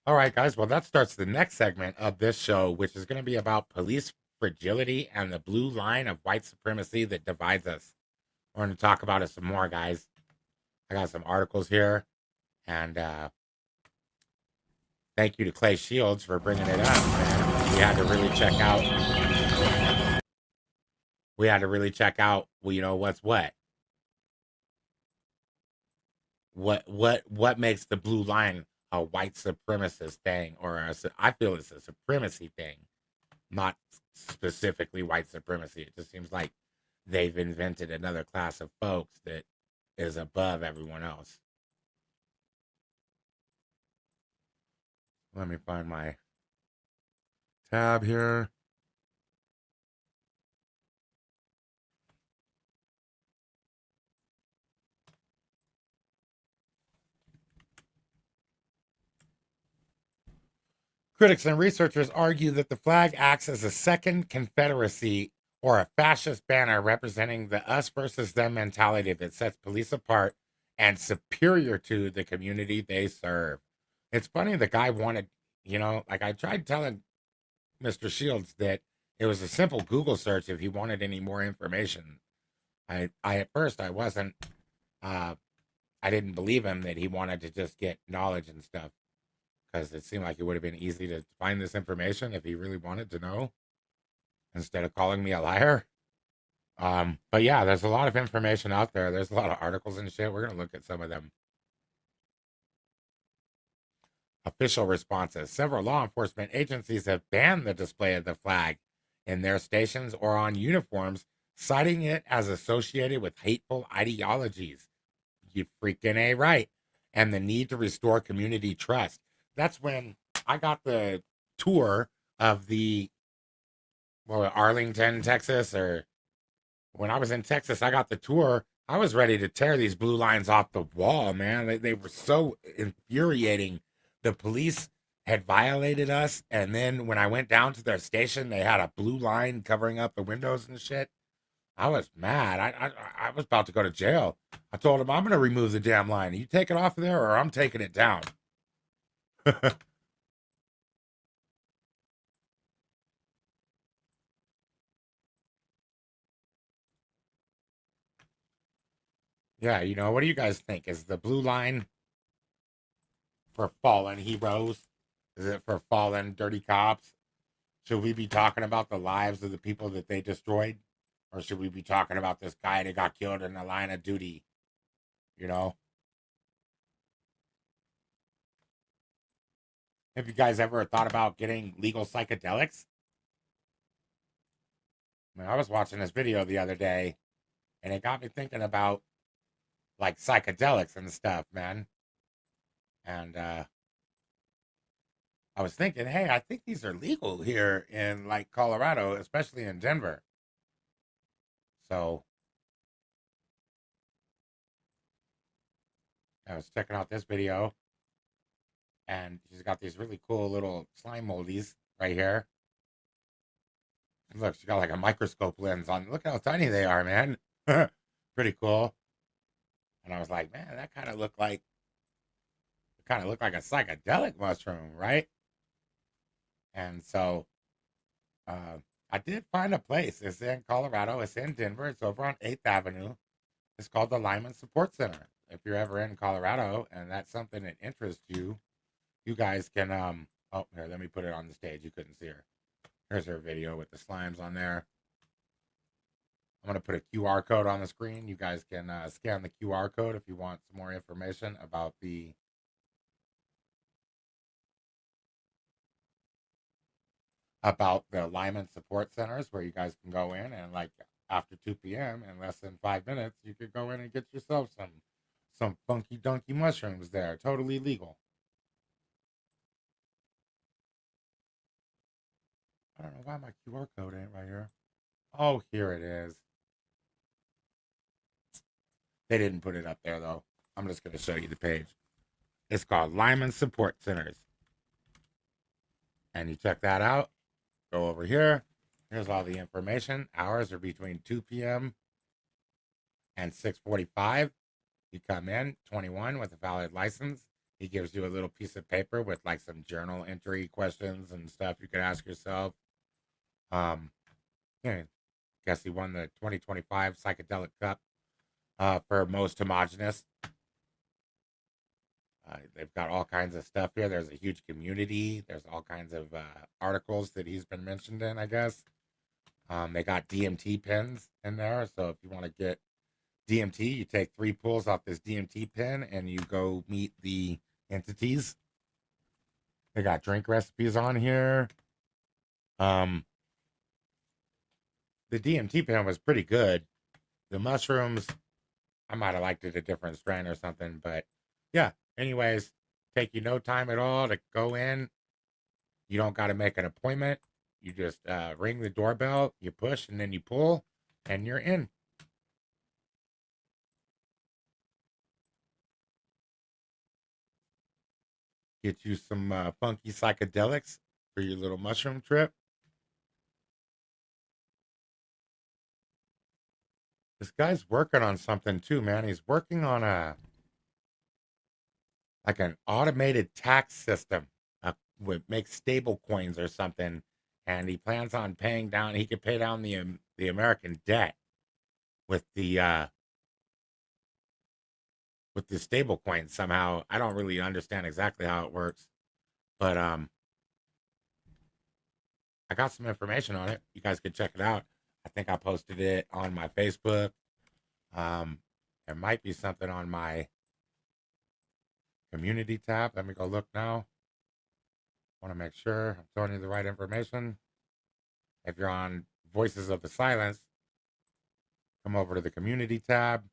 All right, guys. Well, that starts the next segment of this show, which is going to be about police fragility and the blue line of white supremacy that divides us. We're going to talk about it some more, guys. I got some articles here, and thank you to Clay Shields for bringing it up, man. We had to really check out. Well, you know what's what. What makes the blue line a white supremacist thing, or I feel it's a supremacy thing, not specifically white supremacy. It just seems like they've invented another class of folks that is above everyone else. Let me find my tab here. Critics and researchers argue that the flag acts as a second Confederacy, or a fascist banner representing the us versus them mentality that sets police apart and superior to the community they serve. It's funny, the guy wanted, I tried telling Mr. Shields that it was a simple Google search if he wanted any more information. I at first I wasn't, I didn't believe him that he wanted to just get knowledge and stuff, because it seemed like it would have been easy to find this information if he really wanted to know, instead of calling me a liar. But yeah, there's a lot of information out there. There's a lot of articles and shit. We're going to look at some of them. Official responses. Several law enforcement agencies have banned the display of the flag in their stations or on uniforms, citing it as associated with hateful ideologies. You freaking A right. And the need to restore community trust. That's when I got the tour of the Arlington, Texas, or when I was in Texas, I got the tour. I was ready to tear these blue lines off the wall, man. They were so infuriating. The police had violated us, and then when I went down to their station, they had a blue line covering up the windows and shit. I was mad. I was about to go to jail. I told them, I'm going to remove the damn line. You take it off of there, or I'm taking it down. Yeah, you know, what do you guys think? Is the blue line for fallen heroes? Is it for fallen dirty cops? Should we be talking about the lives of the people that they destroyed? Or should we be talking about this guy that got killed in the line of duty? You know? Have you guys ever thought about getting legal psychedelics? I mean, I was watching this video the other day, and it got me thinking about, like, psychedelics and stuff, man. And, I was thinking, hey, I think these are legal here in, like, Colorado, especially in Denver. So, I was checking out this video, and she's got these really cool little slime moldies right here. And look, she got like a microscope lens on. Look how tiny they are, man. Pretty cool. And I was like, man, that kind of looked like a psychedelic mushroom, right? And so I did find a place. It's in Colorado. It's in Denver. It's over on 8th Avenue. It's called the Lyman Support Center. If you're ever in Colorado and that's something that interests you, you guys can, oh, here, let me put it on the stage. You couldn't see her. Here's her video with the slimes on there. I'm going to put a QR code on the screen. You guys can scan the QR code if you want some more information about the Lyman support centers, where you guys can go in and, like, after 2 p.m. in less than 5 minutes, you could go in and get yourself some funky dunky mushrooms there. Totally legal. I don't know why my QR code ain't right here. Oh, here it is. They didn't put it up there, though. I'm just going to show you the page. It's called Lyman Support Centers. And you check that out. Go over here. Here's all the information. Hours are between 2 p.m. and 6:45. You come in, 21, with a valid license. He gives you a little piece of paper with, like, some journal entry questions and stuff you could ask yourself. Yeah, guess he won the 2025 Psychedelic Cup for most homogenous. They've got all kinds of stuff here. There's a huge community. There's all kinds of articles that he's been mentioned in, I guess. They got DMT pens in there. So if you want to get DMT, you take 3 pulls off this DMT pen and you go meet the entities. They got drink recipes on here. The DMT pen was pretty good. The mushrooms, I might have liked it a different strain or something, but yeah. Anyways, take you no time at all to go in. You don't got to make an appointment. You just ring the doorbell, you push, and then you pull, and you're in. Get you some funky psychedelics for your little mushroom trip. This guy's working on something too, man. He's working on an automated tax system with make stable coins or something, and he plans on paying down. He could pay down the American debt with the stable coins somehow. I don't really understand exactly how it works, but I got some information on it. You guys can check it out. I think I posted it on my Facebook. There might be something on my community tab. Let me go look now. Want to make sure I'm telling you the right information. If you're on Voices of the Silence, come over to the community tab.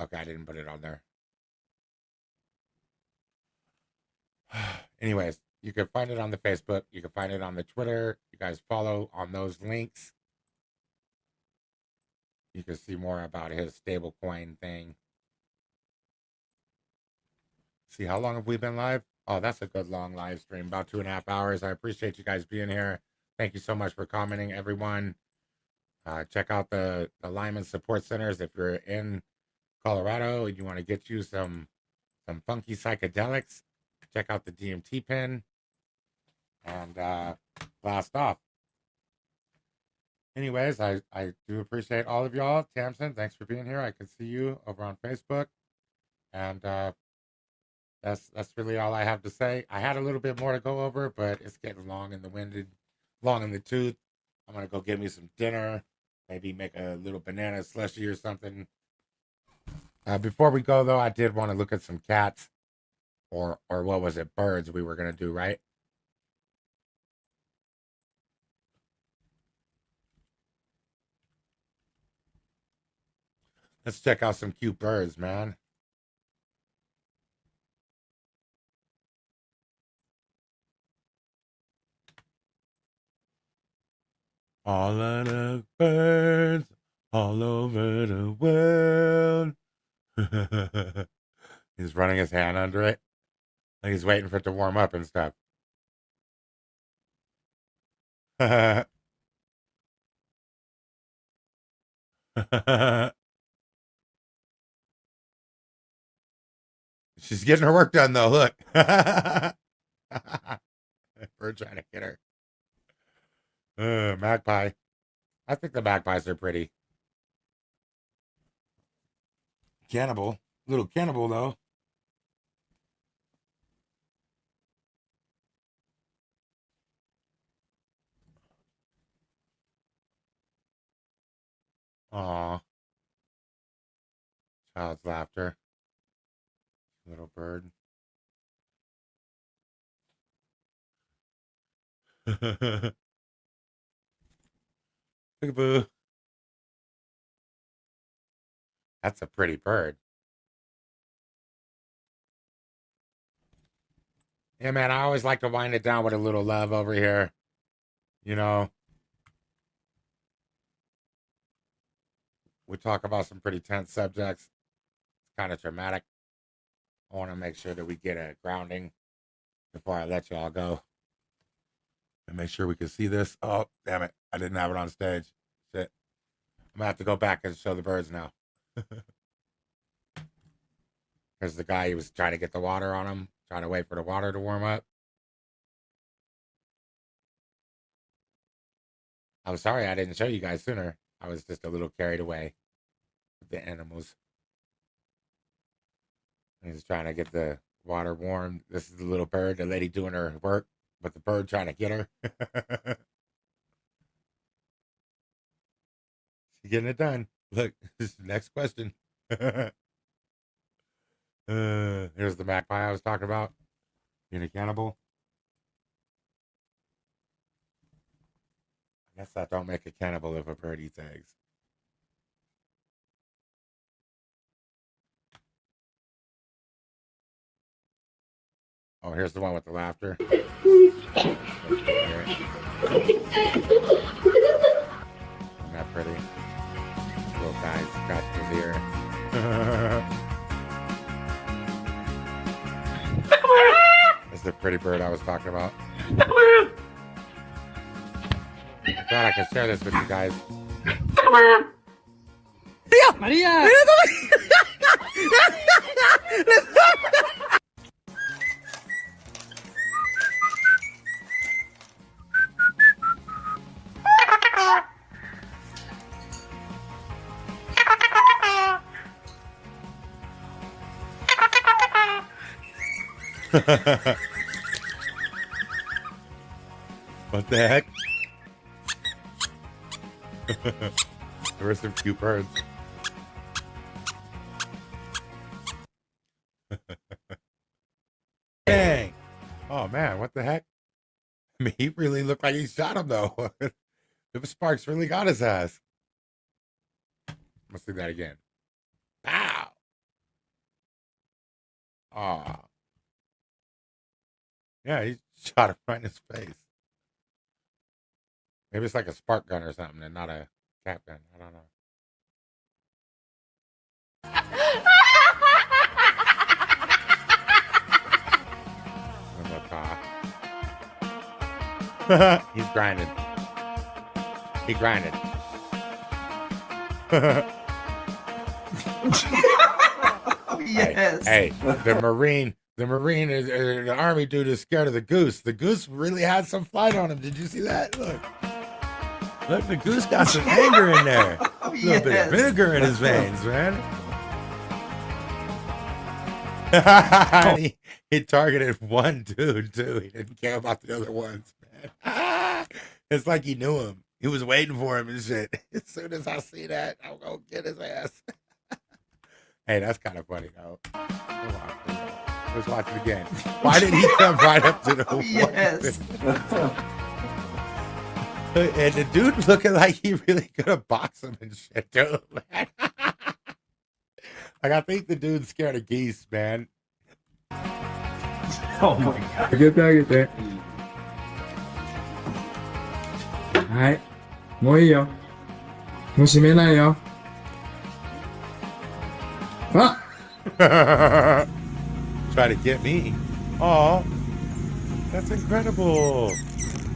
Okay, I didn't put it on there. Anyways, you can find it on the Facebook. You can find it on the Twitter. You guys follow on those links. You can see more about his stablecoin thing. See, how long have we been live? Oh, that's a good long live stream, about 2.5 hours. I appreciate you guys being here. Thank you so much for commenting, everyone. Check out the Lyman Support Centers if you're in Colorado and you want to get you some funky psychedelics. Check out the DMT pen and blast off. Anyways, I do appreciate all of y'all. Tamsin, thanks for being here. I can see you over on Facebook. And that's really all I have to say. I had a little bit more to go over, but it's getting long in the tooth. I'm going to go get me some dinner. Maybe make a little banana slushy or something. Before we go, though, I did want to look at some cats. Or what was it? Birds we were going to do, right? Let's check out some cute birds, man. All of the birds all over the world. He's running his hand under it. Like he's waiting for it to warm up and stuff. She's getting her work done, though. Look. Bird trying to get her. Magpie. I think the magpies are pretty. Cannibal. Little cannibal, though. Aw. Child's laughter. Little bird. Peekaboo. That's a pretty bird. Yeah, man, I always like to wind it down with a little love over here. You know, we talk about some pretty tense subjects. It's kind of traumatic. I want to make sure that we get a grounding before I let you all go. And make sure we can see this. Oh, damn it. I didn't have it on stage. Shit. I'm going to have to go back and show the birds now. There's the guy, he was trying to get the water on him, trying to wait for the water to warm up. I'm sorry I didn't show you guys sooner. I was just a little carried away with the animals. He's trying to get the water warm. This is the little bird, the lady doing her work, but the bird trying to get her. She's getting it done. Look, this is the next question. Here's the magpie I was talking about. Being a cannibal. I guess that don't make a cannibal if a bird eats eggs. Oh, here's the one with the laughter. Isn't that pretty? Little guy scratching his ear. That's the pretty bird I was talking about. I thought I could share this with you guys. Maria! What the heck? There were some cute birds. Oh man, what the heck? I mean, he really looked like he shot him though. The sparks really got his ass. Let's do that again. Pow! Oh. Yeah, he shot him right in his face. Maybe it's like a spark gun or something and not a cap gun. I don't know. He's grinding. He grinded. Yes. Hey, the Marine is the Army dude is scared of the goose. The goose really had some flight on him. Did you see that? Look, the goose got some anger in there. A little bit of vinegar in his veins, man. He targeted one dude too. He didn't care about the other ones, man. It's like he knew him. He was waiting for him and shit. As soon as I see that, I'll go get his ass. Hey, that's kind of funny though. Let's watch it again. Why did he come right up to the Yes. And the dude looking like he really could have boxed him and shit too, man. Like, I think the dude's scared of geese, man. Oh my God. Get there. はい。もういいよ。もう閉めないよ。あ Try to get me. Aw. That's incredible.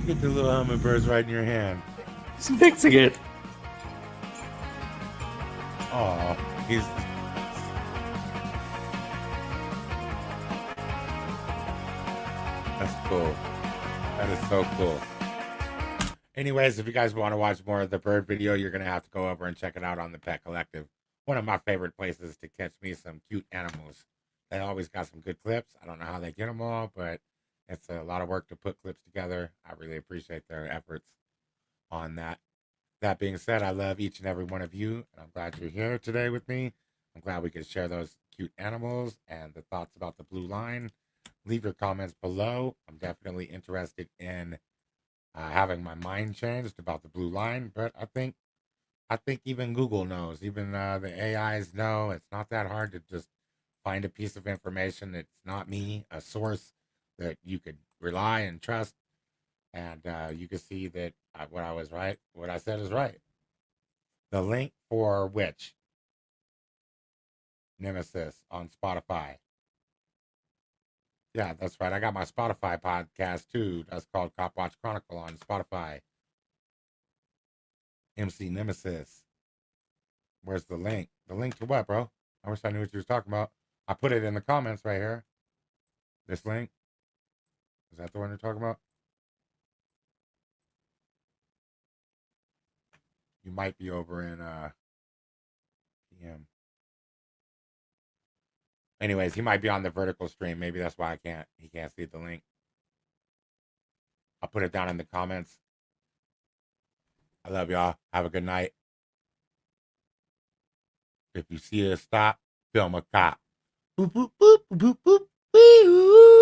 Get the little hummingbirds right in your hand. He's mixing it. Aw. He's... That's cool. That is so cool. Anyways, if you guys want to watch more of the bird video, you're going to have to go over and check it out on the Pet Collective. One of my favorite places to catch me some cute animals. They always got some good clips. I don't know how they get them all, but it's a lot of work to put clips together. I really appreciate their efforts on that. That being said, I love each and every one of you, and I'm glad you're here today with me. I'm glad we could share those cute animals and the thoughts about the blue line. Leave your comments below. I'm definitely interested in having my mind changed about the blue line, but I think even Google knows, even the AIs know it's not that hard to just find a piece of information that's not me, a source that you could rely and trust, and you can see that what I said is right. The link for which Nemesis on Spotify. Yeah, that's right. I got my Spotify podcast too. That's called Cop Watch Chronicle on Spotify. MC Nemesis. Where's the link? The link to what, bro? I wish I knew what you was talking about. I put it in the comments right here. This link. Is that the one you're talking about? You might be over in PM. Anyways, he might be on the vertical stream. Maybe that's why he can't see the link. I'll put it down in the comments. I love y'all. Have a good night. If you see a stop, film a cop. Boop, boop, boop, boop, boop, boop.